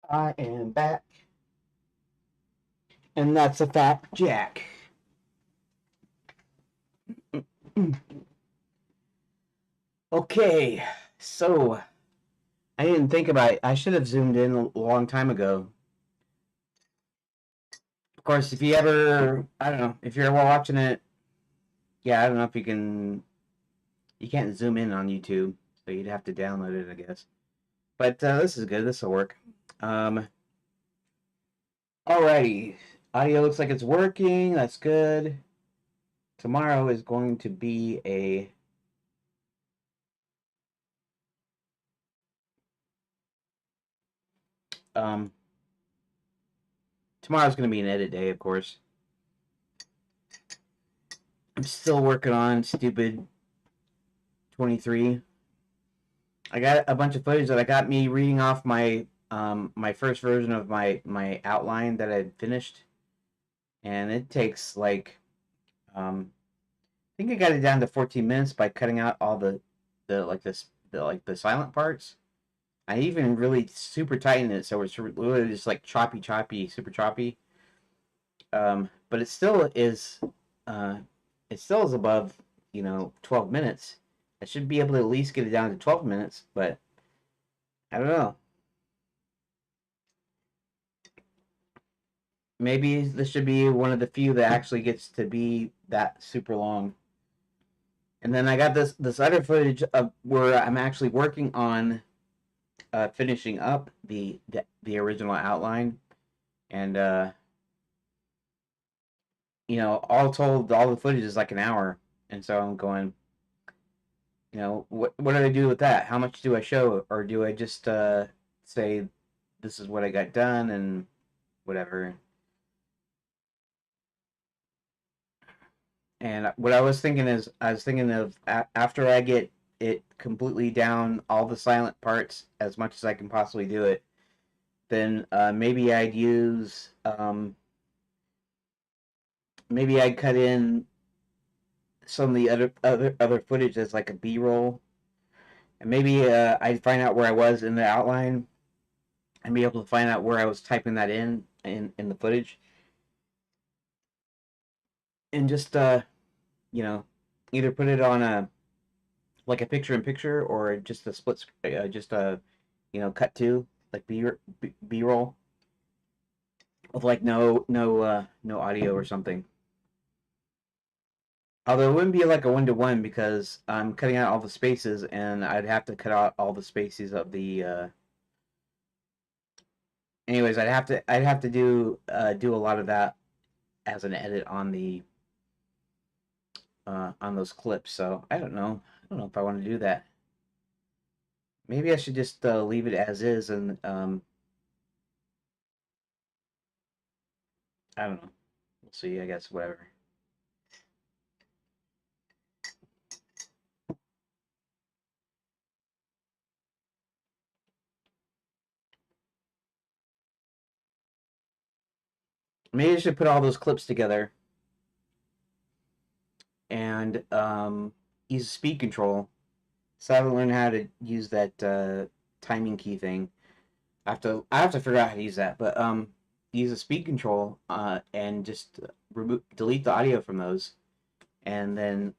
I am back, and that's a fact, Jack. Okay, so I didn't think about it. I should have zoomed in a long time ago. Of course, if you ever, I don't know, if you're ever watching it, yeah, I don't know if you can't zoom in on YouTube, so you'd have to download it, I guess. But this is good. This will work. Um, Alrighty, audio looks like it's working. That's good. Tomorrow is going to be a um, tomorrow's going to be an edit day, of course. I'm still working on stupid 23. I got a bunch of footage that I got me reading off my first version of my outline that I finished, and it takes like I think I got it down to 14 minutes by cutting out all the silent parts. I even really super tightened it so it's literally just like choppy, super choppy. But it still is above 12 minutes. I should be able to at least get it down to 12 minutes, but I don't know. Maybe this should be one of the few that actually gets to be that super long. And then I got this other footage of where I'm actually working on finishing up the original outline, and all told, all the footage is like an hour, and so I'm going, what do I do with that? How much do I show, or do I just say this is what I got done and whatever? And what I was thinking is, I was thinking of after I get it completely down, all the silent parts as much as I can possibly do it, then maybe I'd cut in some of the other footage as like a B-roll, and maybe I'd find out where I was in the outline and be able to find out where I was typing that in the footage, and just you know either put it on a like a picture in picture or just a split just a cut to like B-roll with like no audio or something. Although it wouldn't be like a one-to-one because I'm cutting out all the spaces, and I'd have to cut out all the spaces of the. Anyways, I'd have to do a lot of that as an edit on those clips. So I don't know if I want to do that. Maybe I should just leave it as is, and I don't know. We'll see. I guess whatever. Maybe I should put all those clips together and use speed control. So I haven't learned how to use that timing key thing. I have to figure out how to use that, but use a speed control and just delete the audio from those, and then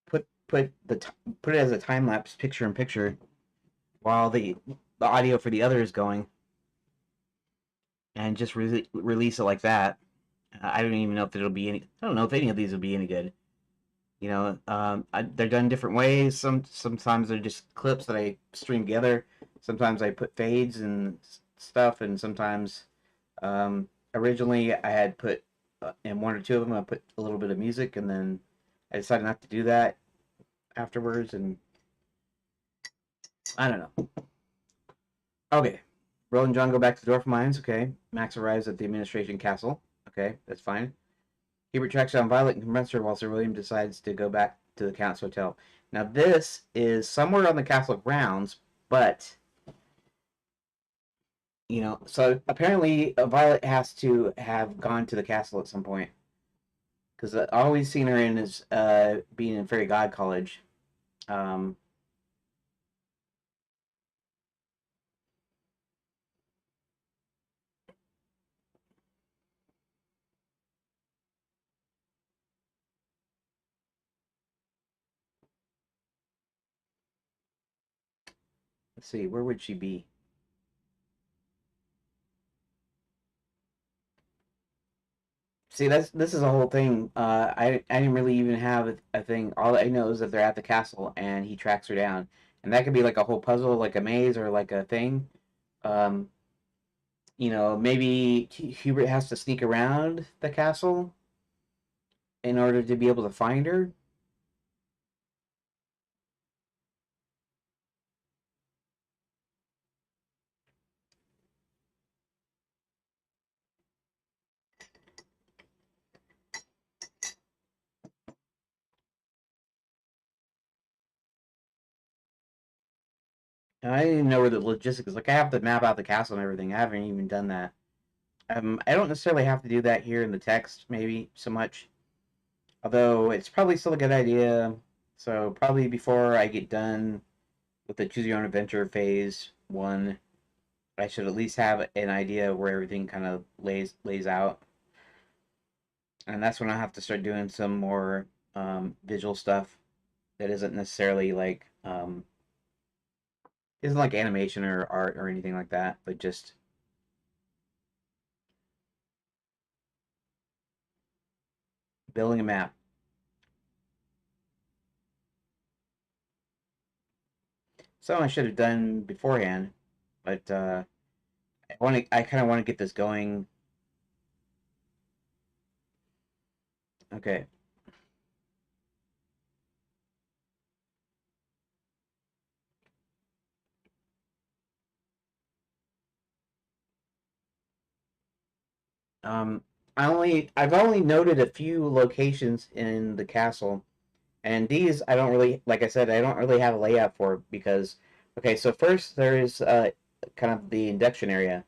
put put it as a time lapse picture in picture while the audio for the other is going, and just release it like that. I don't even know if it'll be any. I don't know if any of these will be any good. They're done different ways. Sometimes they're just clips that I string together. Sometimes I put fades and stuff, and sometimes originally I had put in one or two of them I put a little bit of music, and then I decided not to do that afterwards, and I don't know. Okay, Roland and John go back to the Dwarf Mines. Okay, Max arrives at the administration castle. Okay, that's fine. Hubert tracks down Violet and confronts her while Sir William decides to go back to the Count's hotel. Now, this is somewhere on the castle grounds, but, so apparently Violet has to have gone to the castle at some point. Because I've always seen her in as being in Fairy God College. Um, Let's see, where would she be? See, this is a whole thing. I didn't really even have a thing. All I know is that they're at the castle and he tracks her down, and that could be like a whole puzzle, like a maze or like a thing. Um, maybe Hubert has to sneak around the castle in order to be able to find her. And I didn't even know where the logistics. Like I have to map out the castle and everything. I haven't even done that. I don't necessarily have to do that here in the text, maybe so much. Although it's probably still a good idea. So probably before I get done with the choose your own adventure phase one, I should at least have an idea where everything kind of lays out, and that's when I have to start doing some more visual stuff that isn't like animation or art or anything like that, but just building a map. So I should have done beforehand, but I kind of want to get this going. Okay. Um, I've only noted a few locations in the castle, and these I don't really, like I said, I don't really have a layout for because, okay, so first there is kind of the induction area,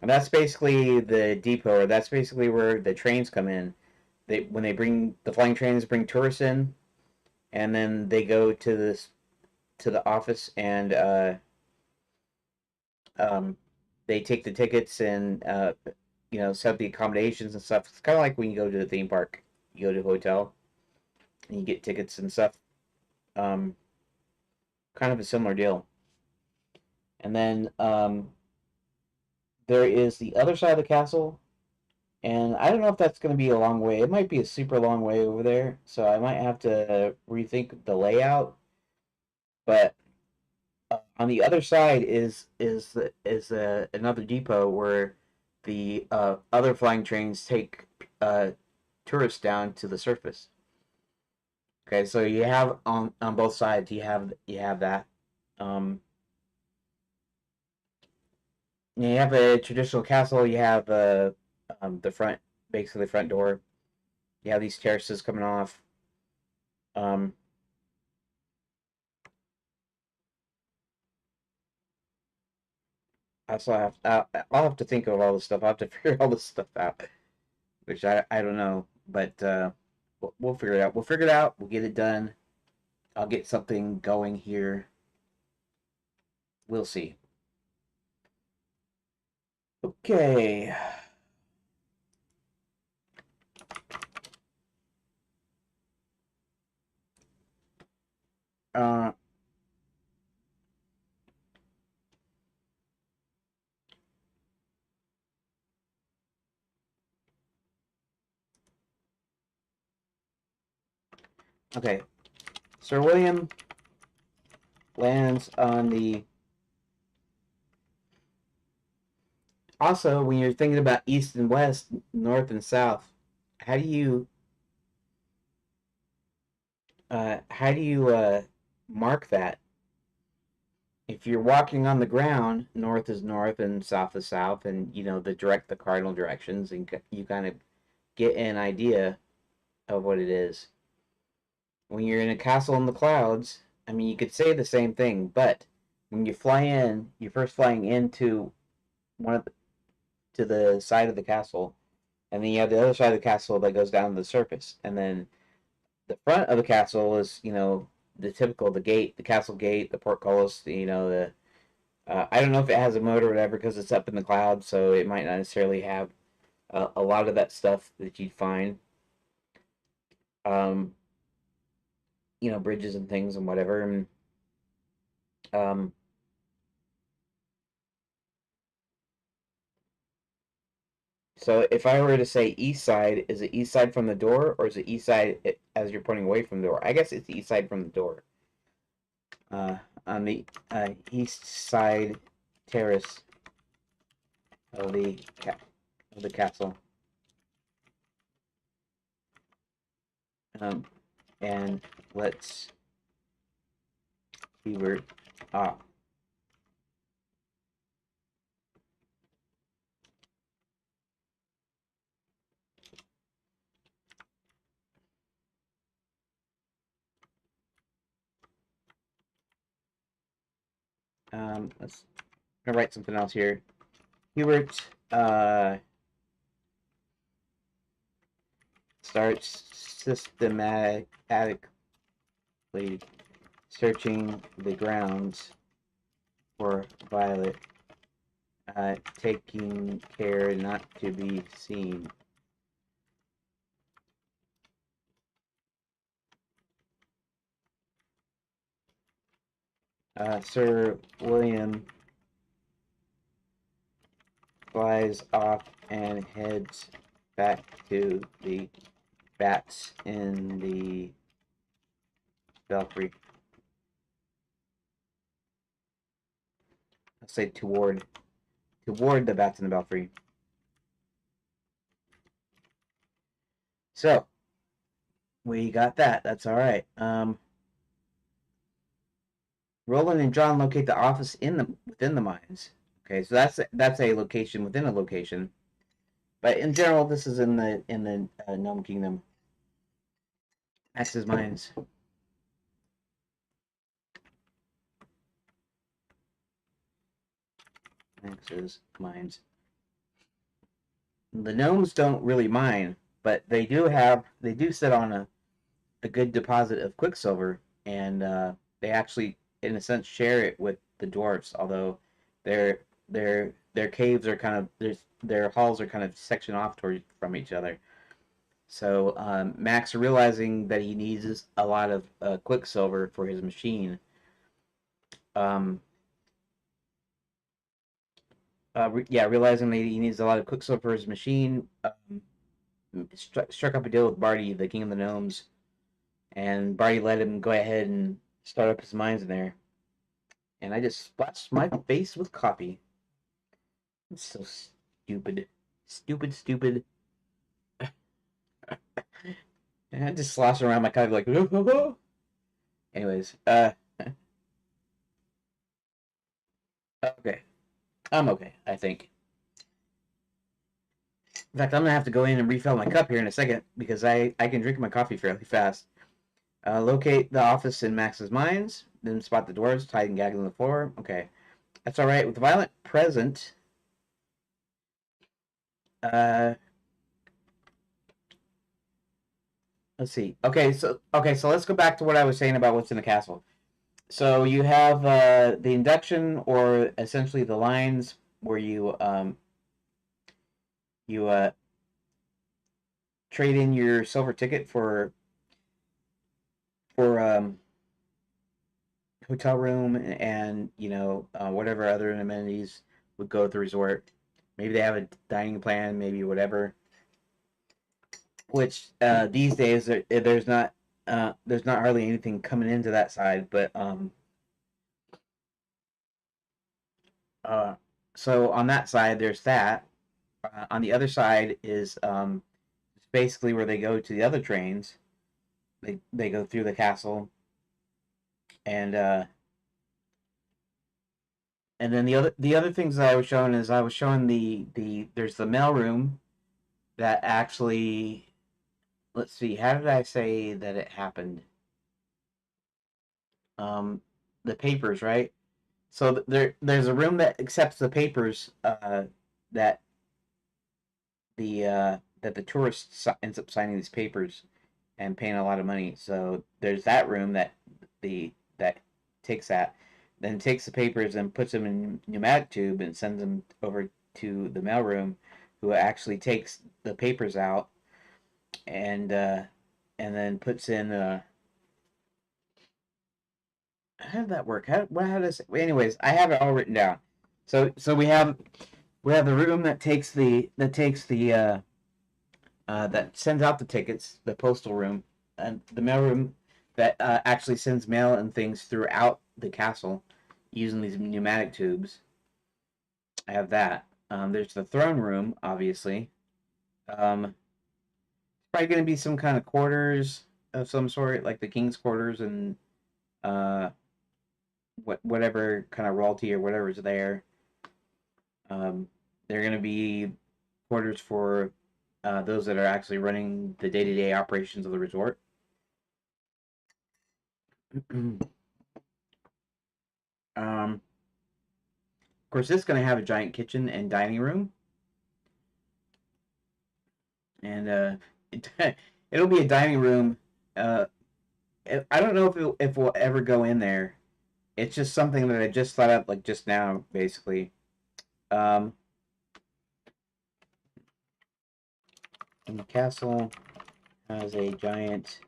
and that's basically the depot, or that's basically where the trains come in. When they bring the flying trains bring tourists in, and then they go to the office and um, they take the tickets and set up the accommodations and stuff. It's kind of like when you go to the theme park, you go to a hotel and you get tickets and stuff. Um, Kind of a similar deal. And then there is the other side of the castle, and I don't know if that's going to be a long way. It might be a super long way over there, so I might have to rethink the layout. But on the other side is another depot where the other flying trains take uh, tourists down to the surface. Okay, so you have on both sides you have that. Um, you have a traditional castle. You have the front, basically the front door. You have these terraces coming off. Um, I still have I'll have to think of all this stuff. I will have to figure all this stuff out, which I don't know, but we'll figure it out. We'll figure it out. We'll get it done. I'll get something going here. We'll see. Okay. Uh, okay. Sir William lands on the. Also, when you're thinking about east and west, north and south, how do you mark that? If you're walking on the ground, north is north and south is south, and the cardinal directions, and you kind of get an idea of what it is. When you're in a castle in the clouds, I mean, you could say the same thing, but when you fly in, you're first flying into one of the, to the side of the castle, and then you have the other side of the castle that goes down to the surface, and then the front of the castle is the typical the gate, the castle gate, the portcullis, the I don't know if it has a moat or whatever because it's up in the clouds, so it might not necessarily have a lot of that stuff that you'd find. Um, Bridges and things and whatever. And um, So if I were to say east side, is it east side from the door, or is it east side as you're pointing away from the door? I guess it's the east side from the door. On the east side terrace of the castle. And let's keyword ah. Let's gonna write something else here. Hubert starts systematically searching the grounds for Violet, taking care not to be seen. Sir William flies off and heads back to the bats in the belfry. I'll say toward the bats in the belfry. So we got that. That's all right. Roland and John locate the office within the mines. Okay, so that's a location within a location. But in general, this is in the Gnome Kingdom. Max's mines. Max's mines. The gnomes don't really mine, but they do sit on a good deposit of quicksilver, and they actually, in a sense, share it with the dwarfs. Although their caves are kind of their halls are kind of sectioned off from each other. So Max, realizing that he needs a lot of quicksilver for his machine, um, realizing that he needs a lot of quicksilver for his machine, struck up a deal with Barty, the king of the gnomes, and Barty let him go ahead and start up his mines in there. And I just splashed my face with coffee. It's so stupid. Stupid. And I just slosh around my coffee like, anyways, okay. I'm okay, I think. In fact, I'm gonna have to go in and refill my cup here in a second because I can drink my coffee fairly fast. Locate the office in Max's mines, then spot the dwarves tied and gagged on the floor. Okay, that's all right. With the Violent present, let's see. So let's go back to what I was saying about what's in the castle. So you have the induction, or essentially the lines where you trade in your silver ticket for hotel room and whatever other amenities would go with the resort. Maybe they have a dining plan, maybe whatever. Which these days there's not hardly anything coming into that side, but so on that side there's that. On the other side is basically where they go to the other trains. They go through the castle, and then the other things that I was showing is I was showing there's the mail room that actually, let's see, how did I say that it happened? The papers, right? So there's a room that accepts the papers that the tourist ends up signing these papers and paying a lot of money. So there's that room that takes that, then takes the papers and puts them in pneumatic tube and sends them over to the mailroom, who actually takes the papers out and then puts in. How did that work? How does? Anyways, I have it all written down. So we have We have the room that takes the that sends out the tickets, the postal room, and the mail room that actually sends mail and things throughout the castle using these pneumatic tubes. I have that. There's the throne room, obviously. Probably going to be some kind of quarters of some sort, like the king's quarters and uh, whatever kind of royalty or whatever's there. They're going to be quarters for those that are actually running the day-to-day operations of the resort. Of course, this is going to have a giant kitchen and dining room, and it'll be a dining room. Uh, I don't know if we'll ever go in there. It's just something that I just thought up like just now, basically. Um, and the castle has a giant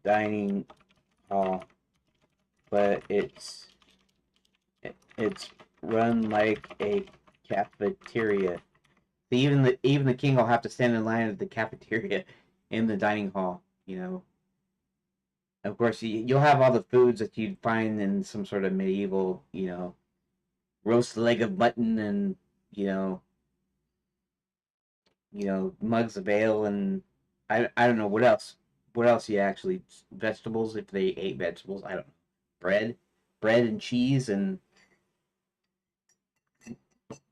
dining hall, but it's run like a cafeteria. Even the king will have to stand in line at the cafeteria in the dining hall. You know, of course, you'll have all the foods that you'd find in some sort of medieval, roast leg of mutton and you know, mugs of ale and I don't know what else. What else you actually vegetables if they ate vegetables? I don't know. Bread, bread and cheese and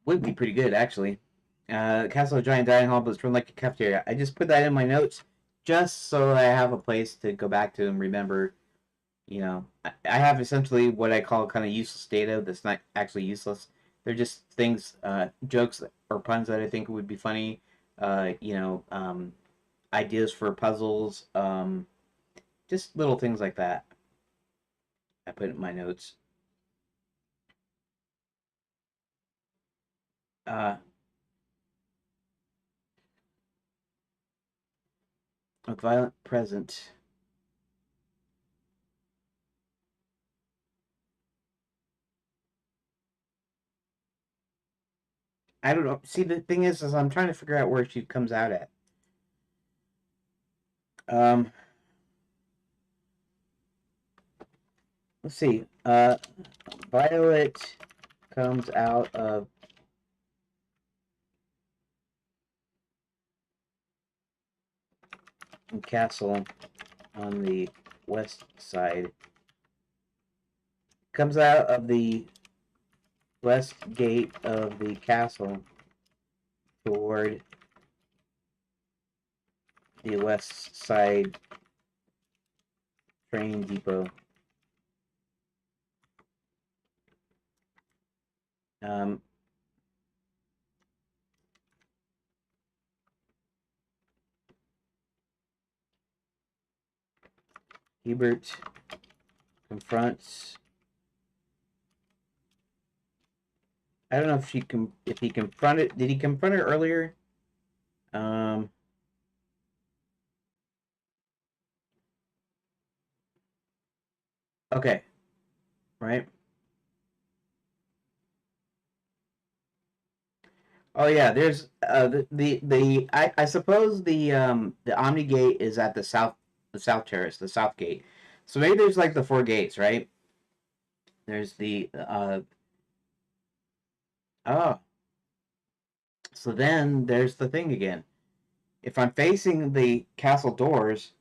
would be pretty good actually. Castle of Giant Dining Hall, but it's run like a cafeteria. I just put that in my notes just so I have a place to go back to and remember. I have essentially what I call kind of useless data that's not actually useless. They're just things, jokes or puns that I think would be funny. Uh, you know, um, Ideas for puzzles, just little things like that. I put in my notes. Uh, a violent present. I don't know. See, the thing is I'm trying to figure out where she comes out at. Um, let's see. Violet comes out of castle on the west side. Comes out of the west gate of the castle toward the west side train depot. Um, Hubert confronts. I don't know if he confronted. Did he confront her earlier? Um, okay, right. Oh yeah, there's I suppose the Omni Gate is at the south terrace, the south gate. So maybe there's like the four gates, right? There's the oh, so then there's the thing again. If I'm facing the castle doors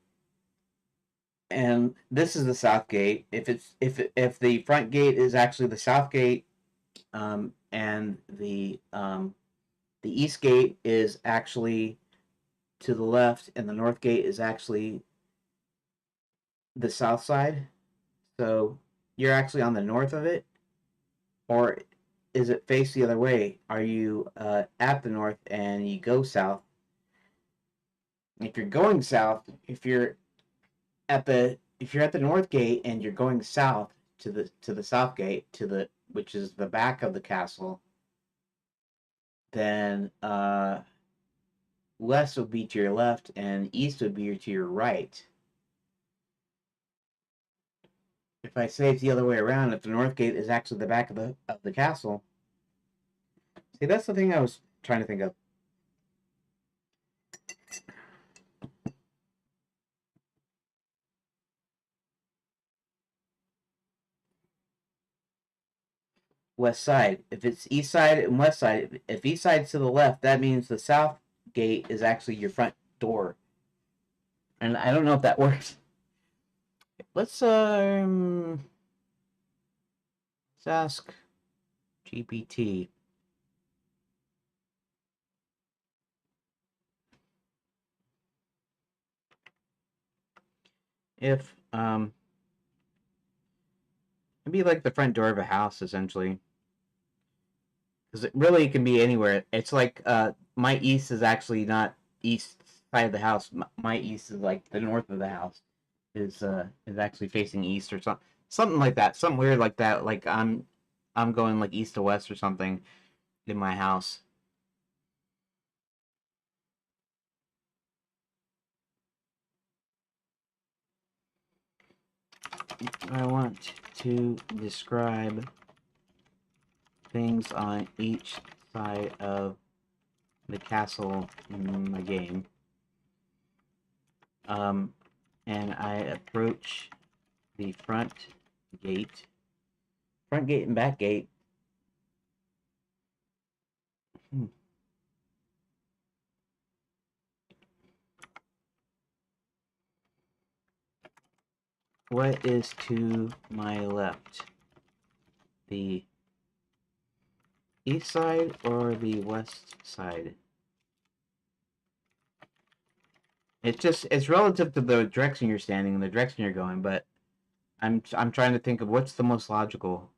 and this is the south gate, if the front gate is actually the south gate, and the east gate is actually to the left, and the north gate is actually the south side. So you're actually on the north of it, or is it face the other way? Are you at the north and you go south? If you're going south, if you're at the north gate and you're going south to the south gate to the which is the back of the castle, then west would be to your left and east would be to your right. If I say it's the other way around, if the north gate is actually the back of the castle, See, that's the thing I was trying to think of. West side. If it's east side and west side, if east side's to the left, that means the south gate is actually your front door. And I don't know if that works. Let's ask GPT. If it'd be like the front door of a house essentially. Because it really can be anywhere. It's like my east is actually not east side of the house. My east is like the north of the house is actually facing east or something like that. Something weird like that. Like I'm going like east to west or something in my house. I want to describe things on each side of the castle in my game. And I approach the front gate and back gate. What is to my left? The east side or the west side? It's relative to the direction you're standing and the direction you're going, but I'm trying to think of what's the most logical.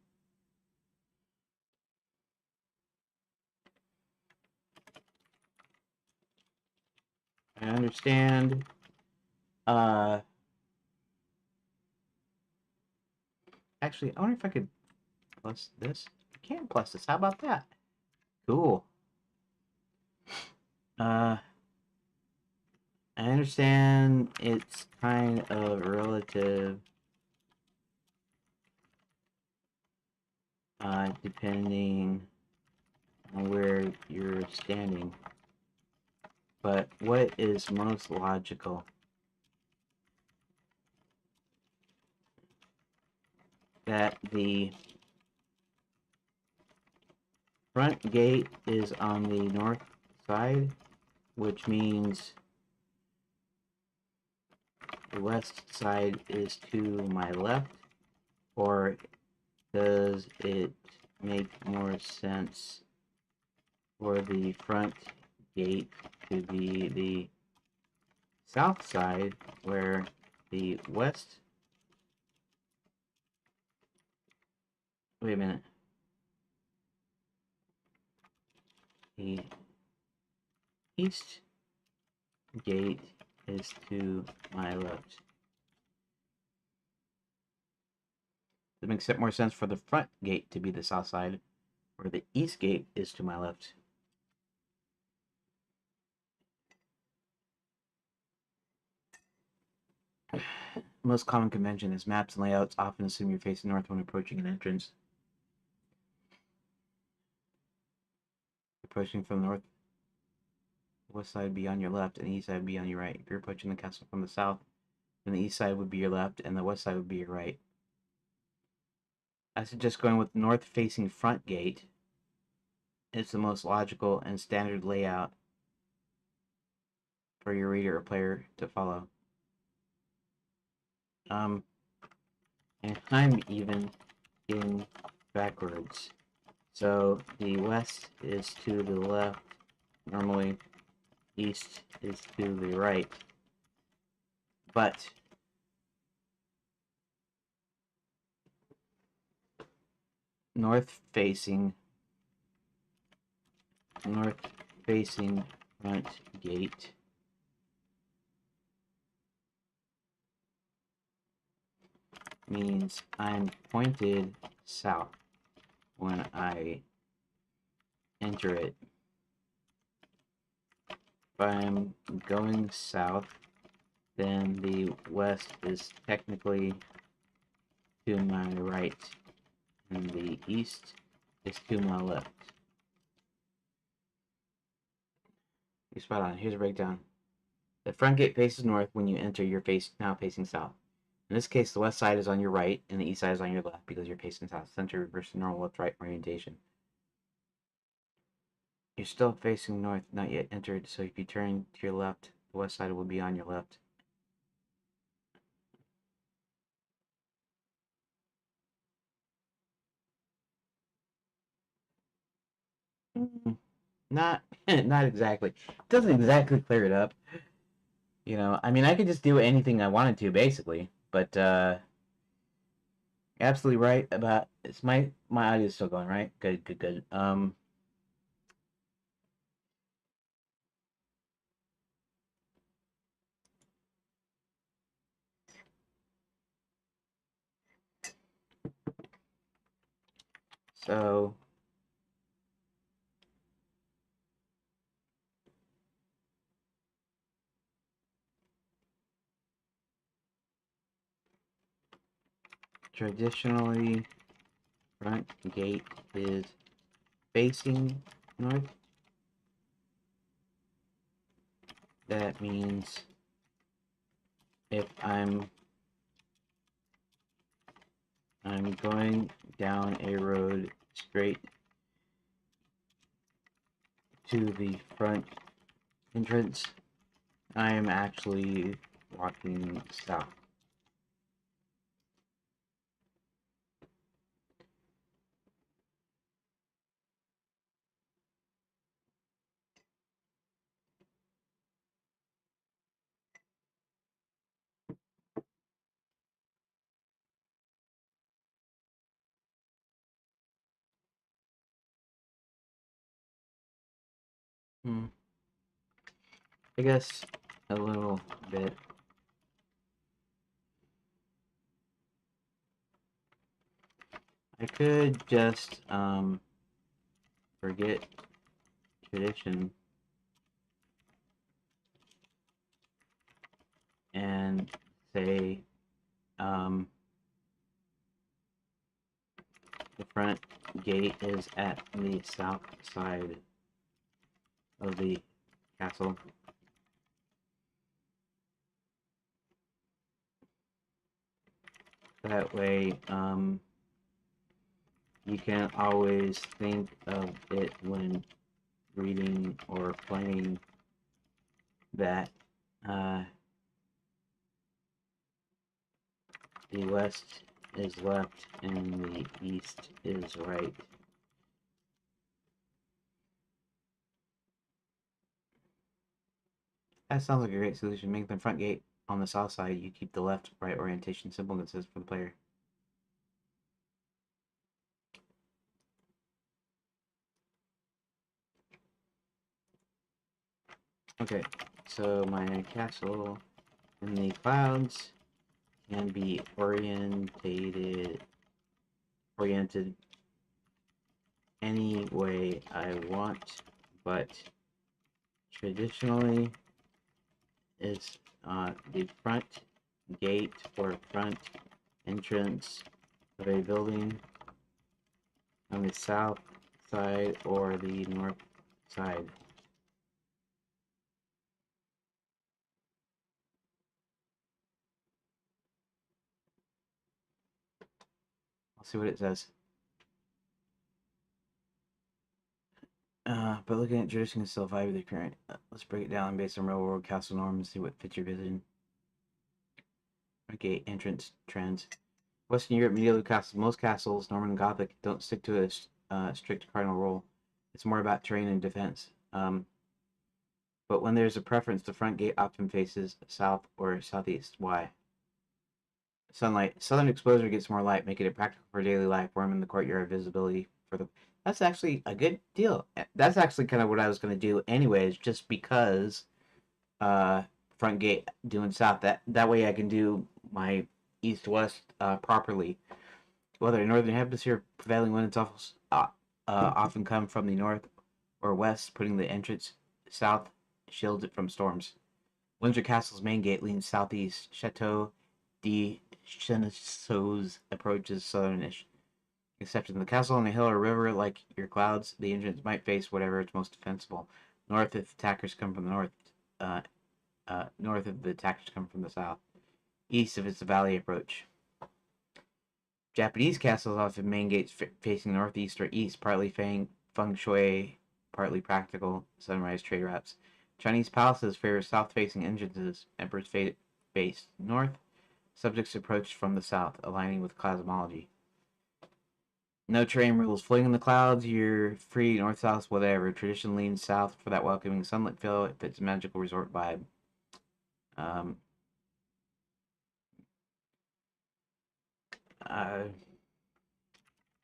I understand. Actually, I wonder if I could plus this. I can plus this. How about that? Cool. I understand it's kind of relative, depending on where you're standing. But what is most logical? That the front gate is on the north side, which means the west side is to my left, or does it make more sense for the front gate to be the south side, where the west... Wait a minute. The east gate is to my left. It makes it more sense for the front gate to be the south side, where the east gate is to my left. Most common convention is maps and layouts often assume you're facing north when approaching an entrance. Approaching from the north, the west side would be on your left, and the east side would be on your right. If you're approaching the castle from the south, then the east side would be your left, and the west side would be your right. I suggest going with north-facing front gate. It's the most logical and standard layout for your reader or player to follow. And I'm even getting backwards. So the west is to the left, normally east is to the right. But north-facing front gate means I'm pointed south when I enter it. If I'm going south, then the west is technically to my right, and the east is to my left. You're spot on. Here's a breakdown. The front gate faces north when you enter. You're now facing south. In this case, the west side is on your right and the east side is on your left because you're facing south. Center versus normal left-right orientation. You're still facing north, not yet entered, so if you turn to your left, the west side will be on your left. Not not exactly. It doesn't exactly clear it up. You know, I mean, I could just do anything I wanted to, basically. But absolutely right about it's my audio is still going, right? Good, good, good. So traditionally, front gate is facing north. That means if I'm going down a road straight to the front entrance, I am actually walking south. I guess a little bit. I could just forget tradition and say the front gate is at the south side of the castle. That way, you can always think of it when reading or playing that the west is left and the east is right. That sounds like a great solution. Make the front gate on the south side. You keep the left-right orientation simple and says for the player. Okay, so my castle in the clouds can be oriented any way I want, but traditionally it's the front gate or front entrance of a building on the south side or the north side. I'll see what it says. But looking at tradition can still vibe with the current. Let's break it down based on real world castle norms and see what fits your vision. Okay, entrance trends. Western Europe medieval castles. Most castles, Norman and Gothic, don't stick to a strict cardinal rule. It's more about terrain and defense. But when there's a preference, the front gate often faces south or southeast. Why? Sunlight. Southern exposure gets more light, making it practical for daily life. Warm in the courtyard visibility for the. That's actually a good deal. That's actually kind of what I was going to do, anyways, just because uh, front gate doing south. That way I can do my east west properly. Whether in northern hemisphere prevailing winds often come from the north or west, putting the entrance south shields it from storms. Windsor Castle's main gate leans southeast. Chateau de Cheneseau's approaches southernish. Except in the castle on a hill or river, like your clouds, the entrance might face whatever is most defensible. North if attackers come from the north. North if the attackers come from the south. East if it's a valley approach. Japanese castles often main gates facing northeast or east, partly feng shui, partly practical sunrise trade routes. Chinese palaces favor south-facing entrances. Emperors face north. Subjects approach from the south, aligning with cosmology. No terrain rules. Floating in the clouds, you're free north, south, whatever. Tradition leans south for that welcoming sunlit feel. If it's a magical resort vibe.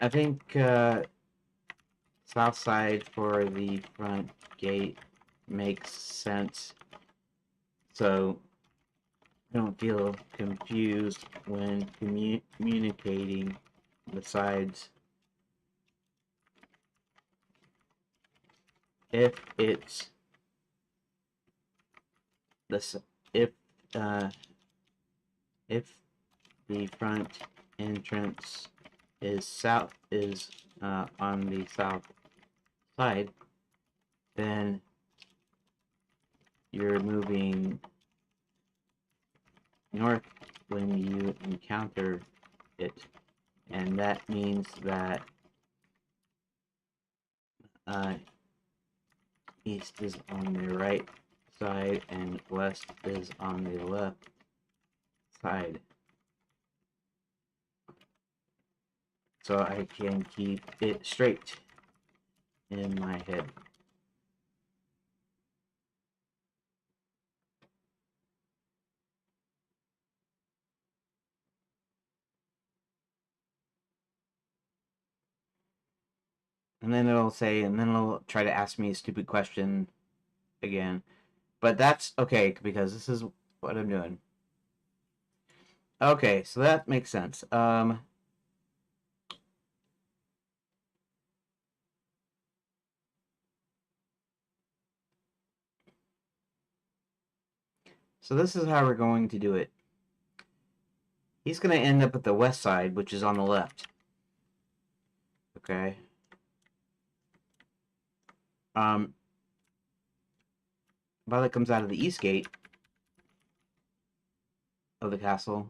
I think south side for the front gate makes sense. So don't feel confused when communicating the sides. If it's this, if the front entrance is on the south side, then you're moving north when you encounter it, and that means that east is on the right side and west is on the left side. So I can keep it straight in my head. And then it'll say, and then it'll try to ask me a stupid question again. But that's okay, because this is what I'm doing. Okay, so that makes sense. So this is how we're going to do it. He's going to end up at the west side, which is on the left. Okay. Violet comes out of the east gate of the castle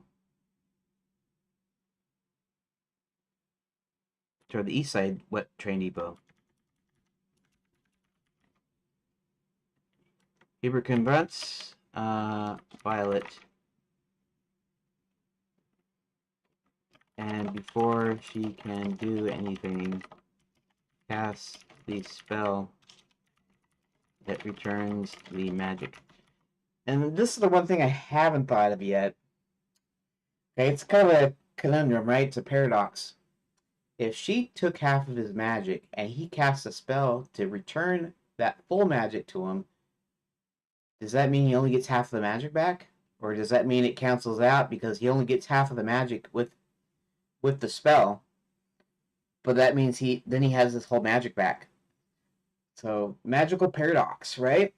toward the east side wet train depot. Hubert confronts Violet, and before she can do anything, casts the spell that returns the magic. And this is the one thing I haven't thought of yet. Okay, it's kind of a conundrum, right? It's a paradox. If she took half of his magic and he casts a spell to return that full magic to him, does that mean he only gets half of the magic back? Or does that mean it cancels out because he only gets half of the magic with the spell? But that means he has this whole magic back. So magical paradox, right?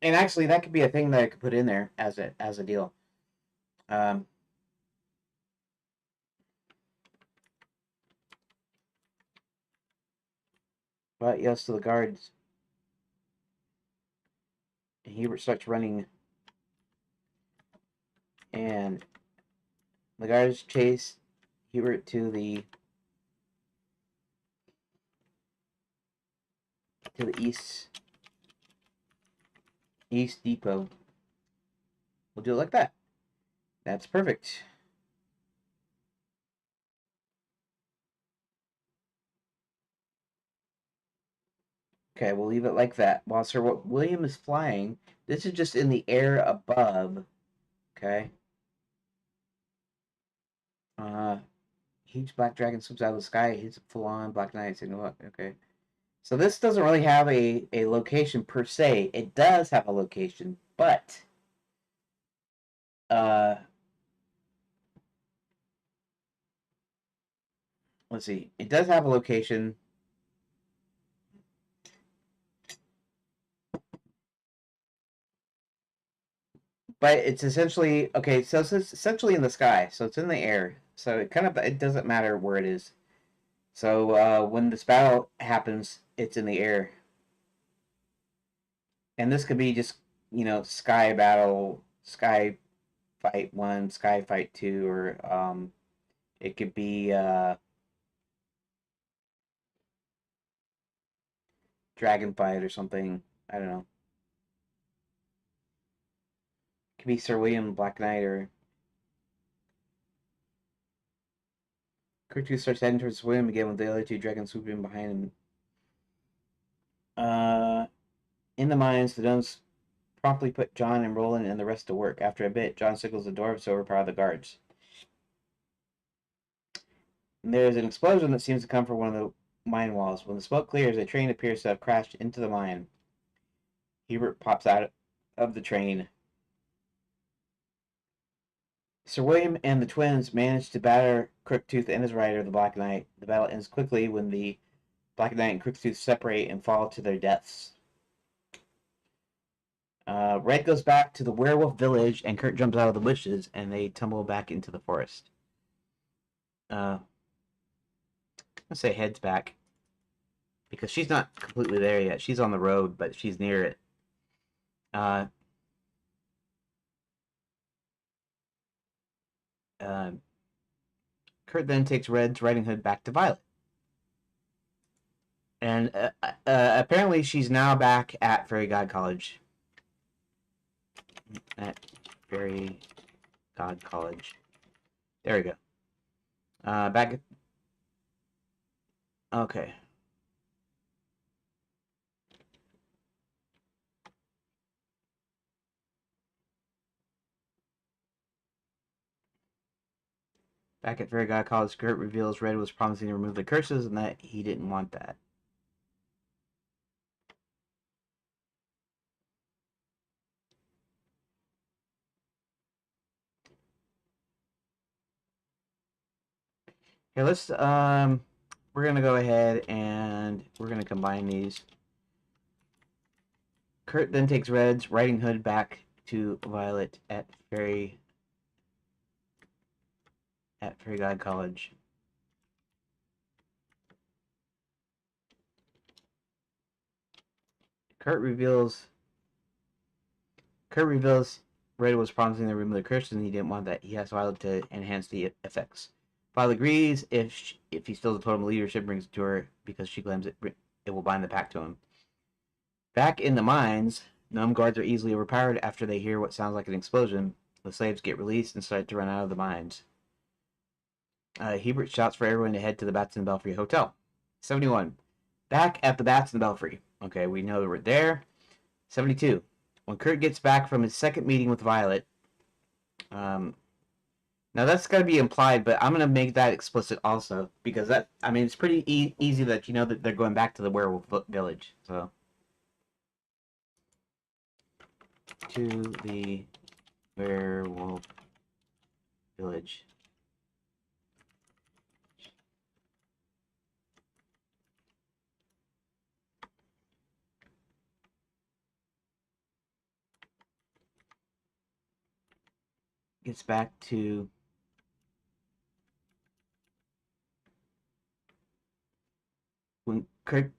And actually, that could be a thing that I could put in there as a deal. But yes, to the guards. And Hubert starts running, and the guards chase Hubert to the east depot. We'll do it like that. That's perfect. Okay, we'll leave it like that. While Sir William is flying, this is just in the air above. Okay. Huge black dragon swoops out of the sky, hits a full-on Black Knight signal. Okay. So this doesn't really have a location per se. It does have a location, but let's see. It does have a location. But it's essentially okay, so it's essentially in the sky, so it's in the air. So it doesn't matter where it is. So when this battle happens, it's in the air. And this could be just, sky battle, sky fight 1, sky fight 2, or it could be dragon fight or something. I don't know. It could be Sir William Black Knight, or Kurtu starts heading towards William again with the other two dragons swooping behind him. In the mines, the Domes promptly put John and Roland and the rest to work. After a bit, John signals the dwarves to overpower the guards. And there is an explosion that seems to come from one of the mine walls. When the smoke clears, a train appears to have crashed into the mine. Hubert pops out of the train. Sir William and the twins manage to batter Crooktooth and his rider, the Black Knight. The battle ends quickly when the Black Knight and Crooktooth separate and fall to their deaths. Red goes back to the werewolf village, and Kurt jumps out of the bushes, and they tumble back into the forest. Let's say heads back, because she's not completely there yet. She's on the road, but she's near it. Kurt then takes Red's Riding Hood back to Violet. And apparently she's now back at Fairy God College. At Fairy God College. There we go. Back. Okay. Back at Fairy God College, Kurt reveals Red was promising to remove the curses and that he didn't want that. Here, let's we're gonna go ahead and we're gonna combine these. Kurt then takes Red's Riding Hood back to Violet at Fairy God College. Kurt reveals Red was promising to remove the curses and he didn't want that. He asked Violet to enhance the effects. Violet agrees if he steals the totem of leadership, brings it to her because she claims it will bind the pact to him. Back in the mines, gnome guards are easily overpowered after they hear what sounds like an explosion. The slaves get released and start to run out of the mines. Hebert shouts for everyone to head to the Bats and Belfry Hotel. 71. Back at the Bats and Belfry. Okay, we know that we're there. 72. When Kurt gets back from his second meeting with Violet, now that's going to be implied, but I'm going to make that explicit also, because it's pretty easy that you know that they're going back to the werewolf village. So, to the werewolf village. Gets back to when Kurt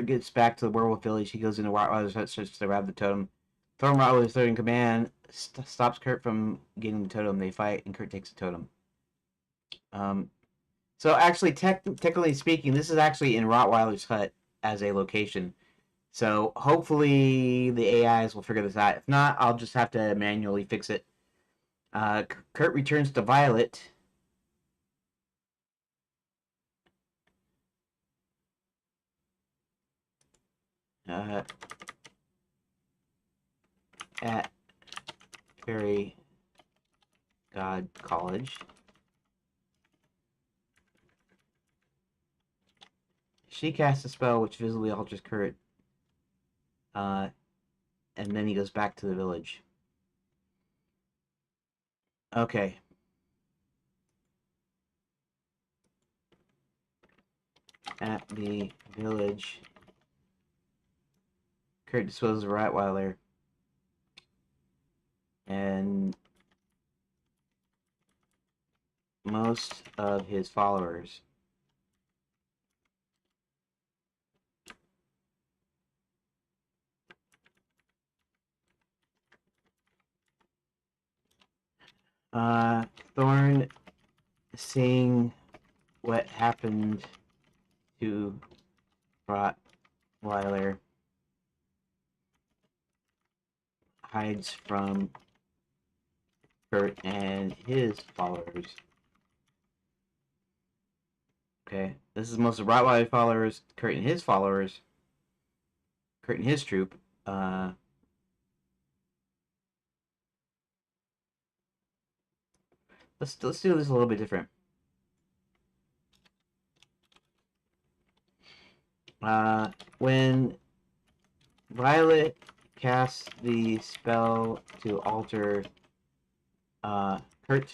gets back to the werewolf village, he goes into Rottweiler's hut, starts to grab the totem. Thorn Rottweiler's third in command stops Kurt from getting the totem. They fight, and Kurt takes the totem. So actually, technically speaking, this is actually in Rottweiler's hut as a location. So hopefully the AIs will figure this out. If not, I'll just have to manually fix it. Kurt returns to Violet. At Fairy God College. She casts a spell which visibly alters Kurt. And then he goes back to the village. Okay. At the village, Kurt disposes of Rottweiler. And most of his followers. Thorn seeing what happened to Rottweiler hides from Kurt and his followers. Okay, this is most of Rottweiler followers, Kurt and his followers, Kurt and his troop. Let's do this a little bit different. When Violet casts the spell to alter Kurt,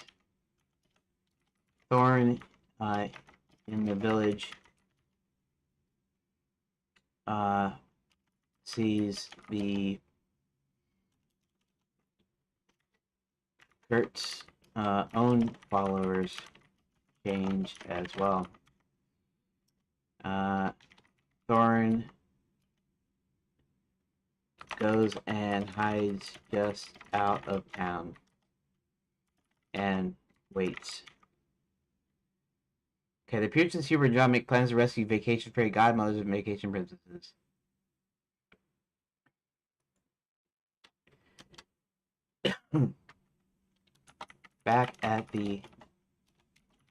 Thorn in the village sees the Kurt's own followers change as well. Thorn goes and hides just out of town and waits. Okay, the Puritans, Hubert, and John make plans to rescue vacation fairy godmothers and vacation princesses. Back at the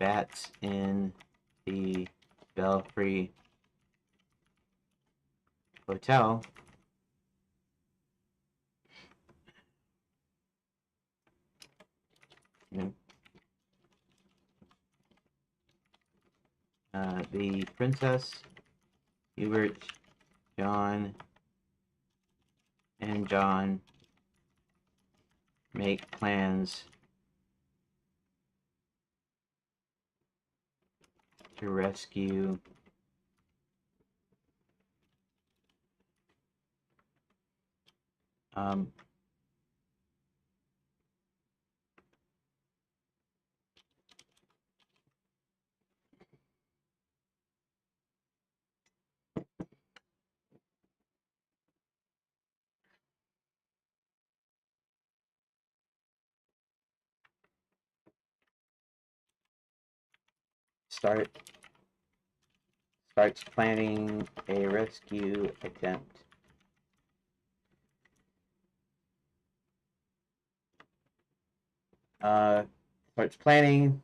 bats in the Belfry Hotel, the princess, Hubert, John, and John make plans to rescue starts planning a rescue attempt. Starts planning.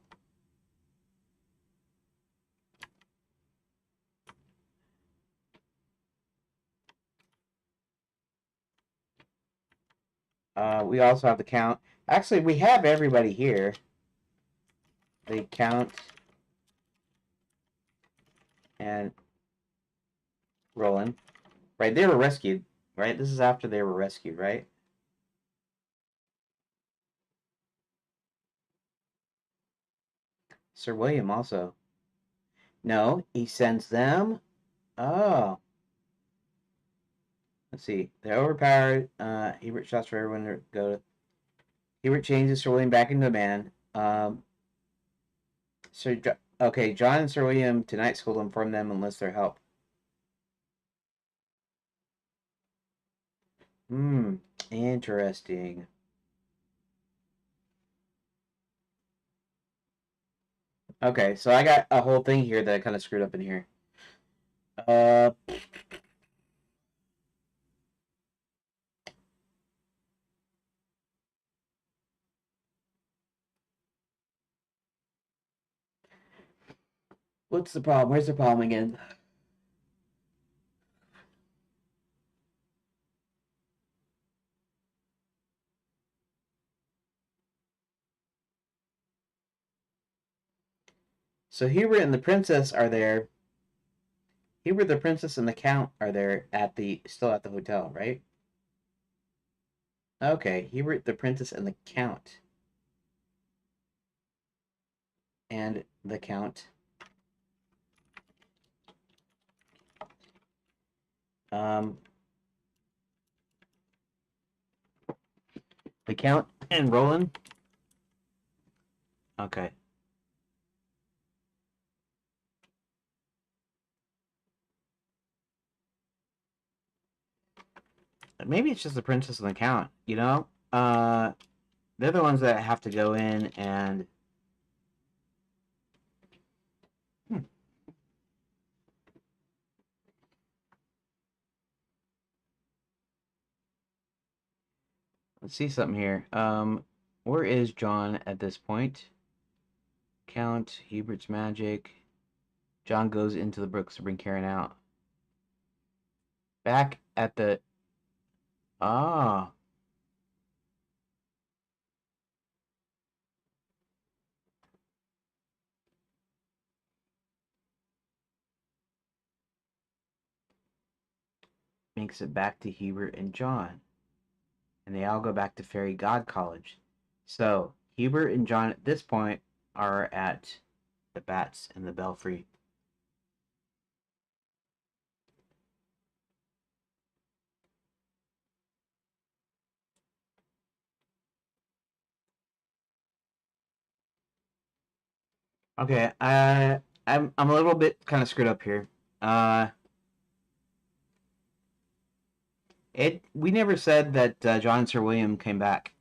We also have the count. Actually, we have everybody here. The count and Roland. Right, they were rescued. Right, this is after they were rescued, right? Sir William also. No, he sends them. Oh. Let's see. They're overpowered. Hebert shots for everyone to go to. Hebert changes Sir William back into a man. Okay, John and Sir William tonight school inform them enlist their help. Interesting. Okay, so I got a whole thing here that I kind of screwed up in here. What's the problem? Where's the problem again? So Hubert and the princess are there. Hubert, the princess, and the count are there still at the hotel, right? Okay, Hubert, the princess, and the count. And the count. The count and Roland. Okay. Maybe it's just the princess and the count, you know? they're the ones that have to go in and let's see something here. Where is John at this point? Count Hubert's magic. John goes into the brooks to bring Karen out. Back at the ah, makes it back to Hubert and John, and they all go back to Fairy God College. So Hubert and John at this point are at the Bats and the Belfry. Okay, I'm a little bit kind of screwed up here. Uh, we never said that John and Sir William came back.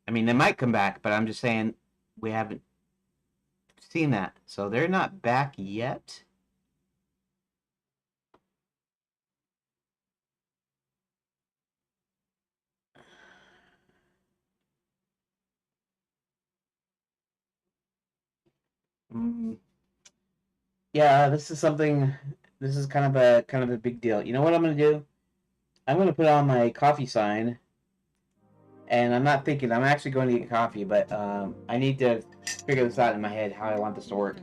I mean, they might come back, but I'm just saying we haven't seen that, so they're not back yet. Mm, yeah, this is something. This is kind of a big deal. You know what I'm gonna do? I'm gonna put on my coffee sign, and I'm not thinking. I'm actually going to get coffee, but I need to figure this out in my head how I want this to work.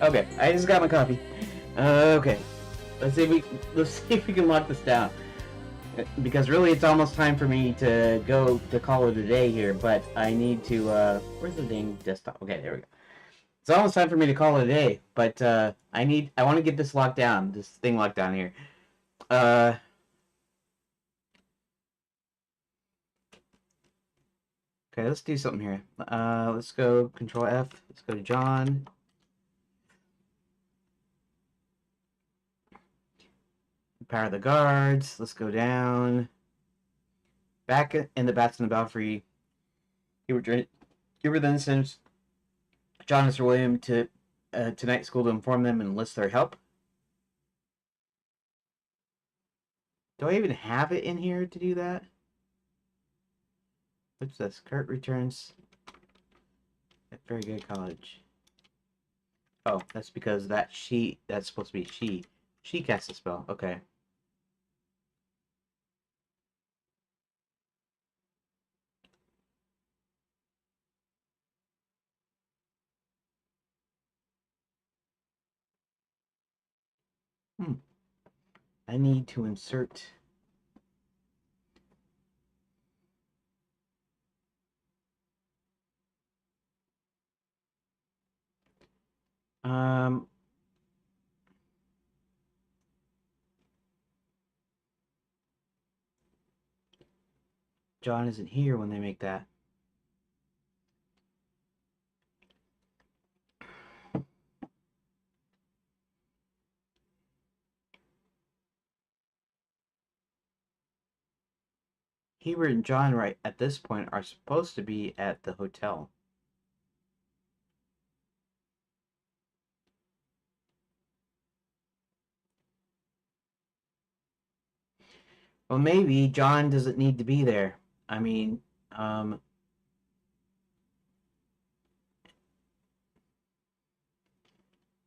Okay, I just got my coffee. Okay, let's see if we can lock this down. Because really, it's almost time for me to go to call it a day here. But I need to. Where's the dang desktop? Okay, there we go. It's almost time for me to call it a day. But I want to get this locked down. This thing locked down here. Uh. Okay, let's do something here. Let's go Control F. Let's go to John. Power the guards. Let's go down. Back in the Bats in the Belfry. Hubert then sends John and Sir William to night school to inform them and enlist their help. Do I even have it in here to do that? What's this? Kurt returns at Very Good College. Oh, that's because that's supposed to be she. She casts a spell. Okay. I need to insert. Um. John isn't here when they make that. Hubert and John, right at this point, are supposed to be at the hotel. Well, maybe John doesn't need to be there. I mean, the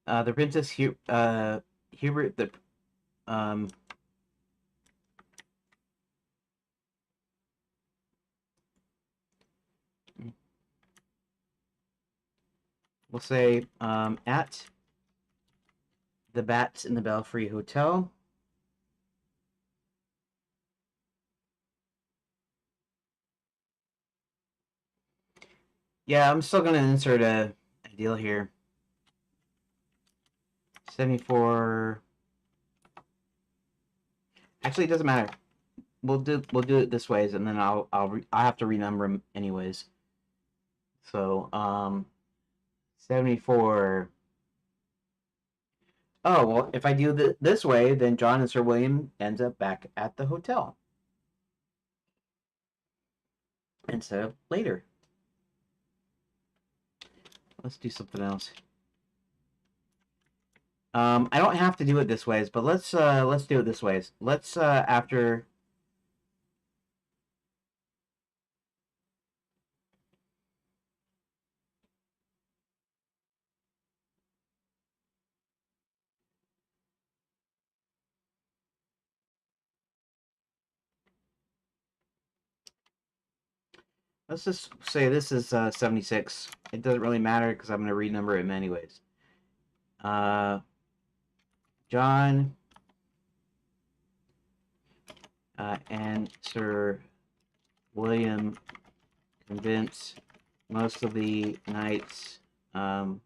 Princess Hubert, um, we'll say, at the Bats in the Belfry Hotel. Yeah, I'm still gonna insert a deal here. 74. Actually, it doesn't matter. We'll do it this ways, and then I'll have to renumber them anyways. So 74. Oh well, if I do this way, then John and Sir William ends up back at the hotel instead of later. Let's do something else. I don't have to do it this ways, but let's do it this ways. Let's after. Let's just say this is 76. It doesn't really matter because I'm going to renumber him anyways. John and Sir William convince most of the knights and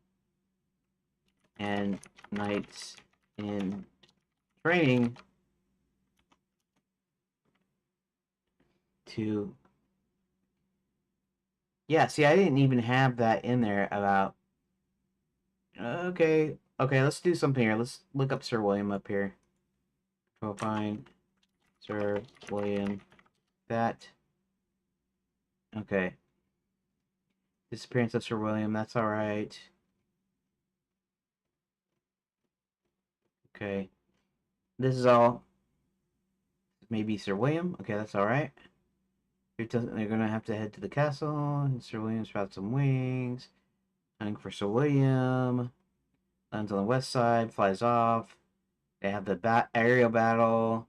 knights in training to. Yeah, see, I didn't even have that in there about. Okay, let's do something here. Let's look up Sir William up here. Go find Sir William. That. Okay. Disappearance of Sir William, that's alright. Okay. This is all. Maybe Sir William. Okay, that's alright. They're gonna have to head to the castle. And Sir William sprouts some wings. Hunting for Sir William. Lands on the west side, flies off. They have the aerial battle.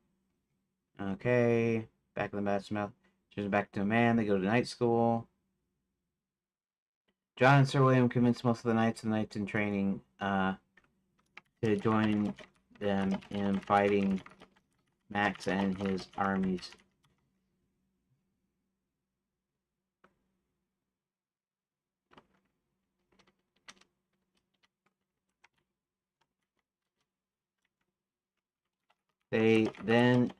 Okay. Back of the bat's mouth. Turns back to a man. They go to night school. John and Sir William convince most of the knights in training to join them in fighting Max and his armies. They then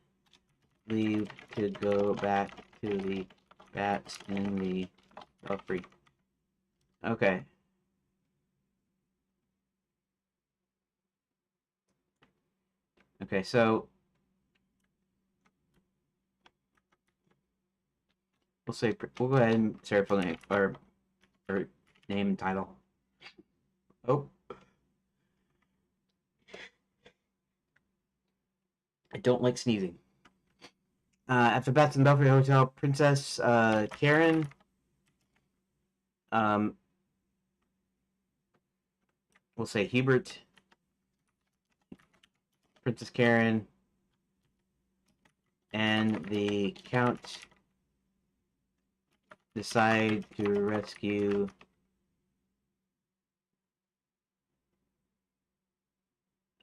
leave to go back to the bats in the belfry. Okay. Okay, so we'll go ahead and start for name or name and title. Oh, I don't like sneezing. At the Bats and Belfry Hotel, Princess Karen. We'll say Hubert. Princess Karen. And the Count decide to rescue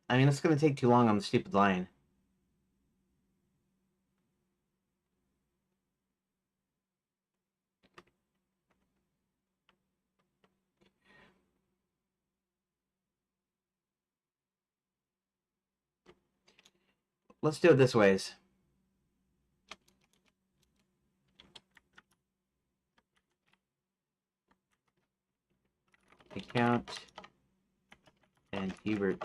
I mean, it's going to take too long on the stupid line. Let's do it this ways. The Count and Hubert.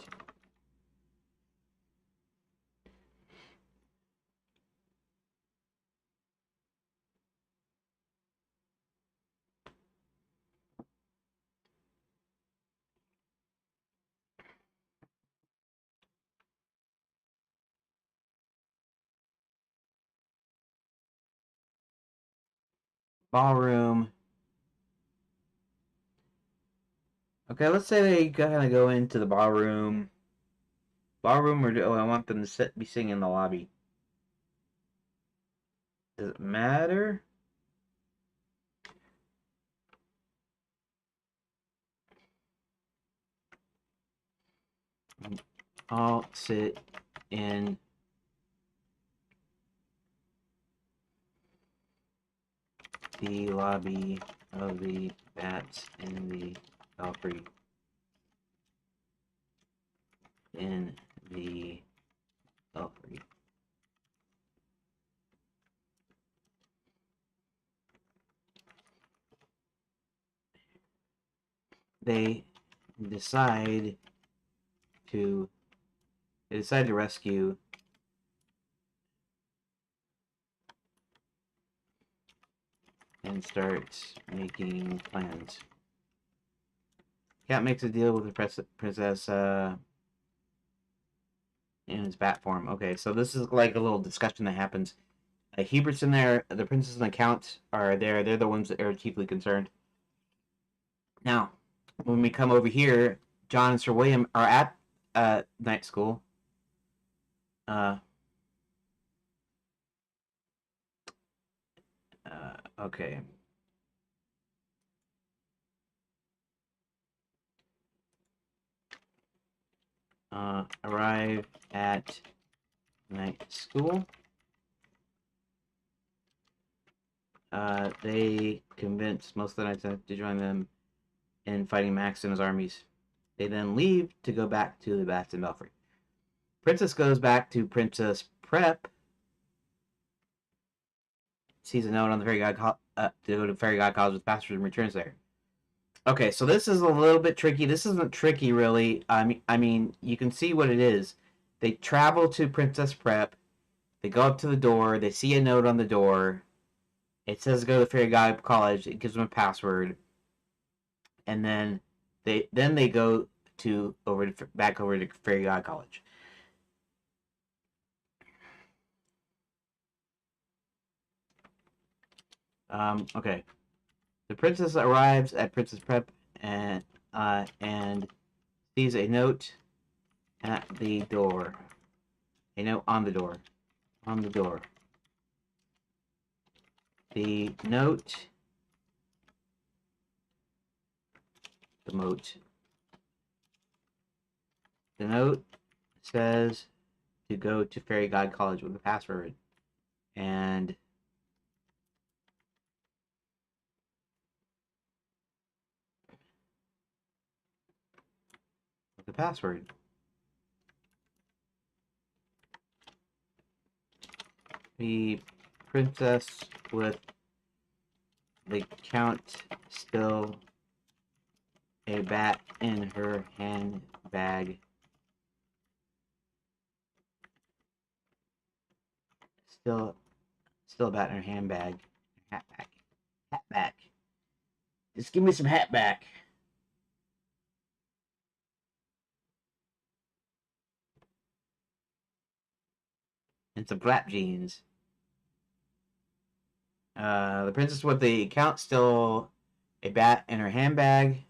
Ballroom. Okay, let's say they kind of go into the ballroom. Ballroom, or do I want them to be singing in the lobby? Does it matter? I'll sit in the lobby of the Bats in the Belfry. In the Belfry. They decide to rescue and start making plans. Cat makes a deal with the princess in his bat form. Okay, so this is like a little discussion that happens. Hubert's in there. The princess and the count are there. They're the ones that are chiefly concerned. Now, when we come over here, John and Sir William are at night school. Okay. Arrive at night school. They convince most of the knights to join them in fighting Max and his armies. They then leave to go back to the Bats and Belfry. Princess goes back to Princess Prep. Sees a note on the Fairy God to go to Fairy God College with Bastards and returns there. Okay, so this is a little bit tricky. This isn't tricky, really. I mean, you can see what it is. They travel to Princess Prep. They go up to the door. They see a note on the door. It says go to Fairy God College. It gives them a password, and then they go back over to Fairy God College. Okay. The princess arrives at Princess Prep and sees a note at the door. A note on the door. On the door. The note. The moat. the note says to go to Fairy God College with the password. And the password. The princess with the count still a bat in her handbag. Still a bat in her handbag. Hat back. Hat back. Just give me some hat back. And some flap jeans. The princess with the count still a bat in her handbag.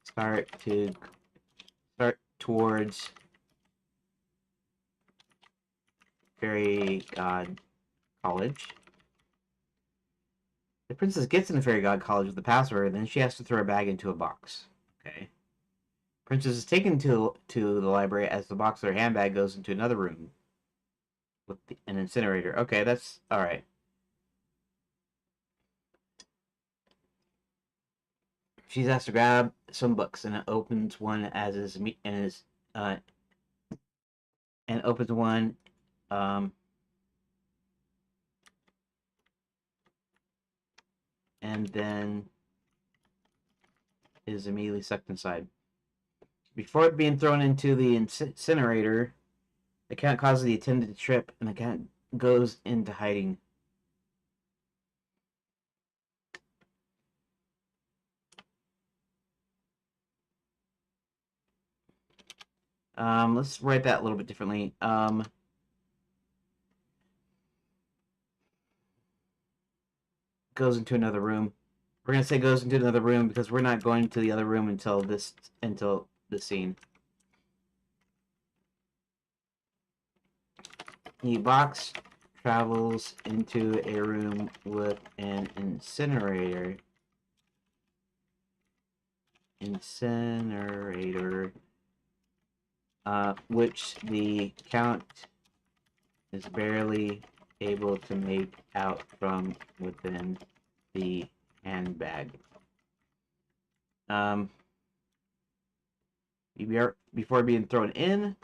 Start towards Fairy God College. The princess gets into Fairy God College with the password, then she has to throw her bag into a box. Okay. Princess is taken to the library as the box of her handbag goes into another room with an incinerator. Okay, that's all right. She's asked to grab some books, and it opens one and opens one, and then is immediately sucked inside. Before it being thrown into the incinerator, the cat causes the attendant to trip, and the cat goes into hiding. Let's write that a little bit differently. Goes into another room. We're gonna say goes into another room because we're not going to the other room until this scene. The box travels into a room with an incinerator. Which the count is barely able to make out from within the handbag. Before being thrown in,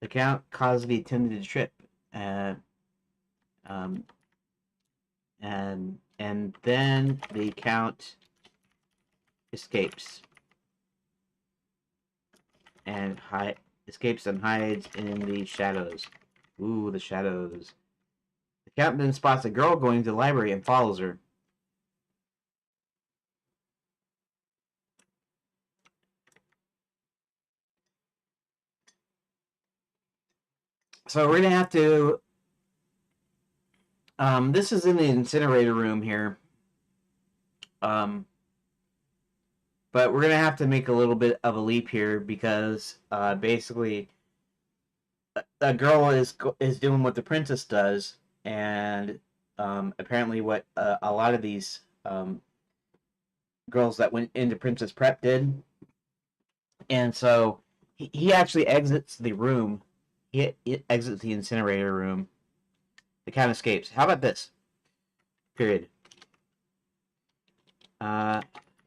the count caused the attendant to trip, and then the count escapes and hides in the shadows. Ooh, the shadows. The count then spots a girl going to the library and follows her. So we're gonna have to. This is in the incinerator room here. But we're gonna have to make a little bit of a leap here because basically a girl is doing what the princess does, and apparently what a lot of these girls that went into Princess Prep did, and so he actually exits the room. He exits the incinerator room. The count escapes. How about this? Period.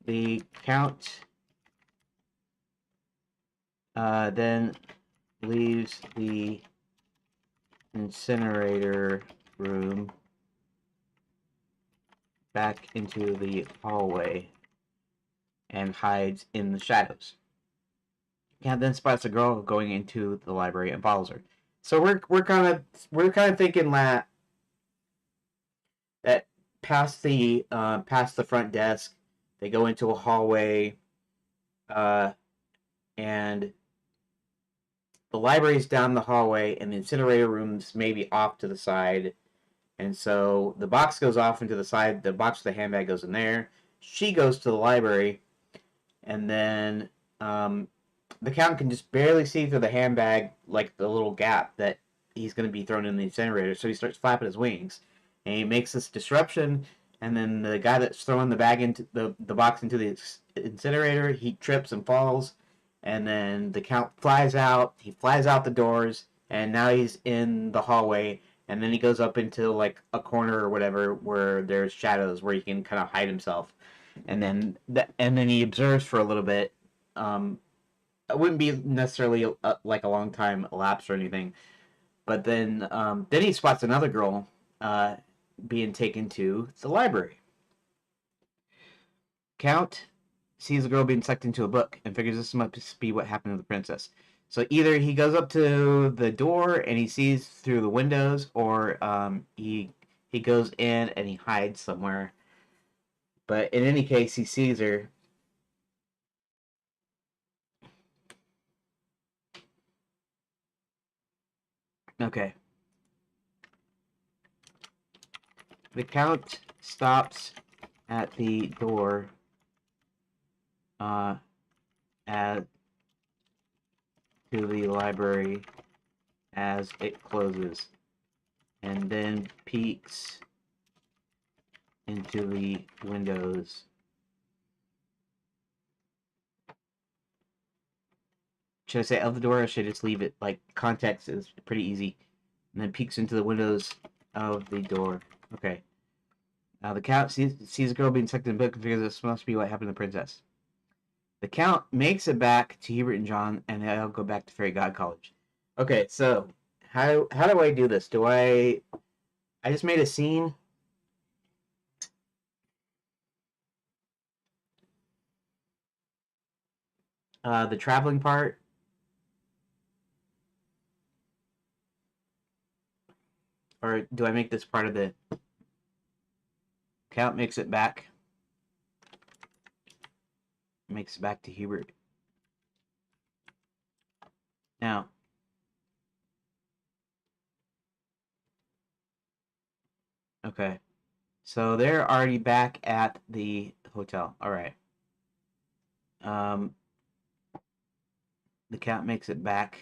The count then leaves the incinerator room back into the hallway and hides in the shadows. Count then spots a girl going into the library and follows her. So we're kind of thinking that past the front desk, they go into a hallway, and the library's down the hallway, and the incinerator room's maybe off to the side. And so the box goes off into the side. The box with the handbag goes in there. She goes to the library, and then the count can just barely see through the handbag, like the little gap that he's going to be thrown in the incinerator. So he starts flapping his wings, and he makes this disruption, and then the guy that's throwing the bag into the box into the incinerator, he trips and falls, and then the Count flies out. He flies out the doors, and now he's in the hallway. And then he goes up into like a corner or whatever where there's shadows where he can kind of hide himself. And then he observes for a little bit. It wouldn't be necessarily like a long time elapsed or anything, but then he spots another girl uh, being taken to the library. Count sees the girl being sucked into a book and figures this must be what happened to the princess. So either he goes up to the door and he sees through the windows, or he goes in and he hides somewhere. But in any case, he sees her. Okay. The Count stops at the door at to the library as it closes, and then peeks into the windows. Should I say of the door, or should I just leave it? Like, context is pretty easy. And then peeks into the windows of the door. Okay. Now the Count sees a girl being sucked in a book and figures this must be what happened to the princess. The Count makes it back to Hubert and John, and they'll go back to Fairy God College. Okay, so how do I do this? Do I just made a scene. The traveling part. Or do I make this part of the Count makes it back? Makes it back to Hubert. Now, okay. So they're already back at the hotel. All right. Um, the Count makes it back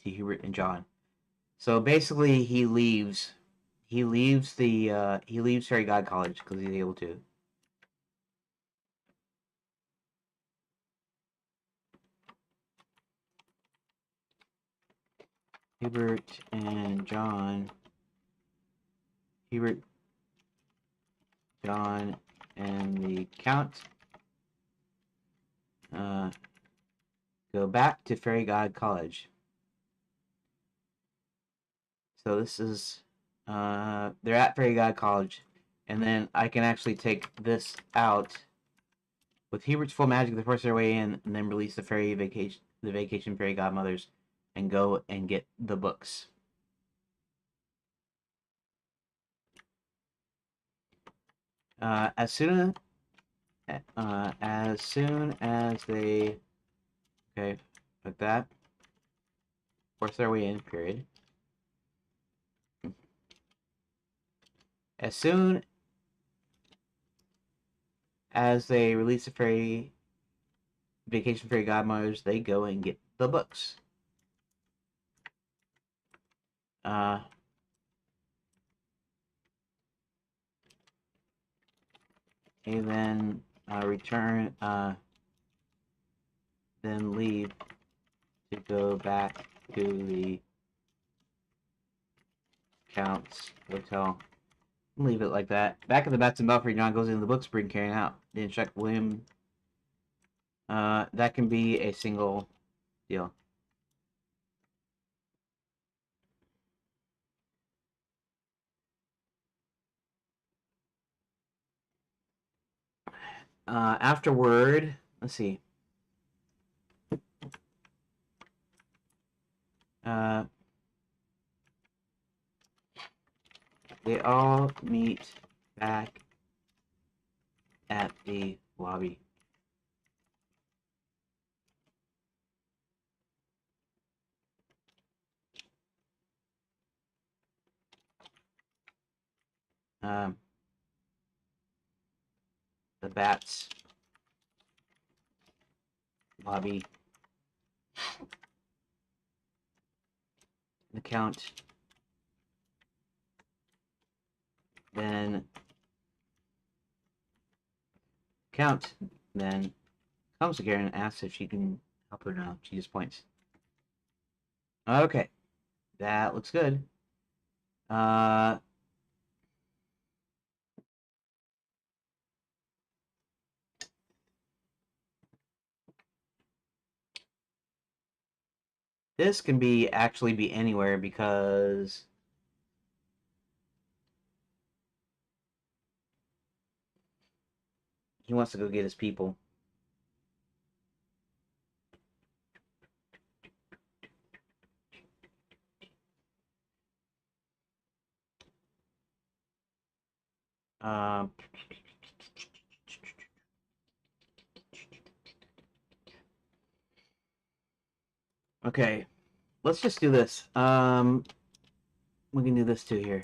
to Hubert and John. So basically, he leaves. He leaves Fairy God College because he's able to. Hubert and John. Hubert, John, and the Count go back to Fairy God College. So this is they're at Fairy God College, and then I can actually take this out with Hubert's full magic. They force their way in, and then release the vacation fairy godmothers, and go and get the books. As soon as they like that, force their way in. Period. As soon as they release the vacation fairy godmothers, they go and get the books. And then return, then leave to go back to the Count's hotel. Leave it like that. Back at the Bats and Belfry, John goes into the book spring carrying out. Then check William. That can be a single deal. Afterward, let's see. They all meet back at the lobby. The Bats lobby. The Count then Count then comes again and asks if she can help her now. She just points. Okay, that looks good. This can actually be anywhere because he wants to go get his people. Um, okay, let's just do this. We can do this too here.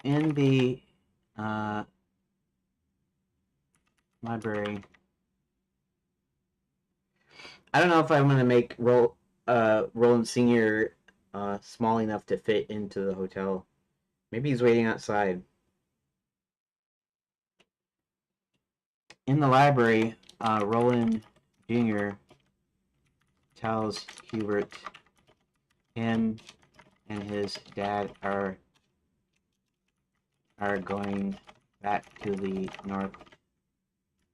In the library, I don't know if I'm gonna make Roland Senior small enough to fit into the hotel. Maybe he's waiting outside. In the library, Roland Jr. tells Hubert him and his dad are going back to the North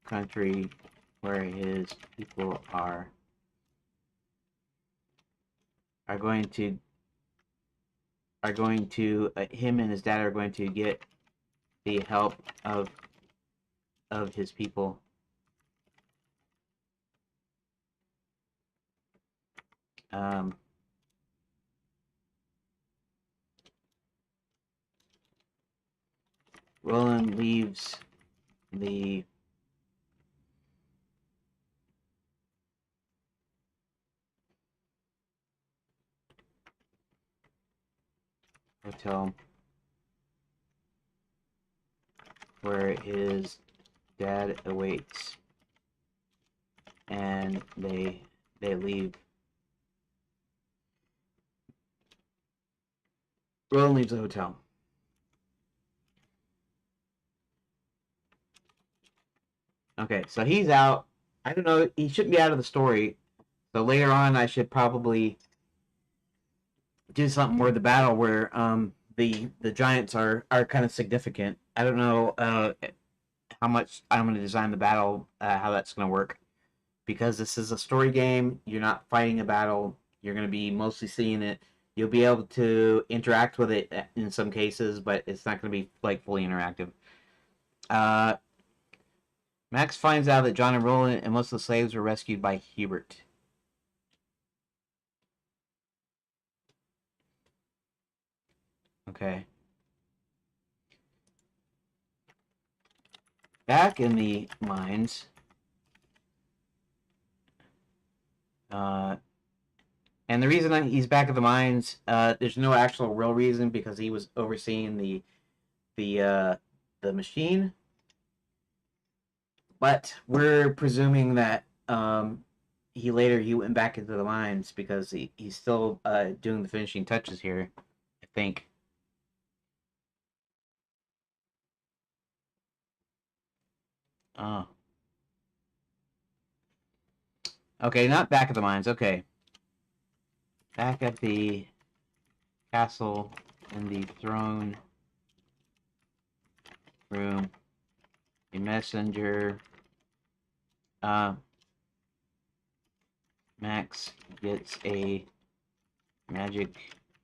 Country where his people are going to him and his dad are going to get the help of his people. Roland leaves the hotel where his dad awaits, and they leave. Roland leaves the hotel. Okay, so he's out. I don't know. He shouldn't be out of the story. So later on, I should probably do something where the battle where the giants are kind of significant. I don't know how much I'm going to design the battle, how that's going to work, because this is a story game. You're not fighting a battle. You're going to be mostly seeing it. You'll be able to interact with it in some cases, but it's not going to be like fully interactive. Max finds out that John and Roland and most of the slaves were rescued by Hubert. Okay. Back in the mines, and the reason he's back at the mines, there's no actual real reason because he was overseeing the machine, but we're presuming that he went back into the mines because he's still doing the finishing touches here, I think. Oh. Okay, not back at the mines. Okay. Back at the castle in the throne room. A messenger. Max gets a magic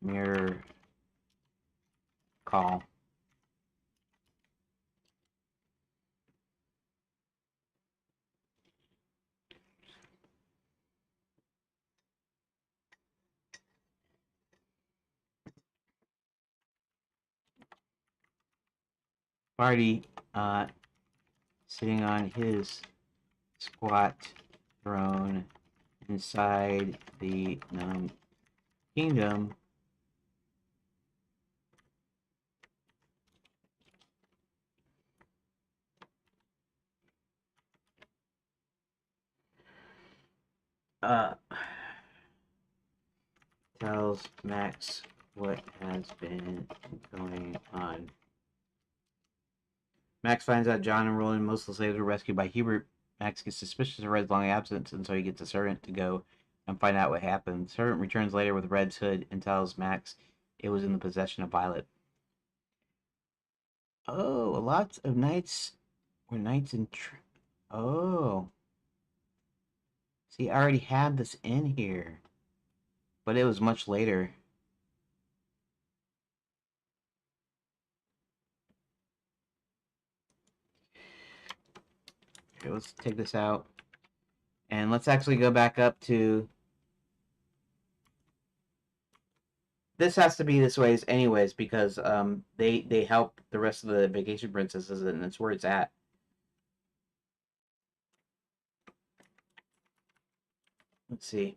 mirror call. Party, sitting on his squat throne inside the gnome kingdom. Uh, tells Max what has been going on. Max finds out John and Roland, most of the slaves, were rescued by Hubert. Max gets suspicious of Red's long absence, and so he gets a servant to go and find out what happened. The servant returns later with Red's hood and tells Max it was in the possession of Violet. Oh, lots of knights were knights in. Oh, see, I already had this in here, but it was much later. Okay, let's take this out. And let's actually go back up to... This has to be this way anyways, because they help the rest of the vacation princesses, and that's where it's at. Let's see.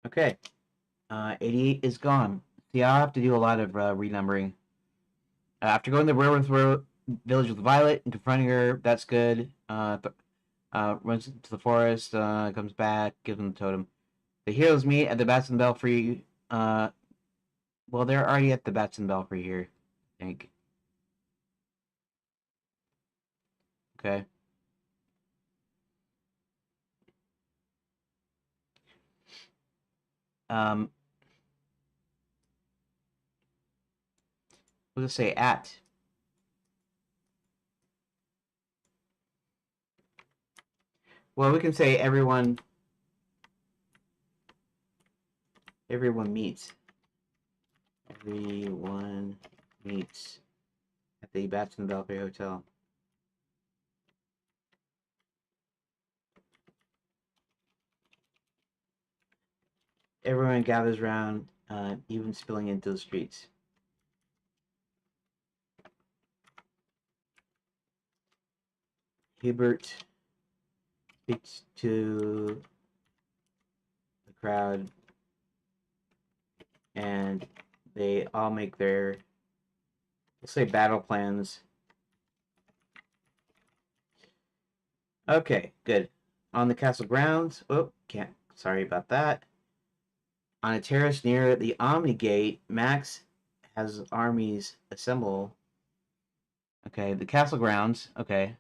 Okay. 88 is gone. See, I'll have to do a lot of renumbering. After going to the railroad village with Violet and confronting her, that's good. Runs to the forest, comes back, gives them the totem. The heroes meet at the Bats and Belfry. Well, they're already at the Bats and Belfry here, I think. Okay. Um, we'll just say at. Well, we can say everyone meets. Everyone meets at the Bats and Belfry Hotel. Everyone gathers around, even spilling into the streets. Hubert speaks to the crowd, and they all make their, let's say, battle plans. Okay, good. On the castle grounds. Oh, can't. Sorry about that. On a terrace near the Omni Gate, Max has armies assemble. Okay, the castle grounds. Okay.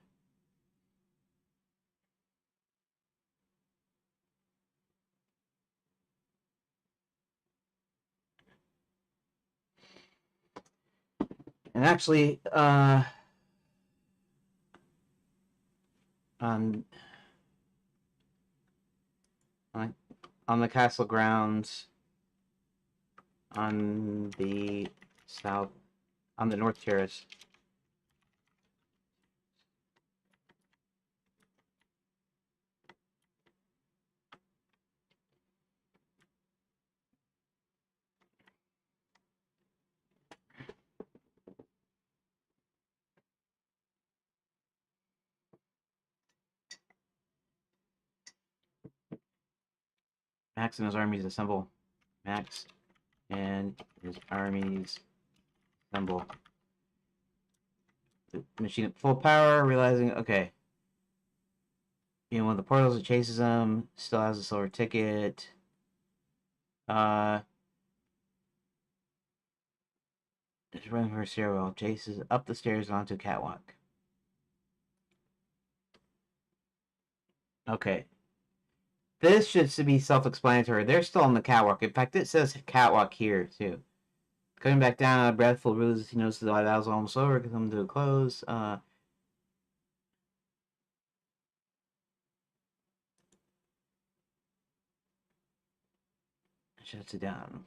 And actually, on on the castle grounds, on the south, on the north terrace. Max and his armies assemble. Max and his armies assemble. The machine at full power, realizing, okay. One of the portals that chases him still has a silver ticket. Just running for a stairwell, chases up the stairs onto a catwalk. Okay. This should be self-explanatory. They're still on the catwalk. In fact, it says catwalk here, too. Coming back down, out of breath, full of bruises, he notices the battle's almost over, come to a close. Shuts it down.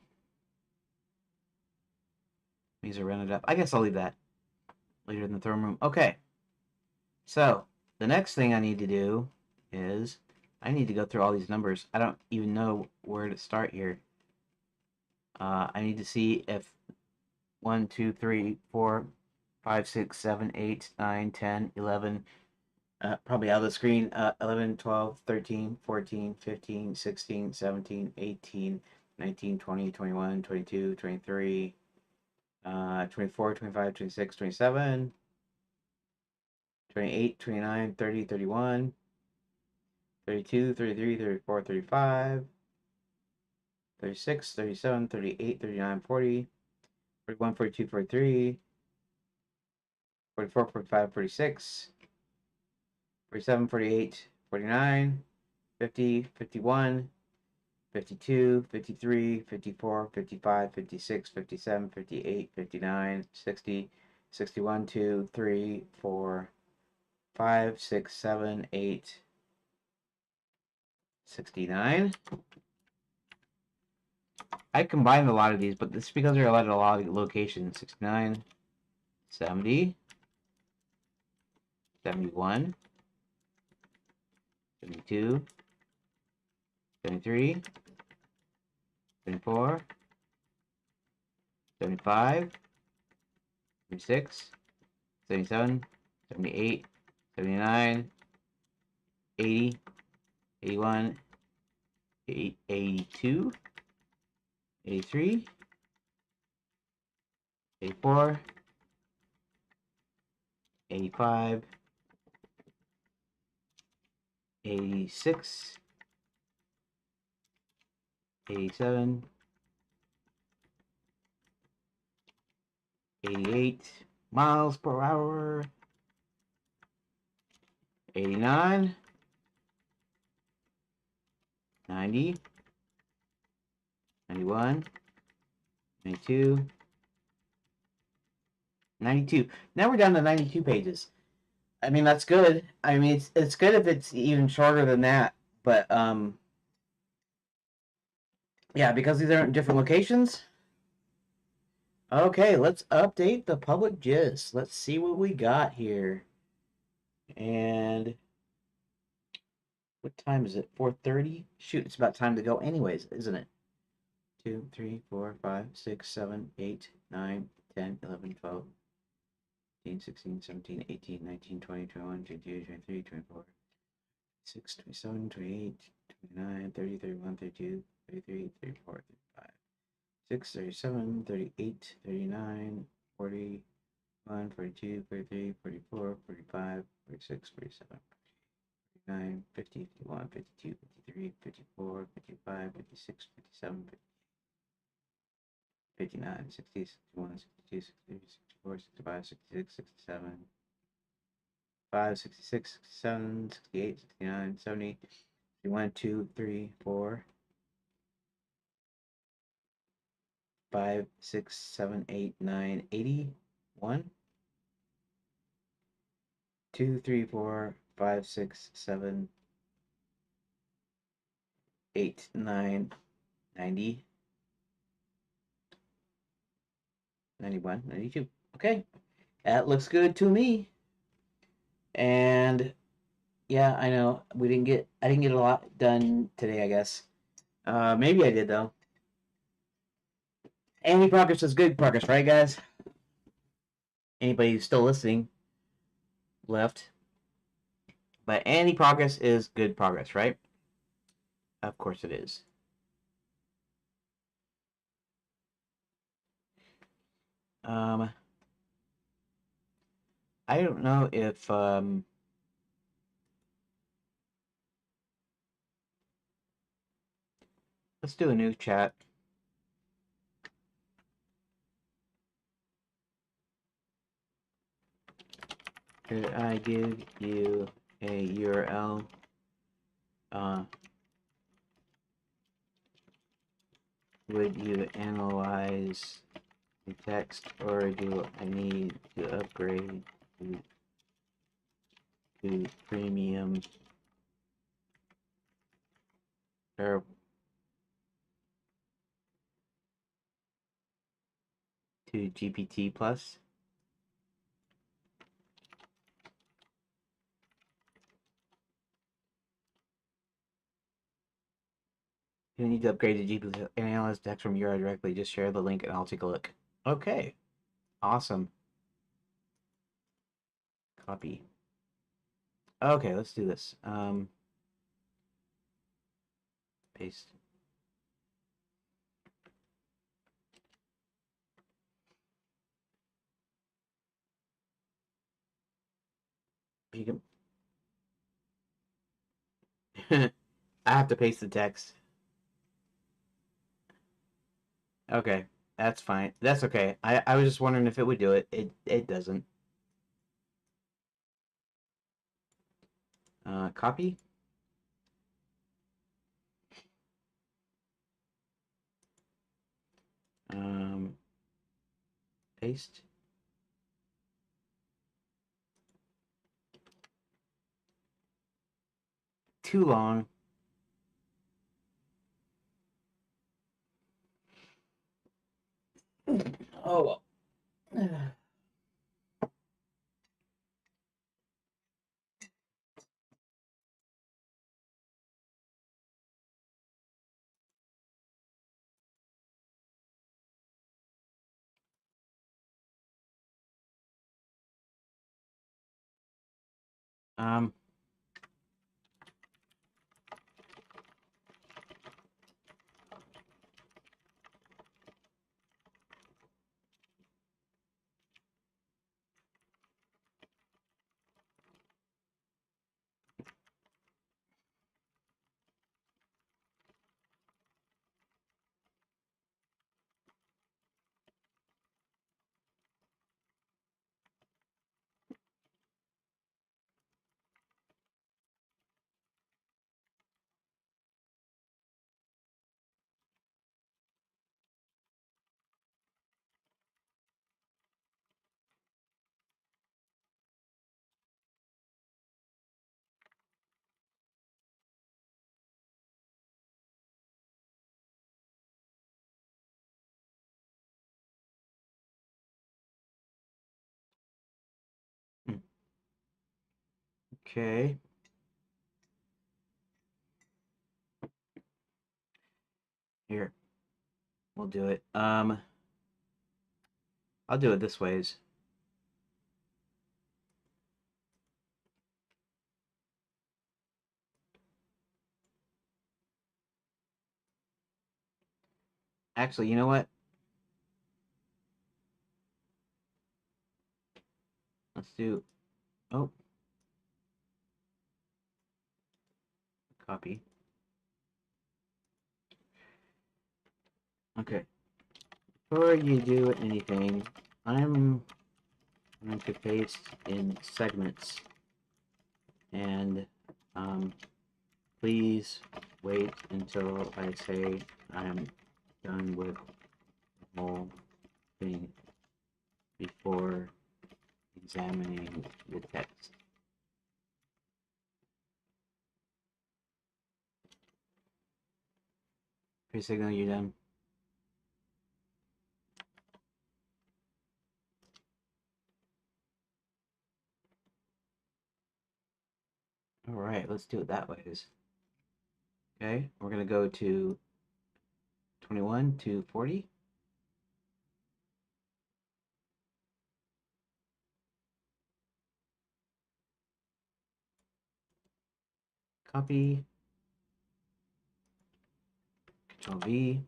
These are rented up. I guess I'll leave that. Later in the throne room. Okay. So, the next thing I need to do is I need to go through all these numbers. I don't even know where to start here. I need to see if 1, 2, 3, 4, 5, 6, 7, 8, 9, 10, 11, probably out of the screen, 11, 12, 13, 14, 15, 16, 17, 18, 19, 20, 21, 22, 23. 24, 25, 26, 27, 28, 29, 30, 31, 32, 33, 34, 35, 36, 37, 38, 39, 40, 41, 42, 43, 44, 45, 46, 47, 48, 49, 50, 51, 52, 53, 54, 55, 56, 57, 58, 59, 60, 61, 2, 3, 4, 5, 6, 7, 8, 69. I combined a lot of these, but this is because there are a lot of locations. 69, 70, 71, 72, 73, 74, 75, 76, 77, 78, 79, 80, 81, 82, 83, 84, 85, 86, 87, 88 miles per hour, 89, 90, 91, 92, 92. Now we're down to 92 pages. I mean, that's good. I mean, it's good if it's even shorter than that. But yeah, because these are in different locations. Okay, let's update the public gist. Let's see what we got here. And what time is it? 4:30? Shoot, it's about time to go anyways, isn't it? 2, 3, 4, 5, 6, 7, 8, 9, 10, 11, 12, 15, 16, 17, 18, 19, 20, 21, 22, 23, 24, 26, 27, 28, 29, 30, 31, 32, 33, 34, 35, 6, 37, 38, 39, 40, 41, 42, 43, 44, 45, 46, 47, 49, 50, 51, 52, 53, 54, 55, 56, 57, 59, 60, 61, 62, 63, 64, 65, 66, 67, 5, 66, 67, 68, 69, 70, 71, 2, 3, 4, 5, 6, 7, 8, 9, 81, 2, 3, 4, 5, 6, 7, 8, 9, 90, 91, 92. Okay, that looks good to me. And yeah, I know I didn't get a lot done today, I guess. Maybe I did though. Any progress is good progress, right, guys? Anybody who's still listening left. But any progress is good progress, right? Of course it is. I don't know if let's do a new chat. Could I give you a URL? Would you analyze the text, or do I need to upgrade to premium or to GPT plus? You need to upgrade to GPT and analyze text from URL directly. Just share the link and I'll take a look. Okay. Awesome. Copy. Okay, let's do this. Paste. You can. I have to paste the text. Okay, that's fine. That's okay. I was just wondering if it would do it. It doesn't. Copy. Um, Paste. Too long. Oh well. Um. Okay. Here, we'll do it. I'll do it this ways. Actually, you know what? Let's do. Oh, copy. Okay. Before you do anything, I'm going to paste in segments, and please wait until I say I'm done with the whole thing before examining the text. Pre-signal, you're done. All right, let's do it that way. Okay, we're gonna go to 21 to 40. Copy. Control V.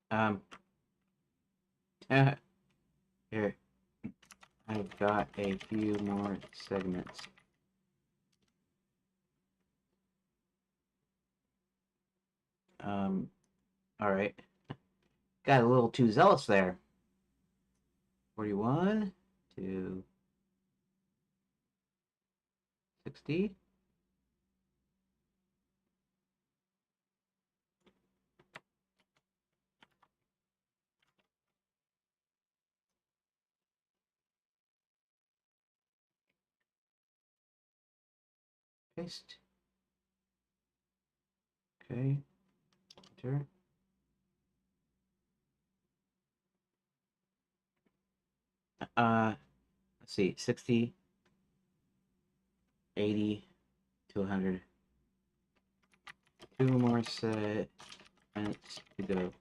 Um, here, I've got a few more segments. All right. Got a little too zealous there. 41 to 60. Paste. Okay. Enter. Let's see. 60, 80 to 100. Two more segments to go.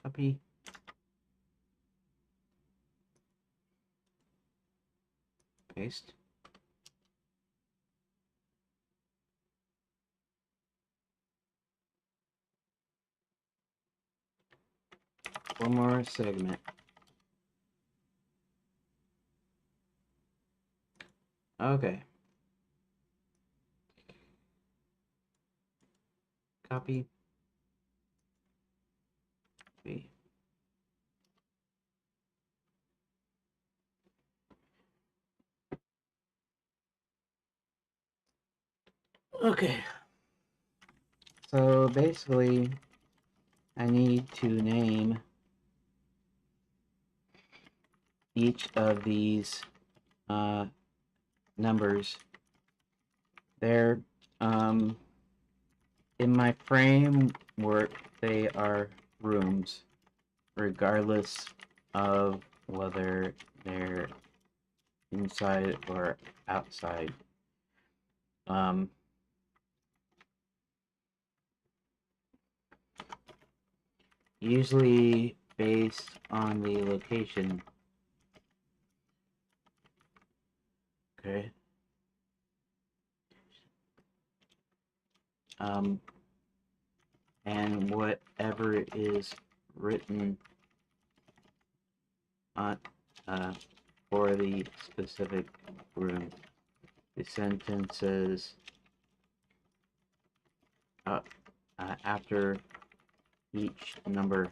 Copy. Paste. One more segment. Okay. Copy. B. Okay. So basically, I need to name each of these numbers. They're in my framework, they are rooms, regardless of whether they're inside or outside. Usually based on the location. Okay. And whatever is written on for the specific room. The sentences after each number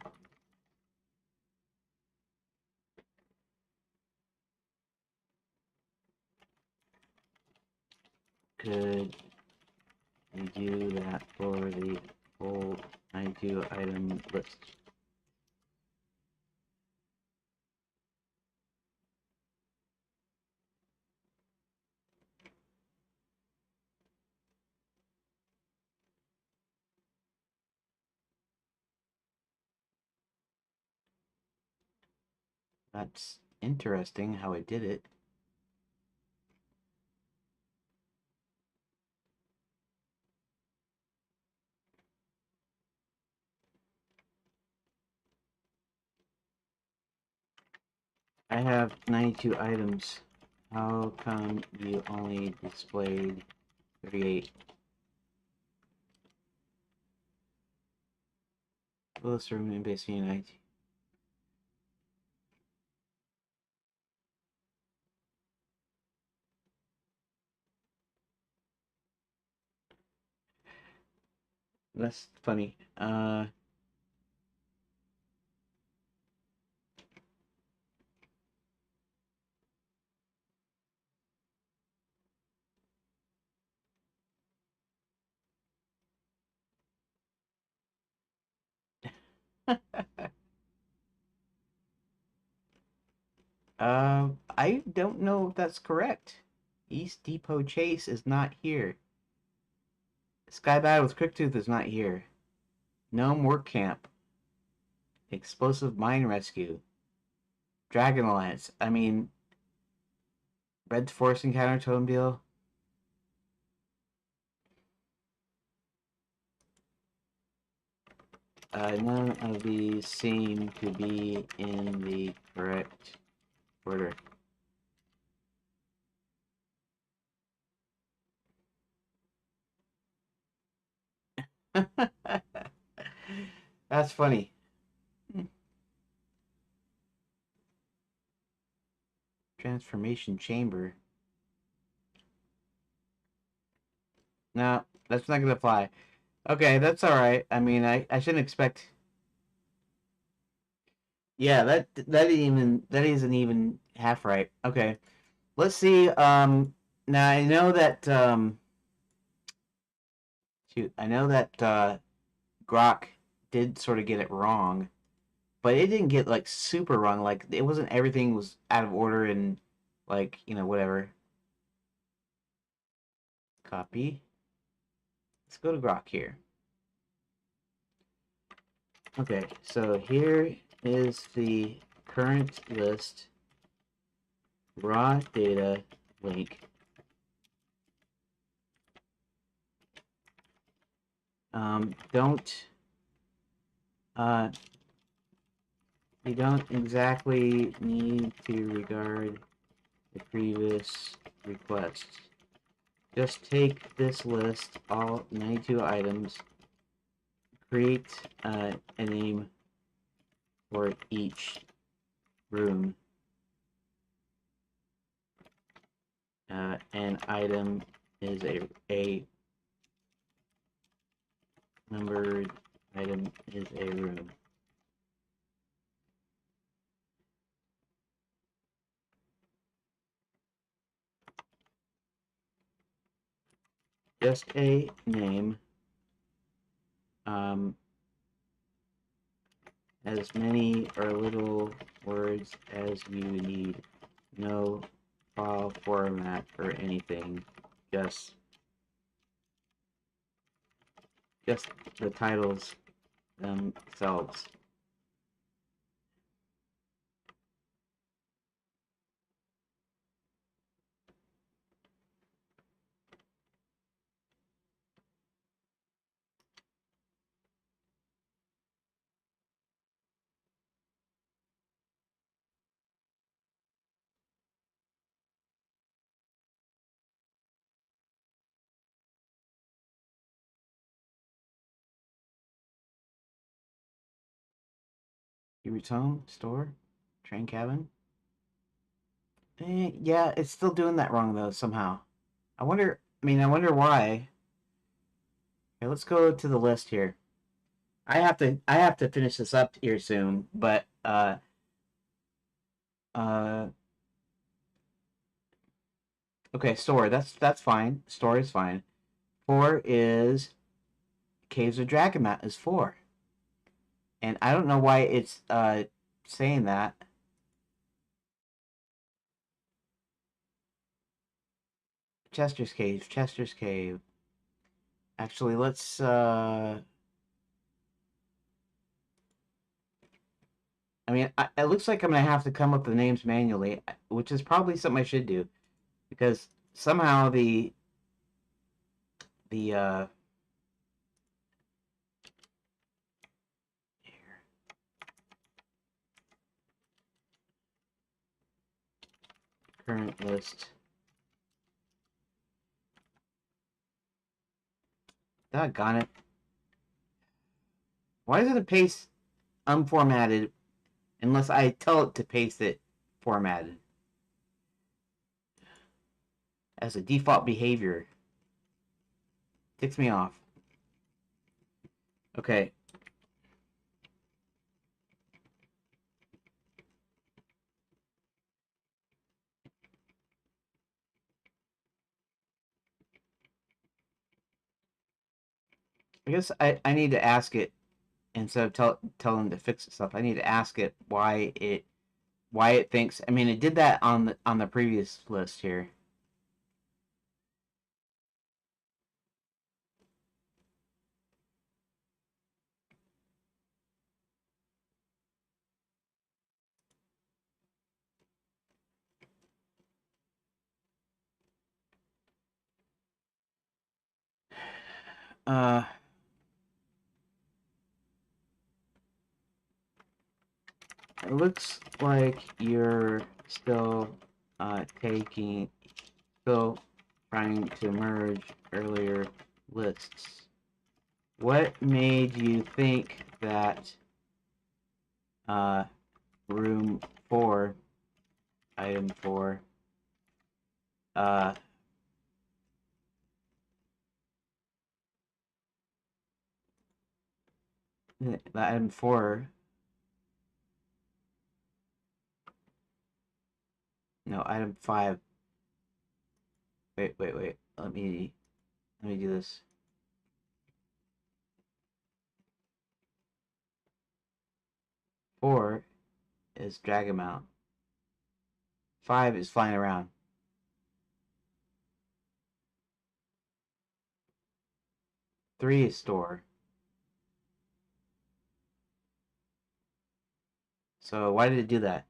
could we do that for the whole 92 item list? That's interesting how I did it. I have 92 items. How come you only displayed 38? Well, let's remain basically 90. That's funny. I don't know if that's correct. East Depot Chase is not here. Sky Battle with Cricktooth is not here. Gnome Work Camp. Explosive Mine Rescue. Dragon Alliance. I mean, Red Force Encounter Totem Deal. None of these seem to be in the correct order. That's funny. Transformation Chamber. No, that's not gonna fly. Okay, that's alright. I mean, I shouldn't expect. Yeah, that isn't even half right. Okay. Let's see. Now I know that shoot, I know that Grok did sort of get it wrong, but it didn't get like super wrong. Like it wasn't everything was out of order and like, whatever. Copy. Let's go to Grok here. Okay, so here is the current list raw data link. Don't You don't exactly need to regard the previous requests. Just take this list, all 92 items, create a name for each room. An item is a numbered item is a room. Just a name. As many or little words as you need. No file format or anything. Just the titles themselves. Hubert's home, store, train cabin. Yeah, it's still doing that wrong though somehow. I wonder why. Okay, let's go to the list here. I have to finish this up here soon, but uh okay, store, that's fine. Store is fine. 4 is Caves of Dragomat is 4. And I don't know why it's saying that. Chester's Cave, Chester's Cave. Actually, let's I mean, it looks like I'm gonna have to come up with the names manually, which is probably something I should do because somehow the current list. Doggone it! Why doesn't it paste unformatted unless I tell it to paste it formatted as a default behavior? Ticks me off. Okay. I guess I need to ask it instead of telling to fix stuff. I need to ask it why it thinks. I mean, it did that on the previous list here. Uh, it looks like you're still still trying to merge earlier lists. What made you think that room 4, item 4, item 4, no, item 5. Wait. Let me do this. 4 is drag him out. 5 is flying around. 3 is store. So why did it do that?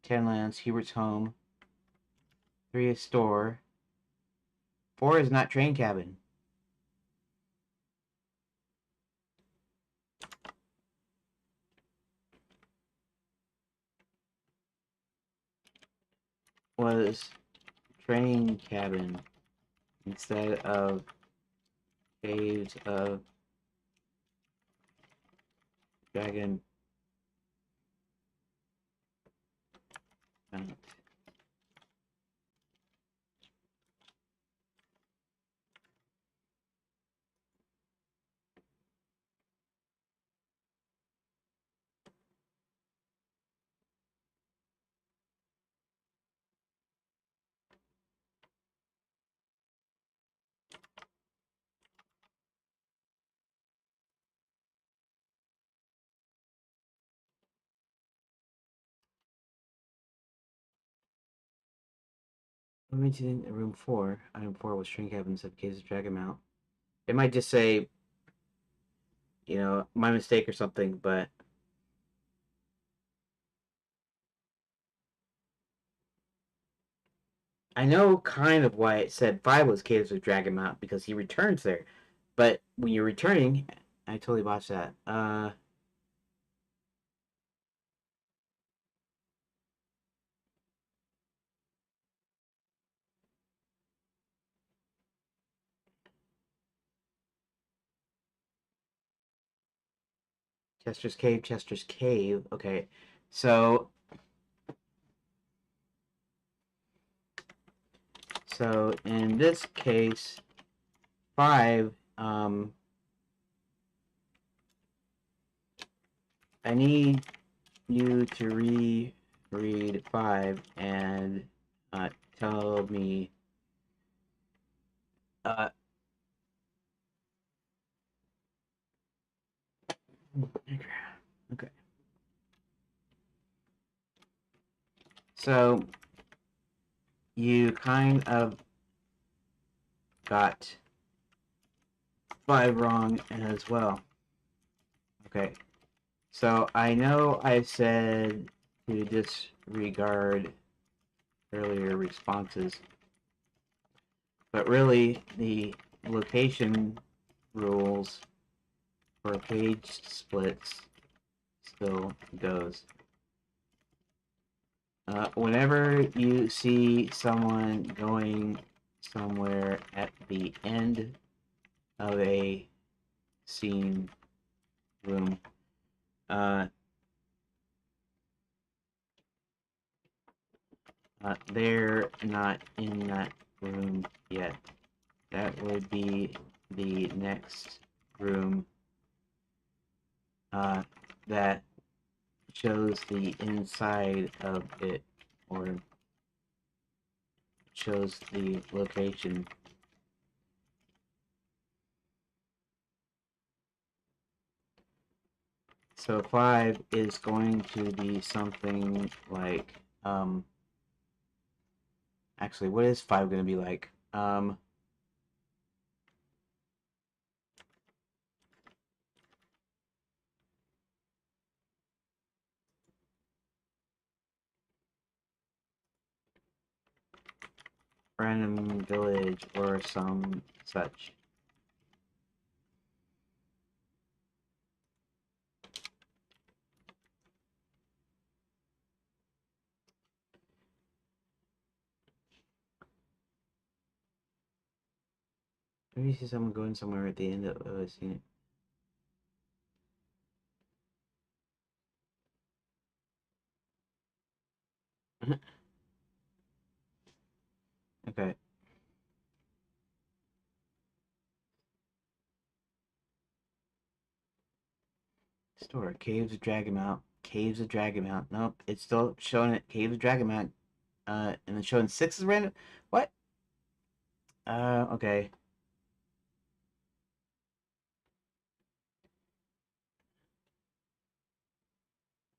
10 lands, Hubert's home. 3 is store. 4 is not train cabin. was train cabin instead of caves of dragon mount. Let me to room 4. Item 4 was train cabin instead of caves of dragon mount. It might just say, my mistake or something, but I know kind of why it said 5 was caves of dragon mount because he returns there. But when you're returning, I totally botched that. Chester's Cave, Chester's Cave. Okay, so in this case, 5. I need you to reread 5 and tell me. Uh, okay. So you kind of got 5 wrong as well. Okay. So I know I said to disregard earlier responses, but really the location rules for page splits still goes. Whenever you see someone going somewhere at the end of a scene room, they're not in that room yet. That would be the next room that shows the inside of it or shows the location. So 5 is going to be something like, actually, what is 5 going to be like? Random village or some such. Maybe you see someone going somewhere at the end of a scene. Okay. Store. Caves of Dragonmount. Caves of Dragonmount. Nope. It's still showing it. Caves of Dragonmount. And it's showing 6 is random. What? Okay.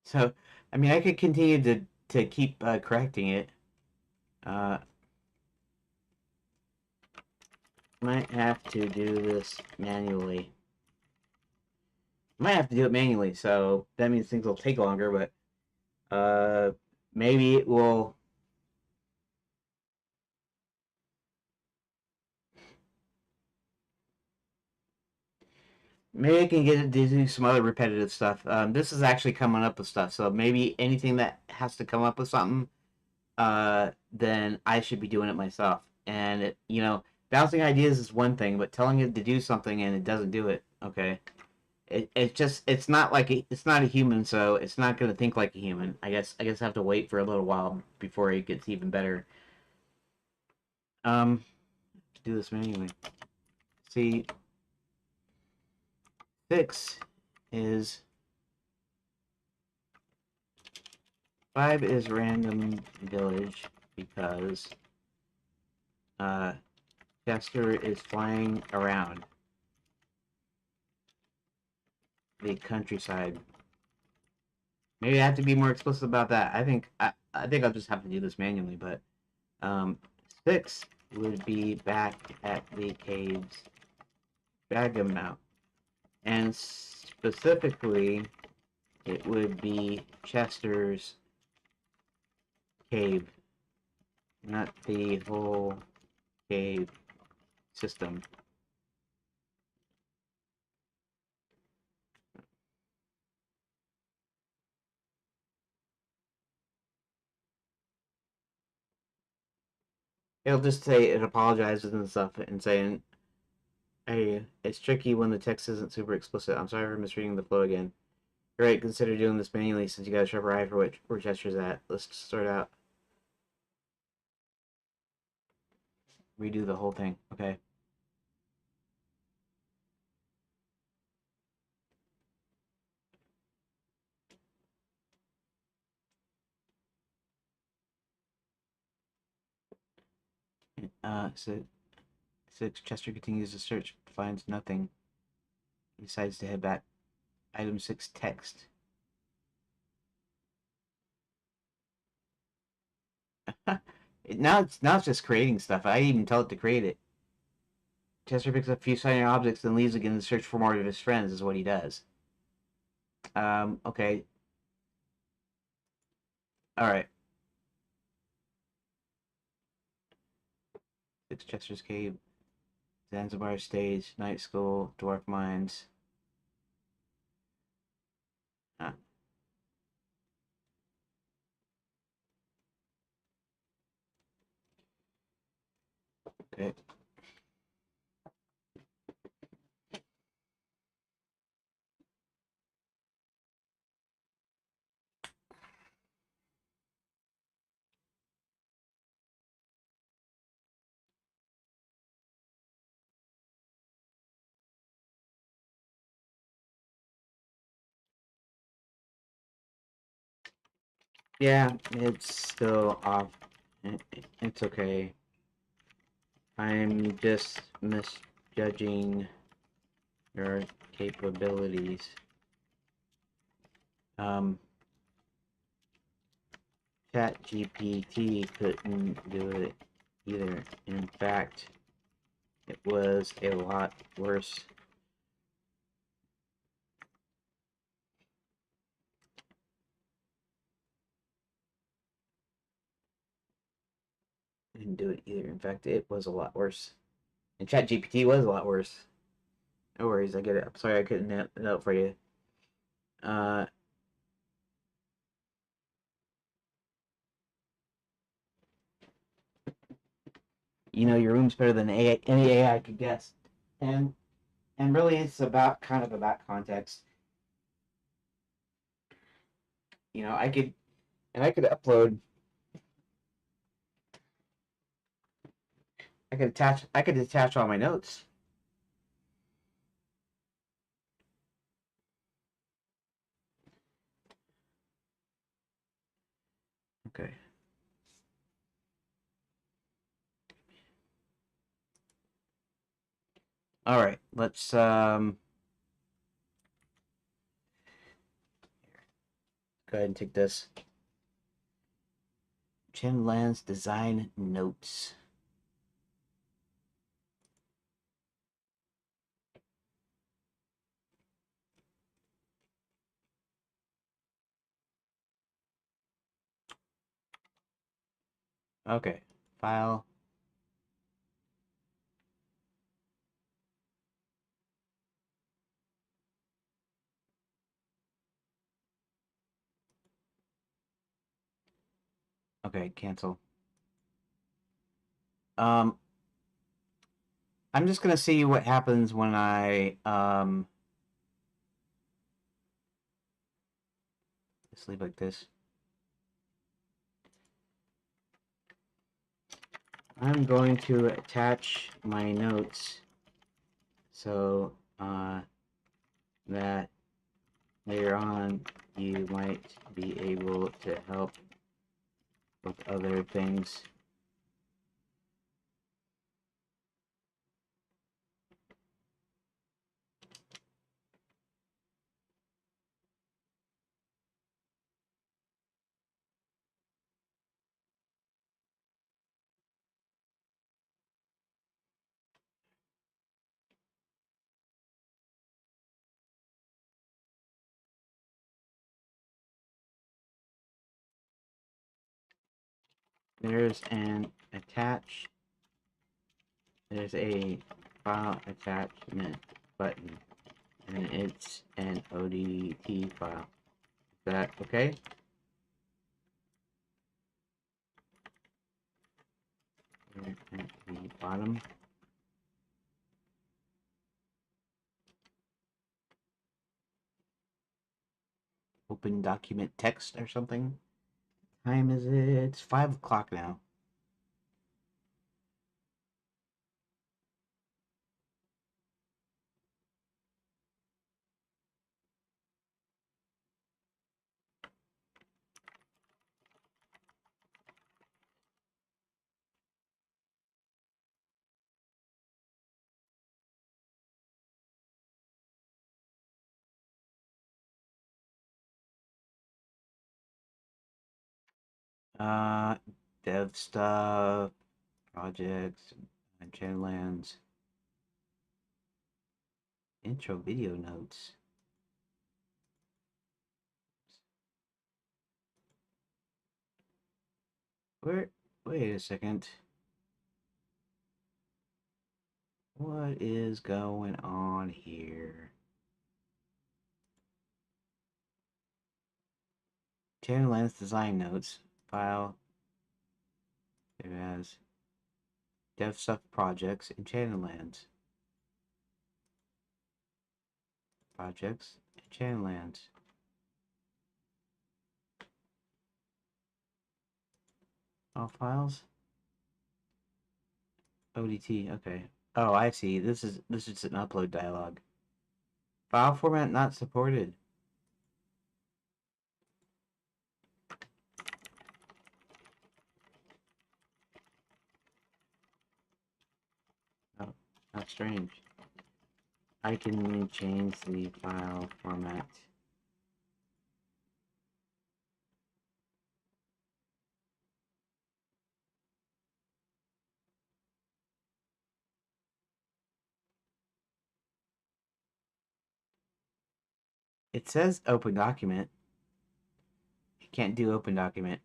So, I mean, I could continue to keep correcting it. Uh, might have to do this manually. Might have to do it manually, so that means things will take longer, but maybe it will. Maybe I can get it to do some other repetitive stuff. This is actually coming up with stuff, so maybe anything that has to come up with something, then I should be doing it myself. And bouncing ideas is one thing, but telling it to do something and it doesn't do it, okay. It's not like it's not a human, so it's not going to think like a human. I guess I have to wait for a little while before it gets even better. To do this manually. See, 6 is 5 is random village because Chester is flying around the countryside. Maybe I have to be more explicit about that. I think I'll just have to do this manually, but 6 would be back at the caves. Drag them out. And specifically, it would be Chester's cave, not the whole cave system. It'll just say it apologizes and stuff and saying, hey, it's tricky when the text isn't super explicit. I'm sorry for misreading the flow again. You're right, consider doing this manually since you got a sharper eye for where Chester's at. Let's start out. Redo the whole thing. Okay. So 6. Chester continues to search, finds nothing. He decides to head back. Item 6 text. Now it's just creating stuff. I didn't even tell it to create it. Chester picks up a few shiny objects and leaves again to search for more of his friends. Is what he does. Okay. All right. 6. Chester's cave. Zanzibar stage. Night school. Dwarf mines. Ah, okay. Yeah, it's still off. It's okay. I'm just misjudging your capabilities. Um, ChatGPT couldn't do it either. In fact, it was a lot worse. Didn't do it either. In fact, it was a lot worse. And ChatGPT was a lot worse. No worries, I get it. I'm sorry I couldn't note for you. Uh, your room's better than any AI could guess, and really, it's about context. I could upload. I could attach all my notes. Okay. All right. Let's go ahead and take this. Chen Lan's design notes. Okay. File. Okay. Cancel. I'm just gonna see what happens when I just leave like this. I'm going to attach my notes so that later on you might be able to help with other things. There's an attach. There's a file attachment button, and it's an ODT file. Is that okay? Here at the bottom. Open document text or something. Time is it? It's 5 o'clock now. Uh, Dev stuff, projects, and channel lands, intro video notes. Where? Wait a second. What is going on here? Channel lands design notes file. It has dev stuff projects and channel lands. Projects and channel lands. All files. ODT. Okay. Oh, I see. This is an upload dialog. File format not supported. Oh, that's strange. I can change the file format. It says open document. You can't do open document.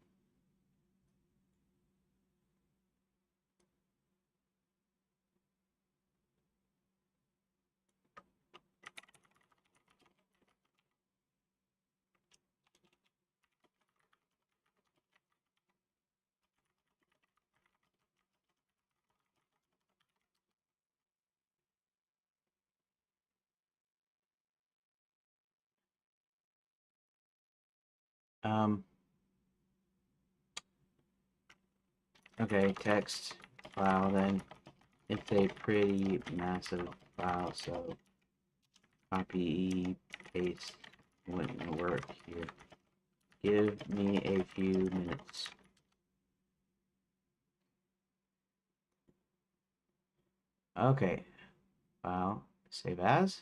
Okay, text file then. It's a pretty massive file, so copy, paste wouldn't work here. Give me a few minutes. Okay, file, save as.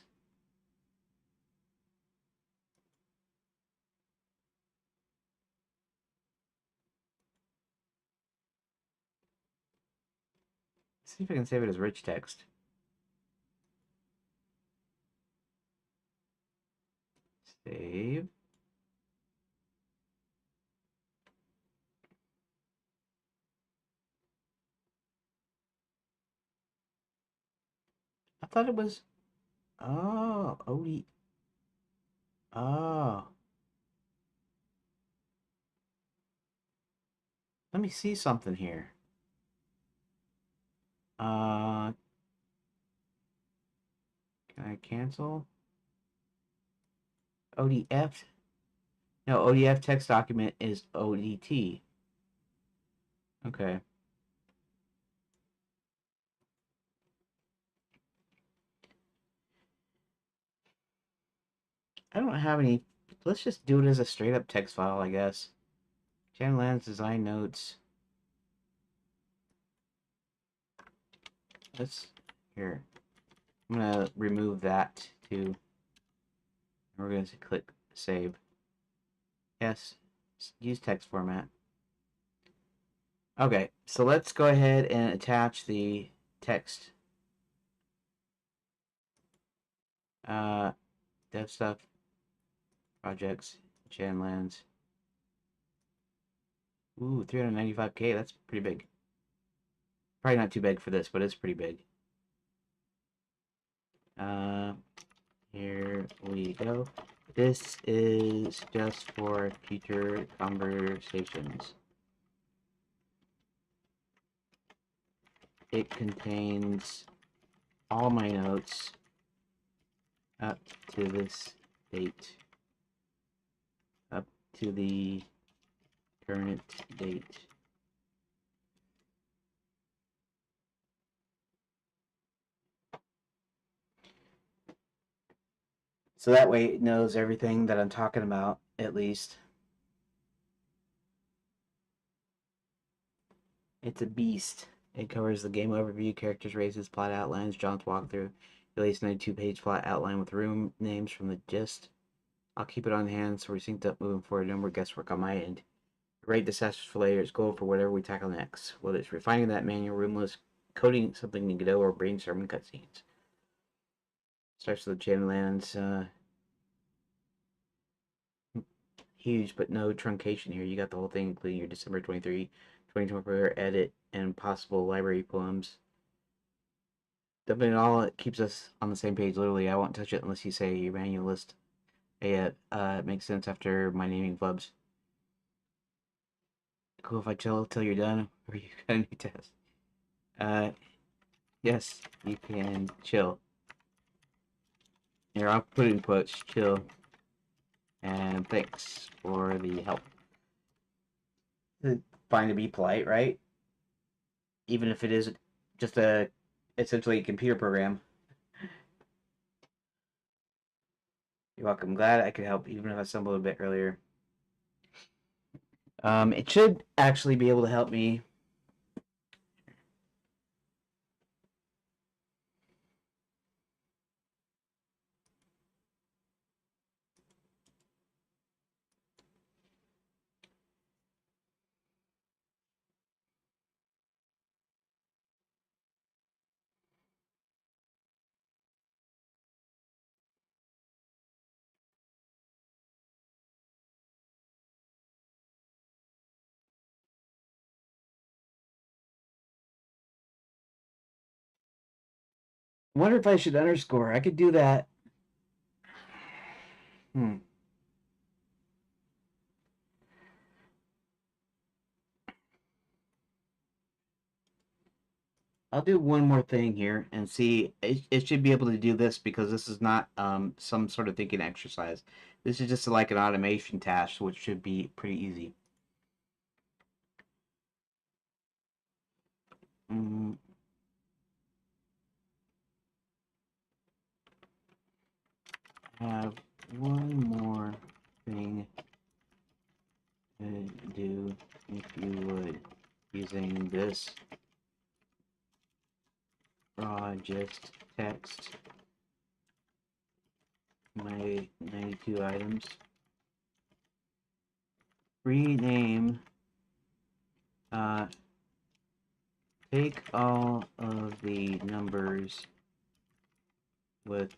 See if I can save it as rich text. Save. I thought it was. Oh, OD. Oh. Let me see something here. Can I cancel? ODF? No, ODF text document is ODT. Okay. I don't have any. Let's just do it as a straight up text file, I guess. Channel lands, design notes. Let's here. I'm gonna remove that too. We're going to click save. Yes, use text format. Okay, so let's go ahead and attach the text. Dev stuff, projects, Janlands. Ooh, 395K, that's pretty big. Probably not too big for this, but it's pretty big. Here we go. This is just for future conversations. It contains all my notes up to this date, up to the current date. So that way it knows everything that I'm talking about, at least. It's a beast. It covers the game overview, characters, races, plot outlines, John's walkthrough, release 92-page plot outline with room names from the gist. I'll keep it on hand so we're synced up moving forward. No more guesswork on my end. Rate the sessions for later. It's goal for whatever we tackle next. Whether it's refining that manual room list, coding something in Godot, or brainstorming cutscenes. Starts with the Genlands. Huge, but no truncation here. You got the whole thing, including your December 23, 2024 edit and possible library poems. Dumping it all, it keeps us on the same page, literally. I won't touch it unless you say your manual list. It makes sense after my naming flubs. Cool if I chill till you're done, or you got a new test. Yes, you can chill. Here, I'll put in quotes, chill. And thanks for the help. Fine to be polite, right? Even if it is just essentially a computer program. You're welcome. Glad I could help, even if I stumbled a bit earlier. It should actually be able to help me. I wonder if I should underscore. I could do that. I'll do one more thing here and see. It should be able to do this because this is not some sort of thinking exercise. This is just like an automation task, which should be pretty easy. Have one more thing to do, if you would, using this raw just text. My 92 items. Rename. Take all of the numbers with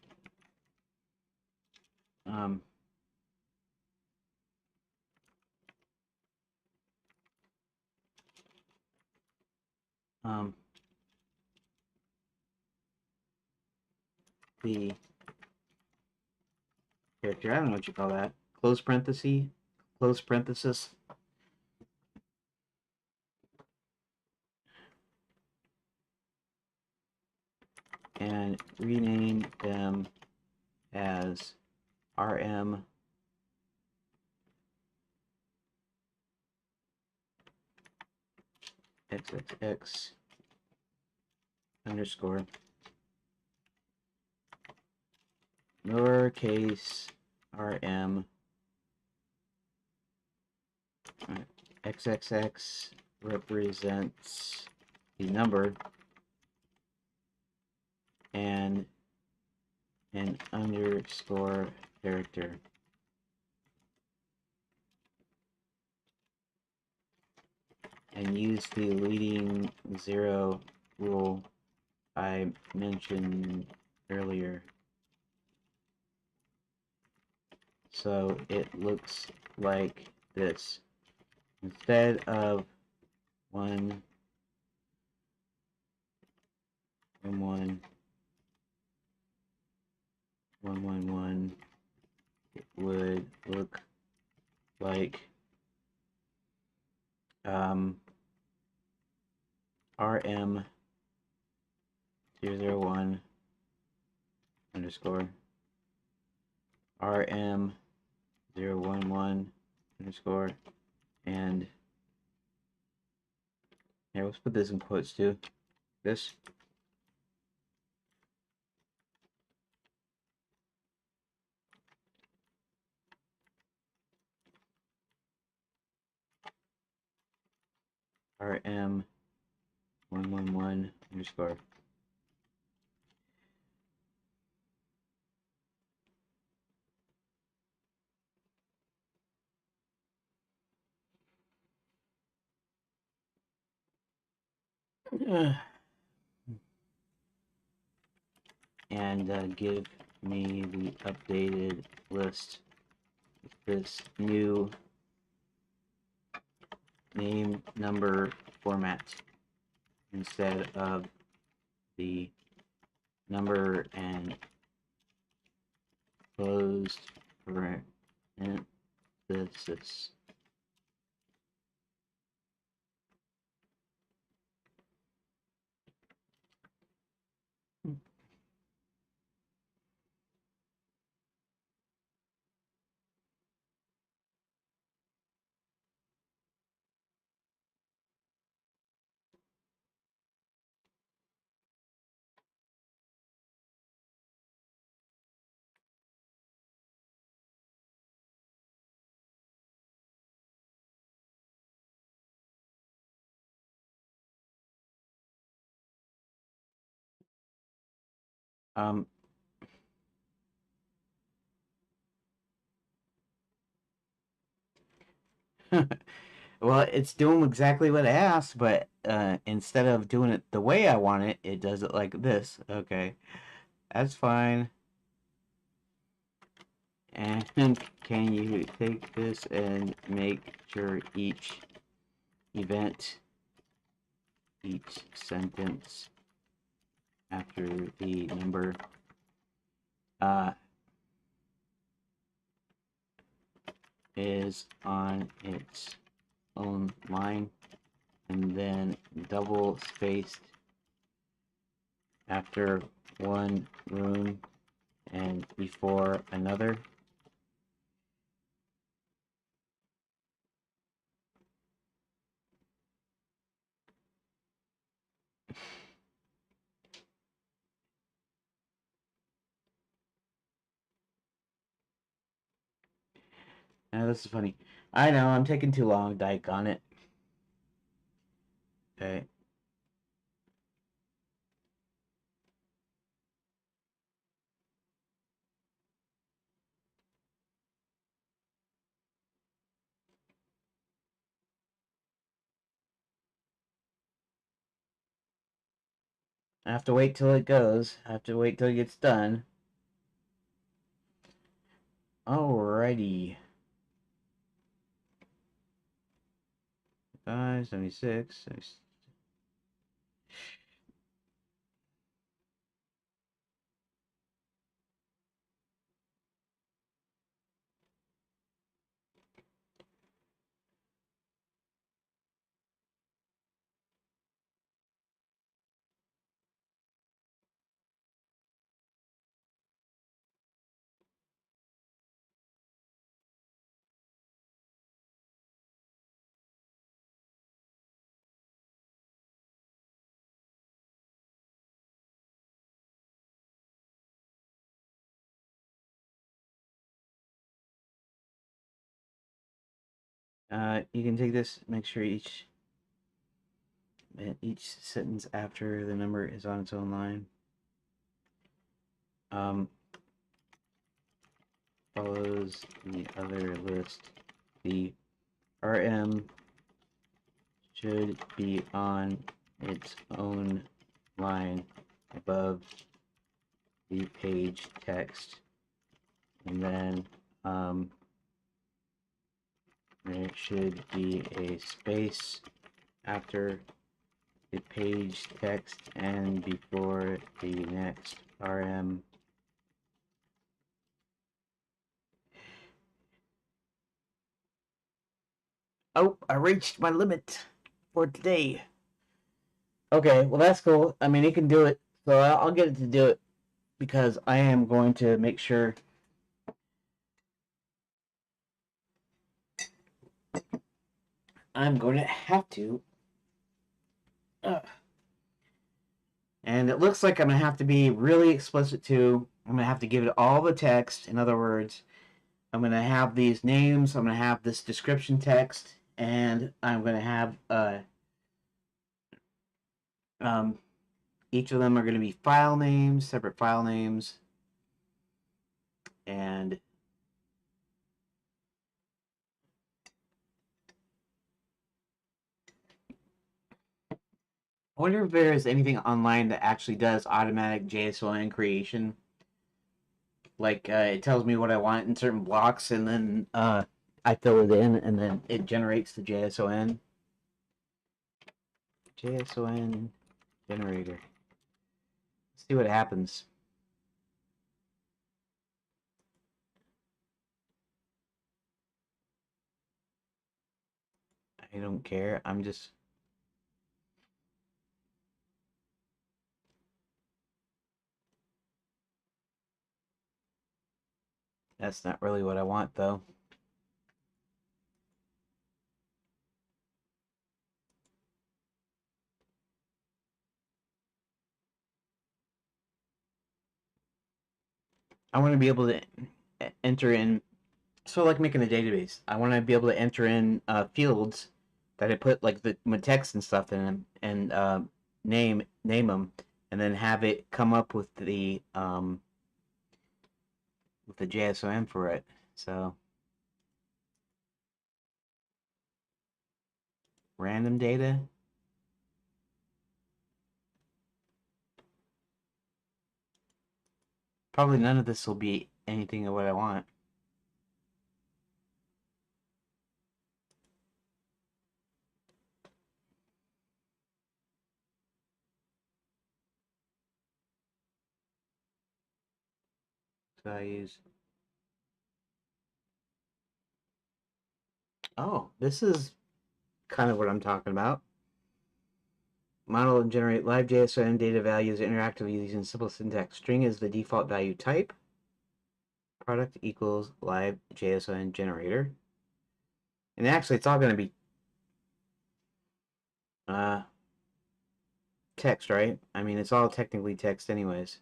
the character. I don't know what you call that. Close parenthesis. Close parenthesis. and rename them as RM XXX underscore lowercase rm XXX represents the number and an underscore character. And use the leading zero rule I mentioned earlier. So it looks like this. Instead of 1, 1, 1, 1, 1, 1, it would look like RM 001 underscore RM 011 underscore, and yeah, let's put this in quotes too. This RM 111 underscore. And give me the updated list with this new name number format instead of the number and closed parenthesis. Um, well, it's doing exactly what I asked, but instead of doing it the way I want it, it does it like this. Okay, that's fine. And can you take this and make sure each event, each sentence after the number is on its own line, and then double spaced after one room and before another. Now this is funny. I know I'm taking too long, Dyke, on it. Okay. I have to wait till it goes. I have to wait till it gets done. Alrighty. 576. You can take this, make sure each sentence after the number is on its own line. Follows the other list. The RM should be on its own line above the page text, and then there should be a space after the page text and before the next RM. Oh, I reached my limit for today. Okay, well that's cool. I mean, it can do it, so I'll get it to do it because I am going to make sure. I'm going to have to. And it looks like I'm going to have to be really explicit too. I'm going to have to give it all the text. In other words, I'm going to have these names. I'm going to have this description text, and I'm going to have each of them are going to be file names, separate file names, and I wonder if there is anything online that actually does automatic JSON creation. Like it tells me what I want in certain blocks, and then I fill it in, and then it generates the JSON. JSON generator. Let's see what happens. I don't care. I'm just. That's not really what I want, though. I want to be able to enter in, so like making a database. I want to be able to enter in fields that I put like the my text and stuff in them, and name them, and then have it come up with the JSON for it. So random data. Probably none of this will be anything of what I want. Values. Oh, this is kind of what I'm talking about. Model and generate live JSON data values interactively using simple syntax. String is the default value type. Product equals live JSON generator. And actually, it's all going to be text, right? I mean, it's all technically text anyways.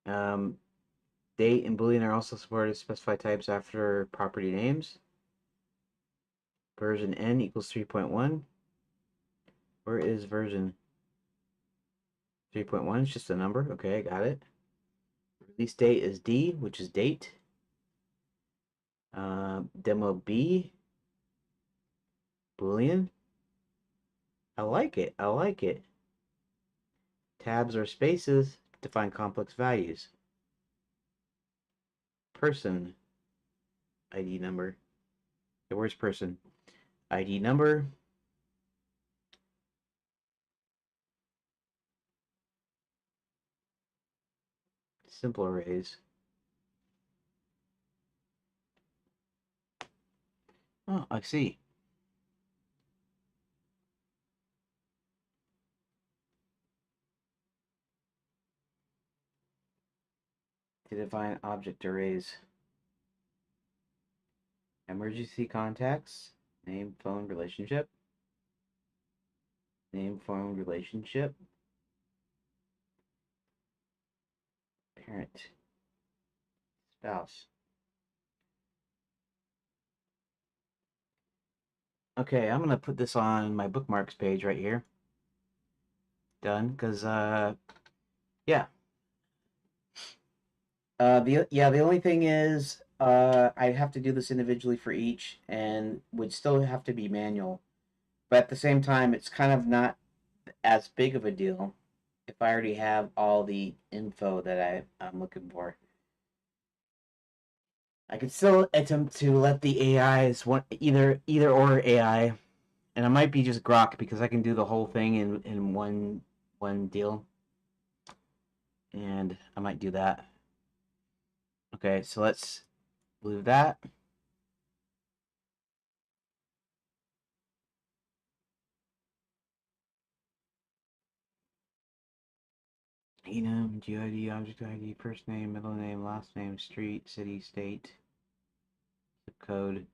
Date and Boolean are also supported. Specify types after property names. Version n equals 3.1. Where is version 3.1? It's just a number. Okay, I got it. Release date is D, which is date. Demo B. Boolean. I like it. I like it. Tabs or spaces define complex values. Person. ID number. The where's person? ID number. Simple arrays. Oh, I see. To define object arrays. Emergency contacts. Name, phone, relationship. Name, phone, relationship. Parent. Spouse. Okay, I'm gonna put this on my bookmarks page right here. Done, because yeah. The only thing is I have to do this individually for each, and would still have to be manual. But at the same time, it's kind of not as big of a deal if I already have all the info that I'm looking for. I could still attempt to let the AIs one either or AI, and it might be just Grok because I can do the whole thing in one deal, and I might do that. Okay, so let's leave that. Enum, GID, object ID, first name, middle name, last name, street, city, state, zip code.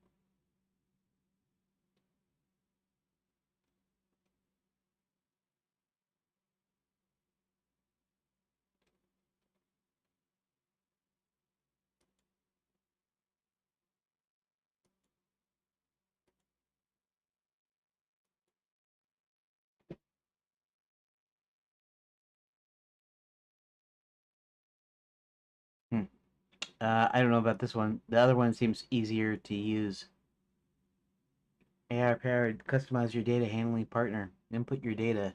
Hmm. I don't know about this one. The other one seems easier to use. AI powered, customize your data handling partner. Input your data.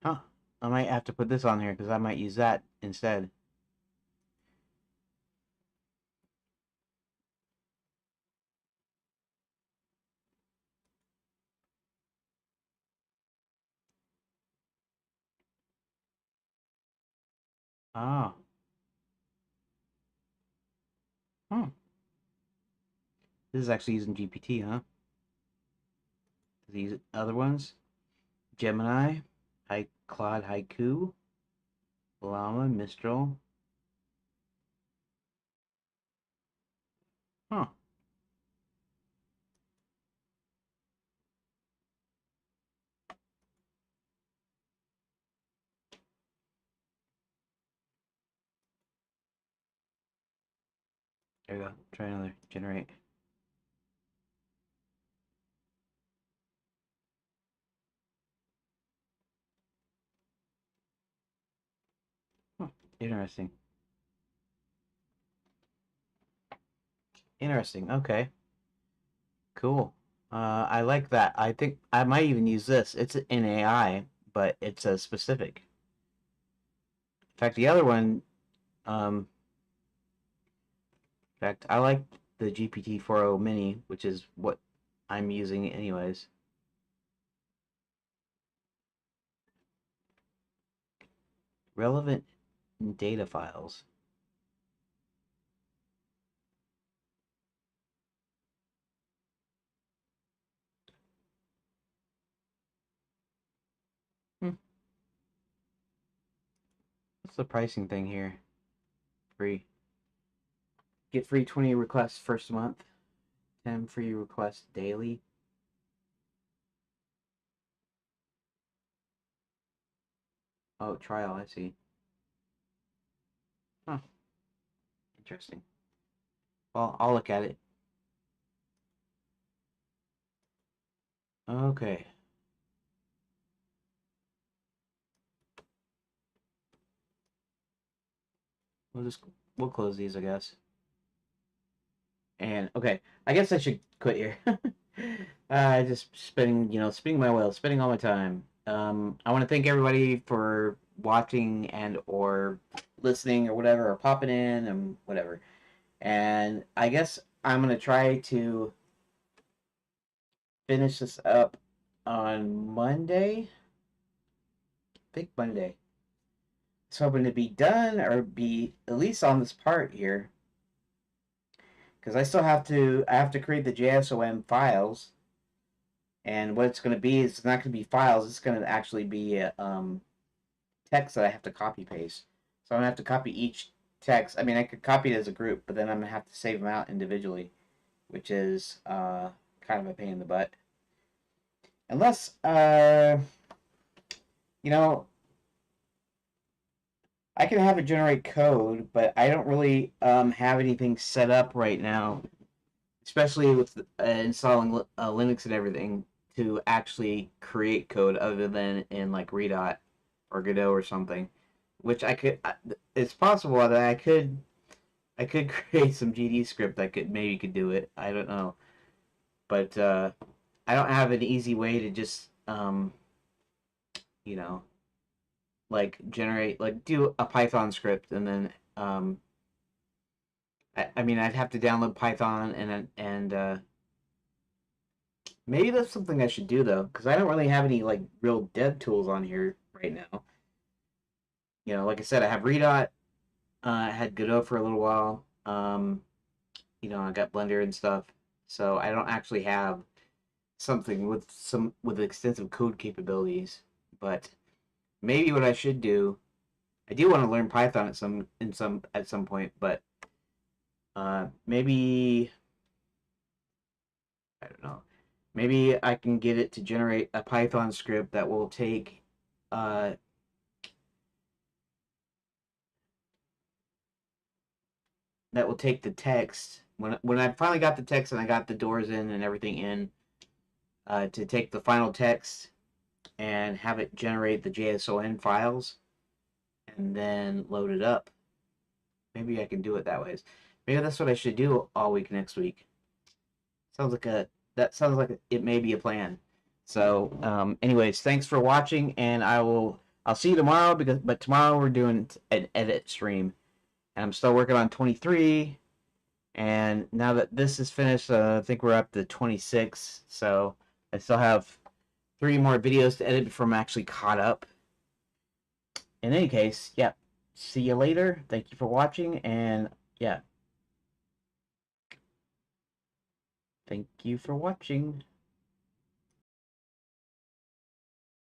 Huh. I might have to put this on here because I might use that instead. Oh. Hmm. This is actually using GPT, huh? These other ones? Gemini, Claude Haiku, Llama, Mistral. Huh. There you go. Try another. Generate. Huh. Interesting. Interesting. Okay. Cool. I like that. I think I might even use this. It's an AI, but it's a specific. In fact, the other one, in fact, I like the GPT 4o Mini, which is what I'm using anyways. Relevant data files. Hmm. What's the pricing thing here? Free. Get free 20 requests first month. 10 free requests daily. Oh, trial, I see. Huh. Interesting. Well, I'll look at it. Okay. We'll close these, I guess. And okay, I guess I should quit here. Just spinning my wheels, spending all my time. I want to thank everybody for watching and or listening or whatever, or popping in and whatever. And I guess I'm gonna try to finish this up on Monday. Big Monday. It's hoping to be done or be at least on this part here, because I have to create the JSON files. And what it's going to be is it's not going to be files. It's going to actually be text that I have to copy paste. So I'm going to have to copy each text. I mean, I could copy it as a group, but then I'm going to have to save them out individually, which is kind of a pain in the butt. Unless, you know, I can have it generate code, but I don't really have anything set up right now, especially with installing Linux and everything, to actually create code other than in like Redot or Godot or something. Which I could, it's possible that I could create some GD script that could maybe could do it. I don't know, but I don't have an easy way to just you know like generate like do a Python script and then I mean I'd have to download Python and maybe that's something I should do though because I don't really have any like real dev tools on here right now. You know, like I said, I have Redot. I had Godot for a little while. You know, I got Blender and stuff, so I don't actually have something with with extensive code capabilities. But maybe what I should do, I do want to learn Python at some point, but maybe I don't know. Maybe I can get it to generate a Python script uh, that will take the text when I finally got the text and I got the doors in and everything in to take the final text and have it generate the JSON files and then load it up. Maybe I can do it that way. Maybe that's what I should do all week next week. Sounds like a that sounds like it may be a plan. So, anyways, thanks for watching, and I'll see you tomorrow but tomorrow we're doing an edit stream, and I'm still working on 23. And now that this is finished, I think we're up to 26. So I still have 3 more videos to edit before I'm actually caught up. In any case, yeah. See you later. Thank you for watching, and yeah. Thank you for watching.